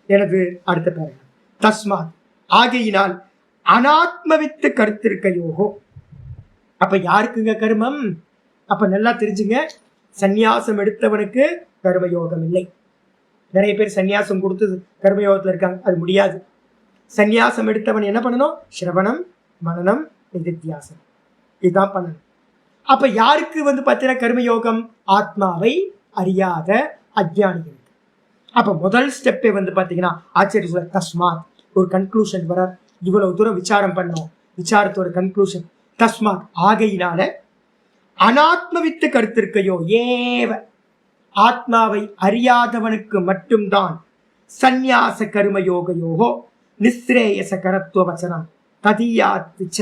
எனது அடுத்த பேர் தஸ்மாத், ஆகையினால் அனாத்மவித்து கருத்திருக்கையோகோ. அப்ப யாருக்குங்க கர்மம்? அப்ப நல்லா தெரிஞ்சுங்க, சந்நியாசம் எடுத்தவனுக்கு கர்மயோகம் இல்லை. நிறைய பேர் சந்நியாசம் கொடுத்து கர்மயோகத்துல இருக்காங்க, அது முடியாது. சந்நியாசம் எடுத்தவன் என்ன பண்ணணும்? சிரவணம், மனனம், நிதித்தியாசனம், இதுதான் பண்ணணும். அப்ப யாருக்கு பார்த்தீங்கன்னா கர்மயோகம்? ஆத்மாவை அறியாத அஜ்ஞானிகளுக்கு. அப்ப முதல் ஸ்டெப்பே பார்த்தீங்கன்னா ஆச்சரிய சொல்ல தஸ்மாத், ஒரு கன்க்ளூஷன் வர. இவ்வளவு தூரம் விசாரம் பண்ணோம், விசாரத்தோட கன்க்ளூஷன் தஸ்மாத், ஆகையினால அனாத்மவித்து கருத்திருக்கையோ ஏவ, ஆத்மாவை அறியாதவனுக்கு மட்டும்தான் சந்நியாச கர்மயோகயோகோ நிஸ்ரேயச கரத்துவ வச்சனம் ததியாத்திச்ச.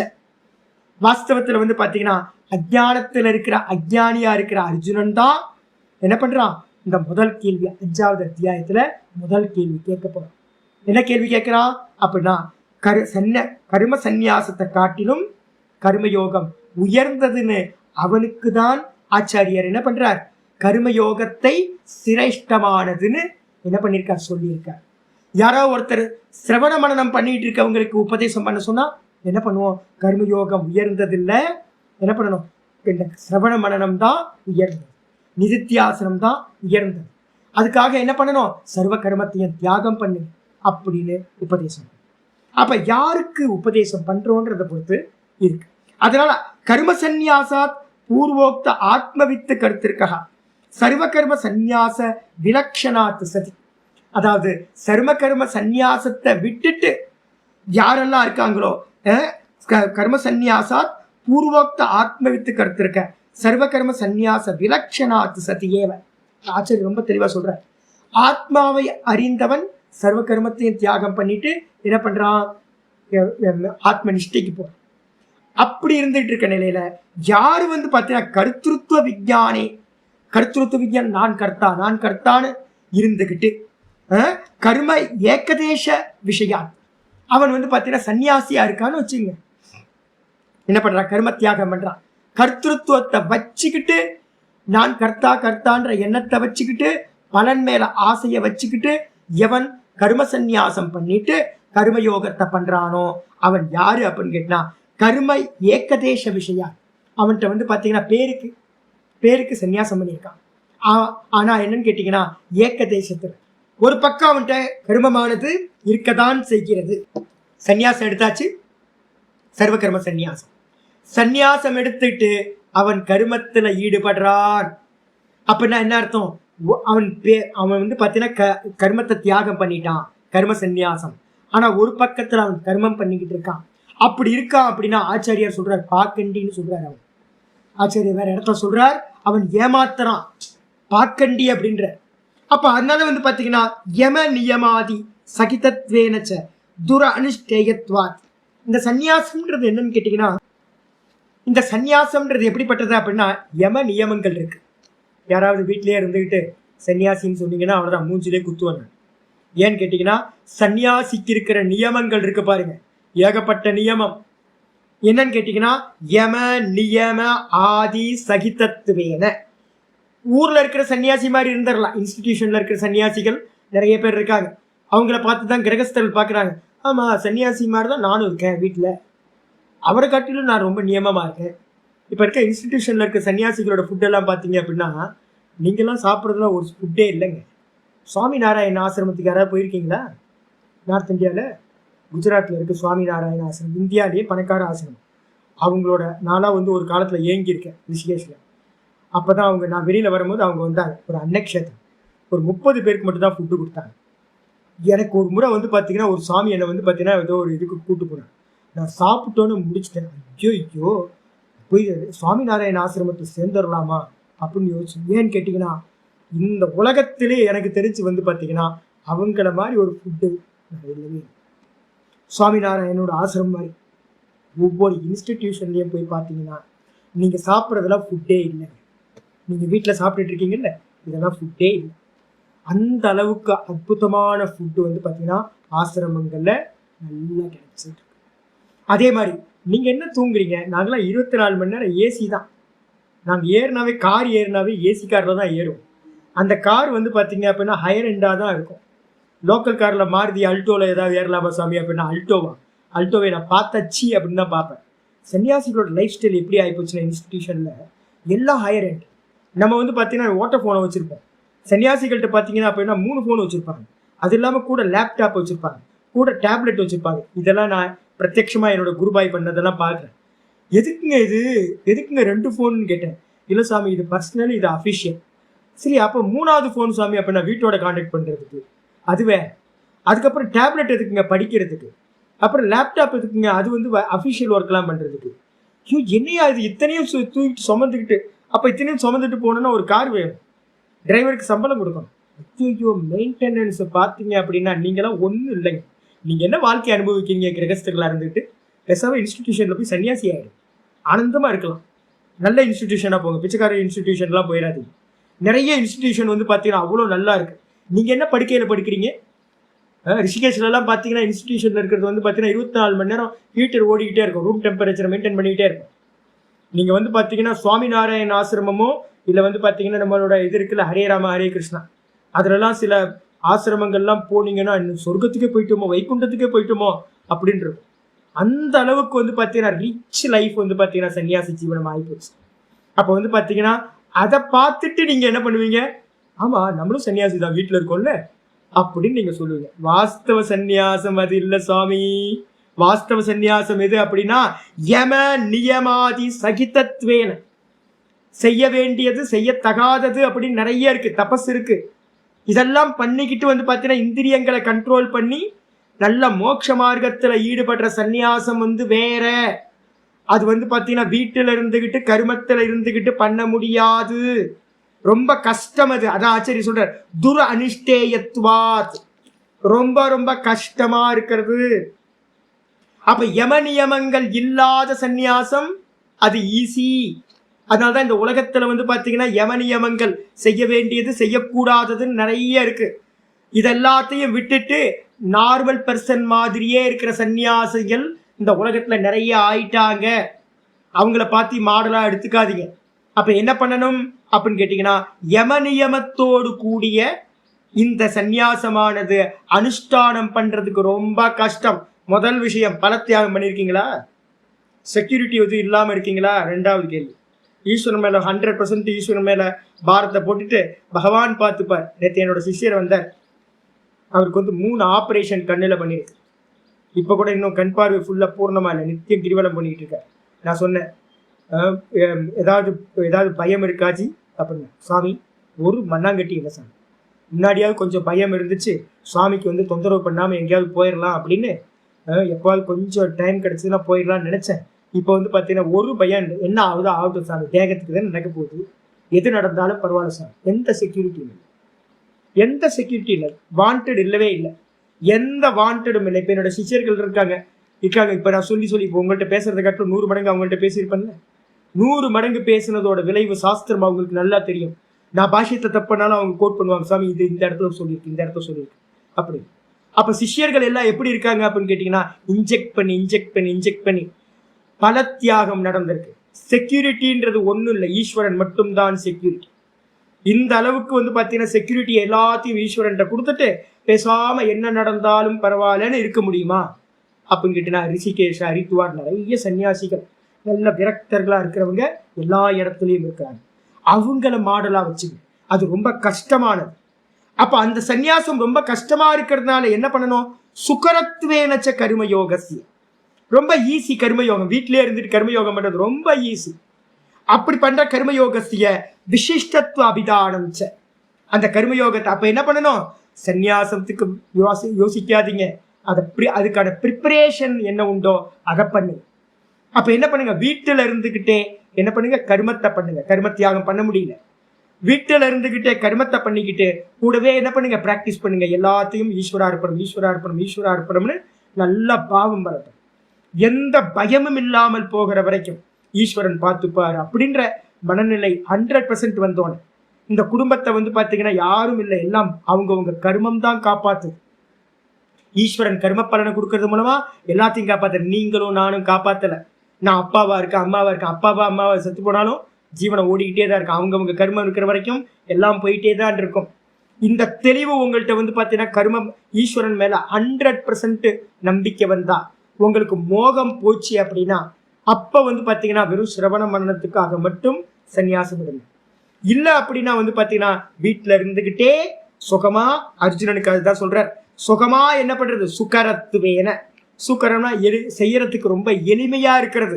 வாஸ்தவத்துல பாத்தீங்கன்னா அஜ்ஞானத்துல இருக்கிற அஜ்ஞானியா இருக்கிற அர்ஜுனன் தான் என்ன பண்றான்? இந்த முதல் கேள்வி 5வது அத்தியாயத்துல முதல் கேள்வி கேட்க போறான். என்ன கேள்வி கேட்கிறான் அப்படின்னா, கர்ம சந்நியாசத்தை காட்டிலும் கர்மயோகம் உயர்ந்ததுன்னு அவனுக்கு தான் ஆச்சாரியர் என்ன பண்றார்? கர்மயோகத்தை சிரேஷ்டமானதுன்னு என்ன பண்ணியிருக்கார்? சொல்லியிருக்கார். யாரோ ஒருத்தர் சிரவண மனனம் பண்ணிட்டு இருக்கவங்களுக்கு உபதேசம் பண்ண சொன்னா என்ன பண்ணுவோம்? கர்மயோகம் உயர்ந்ததில்லை, என்ன பண்ணணும்? இந்த சிரவண மனனம் தான் உயர்ந்தது, நிதித்தியாசனம் தான் உயர்ந்தது. அதுக்காக என்ன பண்ணணும்? சர்வ கர்மத்தையும் தியாகம் பண்ணு அப்படின்னு உபதேசம். அப்ப யாருக்கு உபதேசம் பண்றோன்றதை பொறுத்து இருக்கு. அதனால கர்ம சந்நியாசாத் பூர்வோக்த ஆத்மவித்து கருத்திருக்கா சர்வ கர்ம சந்நியாச விலக்ஷணாத்து சதி. அதாவது சர்வ கர்ம சந்நியாசத்தை விட்டுட்டு யாரெல்லாம் இருக்காங்களோ, கர்ம சந்நியாசாத் பூர்வோக்த ஆத்மவித்து கருத்திருக்க சர்வ கர்ம சந்நியாச விலக்ஷணாத்து சதி ஏவ. ஆச்சரியம் ரொம்ப தெளிவா சொல்ற. ஆத்மாவை அறிந்தவன் சர்வ கர்மத்தையும் தியாகம் பண்ணிட்டு என்ன பண்றான்? ஆத்ம நிஷ்டைக்கு போறான். அப்படி இருந்துட்டு இருக்க நிலையில யாரு பாத்தீங்கன்னா கர்த்திருத்துவ விஞ்ஞானே, கர்த்திருத்துவ விஞ்ஞானம் நான் கர்த்தா நான் கர்த்தான்னு இருந்துகிட்டு கர்ம ஏகதேச விஷயா அவன் பாத்தீங்கன்னா சன்னியாசியா இருக்கான்னு வச்சுங்க. என்ன பண்றான்? கர்ம தியாகம் பண்றான். கர்த்திருவத்தை வச்சுக்கிட்டு நான் கர்த்தா கர்த்தான்ற எண்ணத்தை வச்சுக்கிட்டு பலன் மேல ஆசைய வச்சுக்கிட்டு எவன் கர்ம சந்நியாசம் பண்ணிட்டு கர்மயோகத்தை பண்றானோ அவன் யாரு அப்படின்னு கேட்டா கர்ம ஏகதேச விஷயா. அவன்கிட்ட பாத்தீங்கன்னா பேருக்கு சந்நியாசம் பண்ணியிருக்கான். ஆனா என்னன்னு கேட்டீங்கன்னா ஏகதேசத்துல ஒரு பக்கம் அவன்கிட்ட கர்மமானது இருக்கதான் செய்கிறது. சந்நியாசம் எடுத்தாச்சு, சர்வ கர்ம சந்நியாசம். சந்நியாசம் எடுத்துட்டு அவன் கர்மத்துல ஈடுபடுறான் அப்படின்னா என்ன அர்த்தம்? அவன் பாத்தீங்கன்னா கர்மத்தை தியாகம் பண்ணிட்டான், கர்ம சந்நியாசம். ஆனா ஒரு பக்கத்துல அவன் கர்மம் பண்ணிக்கிட்டு இருக்கான். அப்படி இருக்கான் அப்படின்னா ஆச்சாரியார் சொல்றார் பாக்கண்டின்னு சொல்றாரு. அவன் ஆச்சாரியர் வேற இடத்துல சொல்றார் அவன் ஏமாத்துறான், பாக்கண்டி அப்படின்ற. அப்ப அதனால பாத்தீங்கன்னா யம நியமாதி சகிதத்வேனச்ச துர அனுஷ்டேயத்வாத். இந்த சந்நியாசம்ன்றது என்னன்னு கேட்டீங்கன்னா, இந்த சந்நியாசம்ன்றது எப்படிப்பட்டது அப்படின்னா யம நியமங்கள் இருக்கு. யாராவது வீட்டிலேயே இருந்துகிட்டு சன்னியாசின்னு சொன்னீங்கன்னா அவ்வளவுதான், மூஞ்சிலே குத்துவாங்க. ஏன்னு கேட்டீங்கன்னா சன்னியாசிக்கு இருக்கிற நியமங்கள் இருக்கு பாருங்க, ஏகப்பட்ட நியமம். என்னன்னு கேட்டீங்கன்னா யம நியம ஆதி சகிதத்துவேன. ஊர்ல இருக்கிற சன்னியாசி மாதிரி இருந்துடலாம், இன்ஸ்டிடியூஷன்ல இருக்கிற சன்னியாசிகள் நிறைய பேர் இருக்காங்க. அவங்கள பார்த்து தான் கிரகஸ்தர்கள் பாக்குறாங்க. ஆமா சன்னியாசி மாதிரி தான் நானும் இருக்கேன் வீட்டுல, அவரை காட்டிலும் நான் ரொம்ப நியமமா இருக்கேன். இப்ப இருக்க இன்ஸ்டிடியூஷன்ல இருக்க சன்னியாசிகளோட ஃபுட் எல்லாம் பாத்தீங்க அப்படின்னா நீங்கெல்லாம் சாப்பிட்றதுல ஒரு ஃபுட்டே இல்லைங்க. சுவாமி நாராயண ஆசிரமத்துக்கு யாராவது போயிருக்கீங்களா? நார்த் இந்தியாவில் குஜராத்தில் இருக்க சுவாமி நாராயண ஆசிரமம், இந்தியாவிலேயே பணக்கார ஆசிரமம். அவங்களோட நானாக ஒரு காலத்தில் ஏங்கியிருக்கேன் ரிஷிகேஷில். அப்போ தான் நான் வெளியில் வரும்போது அவங்க வந்தாங்க. ஒரு அன்னக்ஷேத்திரம், ஒரு 30 பேருக்கு மட்டும் தான் ஃபுட்டு கொடுத்தாங்க. எனக்கு ஒரு முறை பார்த்தீங்கன்னா ஒரு சாமி என்னை பார்த்தீங்கன்னா ஏதோ ஒரு இதுக்கு கூப்பிட்டு போனேன். நான் சாப்பிட்டோன்னு முடிச்சிட்டேன். ஐயோ போய் சுவாமி நாராயண ஆசிரமத்தை சேர்ந்துடலாமா அப்படின்னு யோசிச்சு. ஏன்னு கேட்டிங்கன்னா இந்த உலகத்திலே எனக்கு தெரிஞ்சு பார்த்தீங்கன்னா அவங்கள மாதிரி ஒரு ஃபுட்டு இல்லவே. சுவாமி நாராயணோட ஆசிரமம் மாதிரி ஒவ்வொரு இன்ஸ்டிடியூஷன்லேயும் போய் பார்த்தீங்கன்னா நீங்கள் சாப்பிட்றதெல்லாம் ஃபுட்டே இல்லை. நீங்கள் வீட்டில் சாப்பிட்டுட்டு இருக்கீங்கல்ல, இதெல்லாம் ஃபுட்டே இல்லை. அந்த அளவுக்கு அற்புதமான ஃபுட்டு வந்து பார்த்தீங்கன்னா ஆசிரமங்களில் நல்லா கிடைச்சிட்டு இருக்கு. அதே மாதிரி நீங்கள் என்ன தூங்குறீங்க? நாங்களாம் 24 மணி நேரம் ஏசி தான். நாங்கள் ஏறினாவே கார் ஏறினாவே ஏசி காரில் தான் ஏறுவோம். அந்த கார் வந்து பார்த்தீங்க அப்படின்னா ஹையர் எண்டாக தான் இருக்கும். லோக்கல் காரில் மாருதி அல்டோவில் ஏதாவது ஏறலாமா சாமி அப்படின்னா அல்டோவை நான் பார்த்தாச்சு அப்படின்னு தான் பார்ப்பேன். சன்னியாசிகளோட லைஃப் ஸ்டைல் எப்படி ஆகிப்போச்சுன்னா இன்ஸ்டிடியூஷனில் எல்லாம் ஹையர் எண்ட். நம்ம வந்து பார்த்தீங்கன்னா வாட்டர் ஃபோனை வச்சுருப்போம். சன்னியாசிகள்கிட்ட பார்த்தீங்கன்னா அப்படின்னா 3 ஃபோன் வச்சுருப்பாங்க. அது இல்லாமல் கூட லேப்டாப் வச்சுருப்பாங்க, கூட டேப்லெட் வச்சுருப்பாங்க. இதெல்லாம் நான் பிரத்யட்சமாக என்னோட குருபாய் பண்ணதெல்லாம் பார்க்குறேன். எதுக்குங்க 2 ஃபோன்னு கேட்டேன். இல்லை சாமி இது பர்சனல், இது அஃபிஷியல். சரி அப்போ 3வது ஃபோன் சாமி அப்படின்னா வீட்டோட கான்டாக்ட் பண்ணுறதுக்கு அதுவே. அதுக்கப்புறம் டேப்லெட் எதுக்குங்க? படிக்கிறதுக்கு. அப்புறம் லேப்டாப் எதுக்குங்க? அது வந்து அஃபிஷியல் ஒர்க்லாம் பண்ணுறதுக்கு. ஐயோ என்னையா இது இத்தனையும் தூக்கிட்டு சுமந்துக்கிட்டு, அப்போ இத்தனையும் சுமந்துட்டு போகணுன்னா ஒரு கார் வேணும், டிரைவருக்கு சம்பளம் கொடுக்கணும். ஐயோ மெயின்டெனன்ஸை பார்த்தீங்க அப்படின்னா நீங்களாம் ஒன்றும் இல்லைங்க. நீங்கள் என்ன வாழ்க்கை அனுபவிக்கிறீங்க கிரகஸ்தர்களாக இருந்துக்கிட்டு? பெருசாக இன்ஸ்டிடியூஷனில் போய் சன்னியாசி ஆகிடும், ஆனந்தமாக இருக்கலாம். நல்ல இன்ஸ்டிடியூஷனாக போங்க, பிச்சைக்கார இன்ஸ்டிடியூஷன்லாம் போயிடாதீங்க. நிறைய இன்ஸ்டிடியூஷன் வந்து பார்த்தீங்கன்னா அவ்வளோ நல்லா இருக்குது. நீங்கள் என்ன படுக்கையில் படிக்கிறீங்க? ரிஷிகேஷ்லலாம் பார்த்தீங்கன்னா இன்ஸ்டிடியூஷனில் இருக்கிறது வந்து பார்த்தீங்கன்னா 24 மணி நேரம் ஹீட்டர் ஓடிக்கிட்டே இருக்கும், ரூம் டெம்பரேச்சரை மெயின்டைன் பண்ணிக்கிட்டே இருக்கும். நீங்கள் வந்து பார்த்தீங்கன்னா சுவாமி நாராயண ஆசிரமமோ இல்லை வந்து பார்த்தீங்கன்னா நம்மளோட இது இருக்குல்ல ஹரே ராம ஹரே கிருஷ்ணா, அதிலலாம் சில ஆசிரமங்கள்லாம் போனீங்கன்னா சொர்க்கத்துக்கே போயிட்டோமோ வைகுண்டத்துக்கே போயிட்டோமோ அப்படின்றது. அந்த அளவுக்கு வந்து பார்த்தீங்கன்னா ரிச் லைஃப் வந்து பார்த்தீங்கன்னா சன்னியாசி ஜீவனம் ஆகிப்போச்சு. அப்போ வந்து பார்த்தீங்கன்னா அதை பார்த்துட்டு நீங்கள் என்ன பண்ணுவீங்க? ஆமாம் நம்மளும் சன்னியாசி தான், வீட்டில் இருக்கோம்ல அப்படின்னு நீங்கள் சொல்லுவீங்க. வாஸ்தவ சந்நியாசம் அது இல்லை சாமி. வாஸ்தவ சந்நியாசம் எது அப்படின்னா யம நியமாதி சகிதத்வேன, செய்ய வேண்டியது செய்யத்தகாதது அப்படின்னு நிறைய இருக்கு, தபஸ் இருக்கு. இதெல்லாம் பண்ணிக்கிட்டு வந்து பார்த்தீங்கன்னா இந்திரியங்களை கண்ட்ரோல் பண்ணி நல்ல மோட்ச மார்க்கத்தில் ஈடுபடுற சந்நியாசம் வந்து வேற. அது வந்து பார்த்தீங்கன்னா வீட்டில் இருந்துக்கிட்டு கருமத்தில் இருந்துக்கிட்டு பண்ண முடியாது, ரொம்ப கஷ்டம் அது. அதான் ஆச்சரிய சொல்றார், துர அனிஷ்டேயத்வாத், ரொம்ப ரொம்ப கஷ்டமா இருக்கிறது. அப்ப யம நியமங்கள் இல்லாத சந்நியாசம் அது ஈஸி. அதனால்தான் இந்த உலகத்துல வந்து பாத்தீங்கன்னா யம நியமங்கள் செய்ய வேண்டியது செய்யக்கூடாததுன்னு நிறைய இருக்கு. இதெல்லாத்தையும் விட்டுட்டு நார்மல் பர்சன் மாதிரியே இருக்கிற சன்னியாசிகள் இந்த உலகத்துல நிறைய ஆயிட்டாங்க. அவங்கள பார்த்து மாடலா எடுத்துக்காதீங்க. அப்ப என்ன பண்ணணும் அப்படின்னு கேட்டீங்கன்னா யம நியமத்தோடு கூடிய இந்த சந்நியாசமானது அனுஷ்டானம் பண்றதுக்கு ரொம்ப கஷ்டம். முதல் விஷயம், பலத்தியாகம் பண்ணியிருக்கீங்களா? செக்யூரிட்டி எதுவும் இல்லாமல் இருக்கீங்களா? 2வது கேள்வி, ஈஸ்வரன் மேலே 100% ஈஸ்வரன் மேலே பாரத்தை போட்டுட்டு பகவான் பார்த்துப்பார். நேற்று என்னோட சிஷ்யர் வந்தார், அவருக்கு வந்து 3 ஆப்ரேஷன் கண்ணில் பண்ணியிருக்கு. இப்போ கூட இன்னும் கண் பார்வை ஃபுல்லாக பூர்ணமாக இல்லை, நித்தியம் கிரிவலம் பண்ணிக்கிட்டு இருக்கார். நான் சொன்னேன் ஏதாவது பயம் இருக்காச்சு அப்படின்னு. சாமி ஒரு மண்ணாங்கட்டி இல்லை சாமி, முன்னாடியாவது கொஞ்சம் பயம் இருந்துச்சு, சுவாமிக்கு வந்து தொந்தரவு பண்ணாமல் எங்கேயாவது போயிடலாம் அப்படின்னு எப்போது கொஞ்சம் டைம் கிடச்சதுன்னா போயிடலான்னு நினச்சேன். இப்போ வந்து பார்த்தீங்கன்னா ஒரு பயம் என்ன ஆகுதோ ஆகட்டும் சாமி, தேகத்துக்கு தான் நடக்க போகுது, எது நடந்தாலும் பரவாயில்ல சாமி. எந்த செக்யூரிட்டி இல்லை, வாண்டட் இல்லவே இல்லை, எந்த வாண்டடும் இல்லை. இப்போ என்னோட சிஷ்யர்கள் இருக்காங்க. இப்போ நான் சொல்லி இப்போ உங்கள்கிட்ட பேசுறதை காட்டும் 100 மடங்கு அவங்கள்ட்ட பேசியிருப்பேன்ல. 100 மடங்கு பேசுனதோட விளைவு சாஸ்திரம் அவங்களுக்கு நல்லா தெரியும். நான் பாஷ்யத்தை தப்புனாலும் அவங்க கோட் பண்ணுவாங்க, சாமி இது இந்த இடத்துல சொல்லியிருக்கு அப்படி. அப்ப சிஷ்யர்கள் எல்லாம் எப்படி இருக்காங்க அப்படின்னு கேட்டீங்கன்னா இன்ஜெக்ட் பண்ணி பல தியாகம் நடந்திருக்கு. செக்யூரிட்டின்றது ஒன்றும் இல்லை, ஈஸ்வரன் மட்டும்தான் செக்யூரிட்டி. இந்த அளவுக்கு வந்து பார்த்தீங்கன்னா செக்யூரிட்டி எல்லாத்தையும் ஈஸ்வரன்ட்ட கொடுத்துட்டு பேசாம என்ன நடந்தாலும் பரவாயில்லன்னு இருக்க முடியுமா அப்படின்னு கேட்டீங்கன்னா ரிஷிகேஷ், ஹரித்வார் நிறைய சன்னியாசிகள் நல்ல விரக்தர்களா இருக்கிறவங்க எல்லா இடத்துலையும் இருக்காங்க. அவங்கள மாடலா வச்சுங்க. அது ரொம்ப கஷ்டமானது. அப்ப அந்த சந்நியாசம் ரொம்ப கஷ்டமா இருக்கிறதுனால என்ன பண்ணணும்? சுகரத்வேனச்ச கர்மயோகஸ்ய, ரொம்ப ஈஸி கர்மயோகம். வீட்டிலே இருந்துட்டு கர்மயோகம் பண்றது ரொம்ப ஈஸி. அப்படி பண்ற கர்மயோகஸ்ய விசிஷ்டத்துவ அபிதானம், அந்த கர்மயோகத்தை அப்ப என்ன பண்ணணும்? சந்நியாசத்துக்கு யோசிக்காதீங்க, அதுக்கான ப்ரிப்பரேஷன் என்ன உண்டோ அதை பண்ணு. அப்ப என்ன பண்ணுங்க? வீட்டுல இருந்துகிட்டே என்ன பண்ணுங்க? கர்மத்தை பண்ணுங்க. கர்ம தியாகம் பண்ண முடியல, வீட்டுல இருந்துகிட்டே கர்மத்தை பண்ணிக்கிட்டு கூடவே என்ன பண்ணுங்க? பிராக்டிஸ் பண்ணுங்க. எல்லாத்தையும் ஈஸ்வரார்ப்பணம்னு நல்லா பாவம் வரட்டும். எந்த பயமும் இல்லாமல் போகிற வரைக்கும் ஈஸ்வரன் பார்த்துப்பாரு அப்படின்ற மனநிலை 100% வந்தோன்னு இந்த குடும்பத்தை பாத்தீங்கன்னா யாரும் இல்லை, எல்லாம் அவங்கவுங்க கர்மம் தான் காப்பாத்துது. ஈஸ்வரன் கர்ம பலனை கொடுக்கறது மூலமா எல்லாத்தையும் காப்பாத்த. நீங்களும் நானும் காப்பாத்தல. நான் அப்பாவா இருக்கேன், அம்மாவா இருக்கேன். அப்பாவா அம்மாவா செத்து போனாலும் ஜீவனை ஓடிக்கிட்டே தான் இருக்கும். அவங்கவுங்க கர்மம் இருக்கிற வரைக்கும் எல்லாம் போயிட்டே தான் இருக்கும். இந்த தெளிவு உங்கள்கிட்ட பாத்தீங்கன்னா கர்மம் ஈஸ்வரன் மேல 100% நம்பிக்கை வந்தா, உங்களுக்கு மோகம் போச்சு அப்படின்னா அப்ப பாத்தீங்கன்னா வெறும் சிரவண மரணத்துக்காக மட்டும் சன்னியாசம் விடுங்க. இல்ல அப்படின்னா பாத்தீங்கன்னா வீட்டுல இருந்துகிட்டே சுகமா, அர்ஜுனனுக்கு அதுதான் சொல்றார், சுகமா என்ன பண்றது, சுகரத்துவேன. சுகரம்னா செய்யறதுக்கு ரொம்ப எளிமையா இருக்கிறது.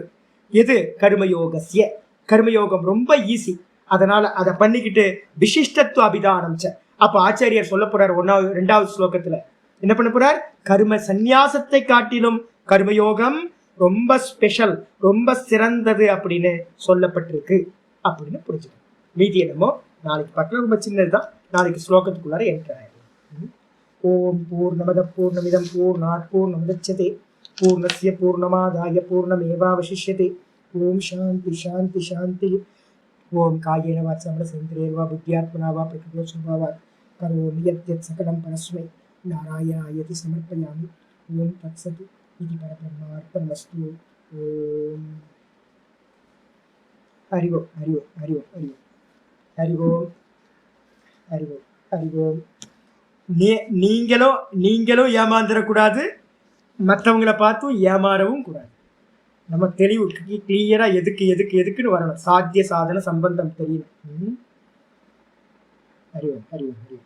எது? கர்மயோகசிய. கர்மயோகம் ரொம்ப ஈஸி. அதனால அதை பண்ணிக்கிட்டு விசிஷ்டத்துவ அபிதானம். அப்ப ஆச்சாரியர் சொல்ல போறார் 2வது ஸ்லோகத்துல என்ன பண்ண போறார், கர்ம சந்நியாசத்தை காட்டிலும் கர்மயோகம் ரொம்ப ஸ்பெஷல், ரொம்ப சிறந்தது அப்படின்னு சொல்லப்பட்டிருக்கு அப்படின்னு புரிஞ்சுக்கணும். மீதி என்னமோ நாளைக்கு பார்க்கலாம். ரொம்ப சின்னதுதான். நாளைக்கு ஸ்லோகத்துக்குள்ளார என்டர் ஆயிடும். ஓம் பூர்ணமத பூர்ணமிதம் பூர்ணாத் பூர்ணமுதச்யதே பூர்ணஸ்ய பூர்ணமாதாய பூர்ணமேவாவசிஷ்யதே. ஓம் சாந்தி சாந்தி சாந்தி. ஓம் காயேன வாச்சா மனசேந்திரியேர்வா புத்தியாத்மனா வா பிரகிருதோ ஸ்வபாவாத் கரோமி யத்யத் சகலம் பரஸ்மை நாராயணாயதி சமர்ப்பயாமி. ஓம் தத்சத் இதி பரபிரம்மார்ப்பணமஸ்து. ஓம் ஹரி ஓம் ஹரி ஓம் ஹரி ஓம் ஹரி ஓம் ஹரி ஓம் ஹரி ஓம் ஹரி ஓம். நீங்களும் ஏமாந்துடக்கூடாது, மற்றவங்களை பார்த்தும் ஏமாறவும் கூடாது. நம்ம தெளிவு கிளியரா எதுக்குன்னு வரணும். சாத்திய சாதன சம்பந்தம் தெரியணும். ஹரி ஓம் ஹரி ஓம் ஹரி ஓம்.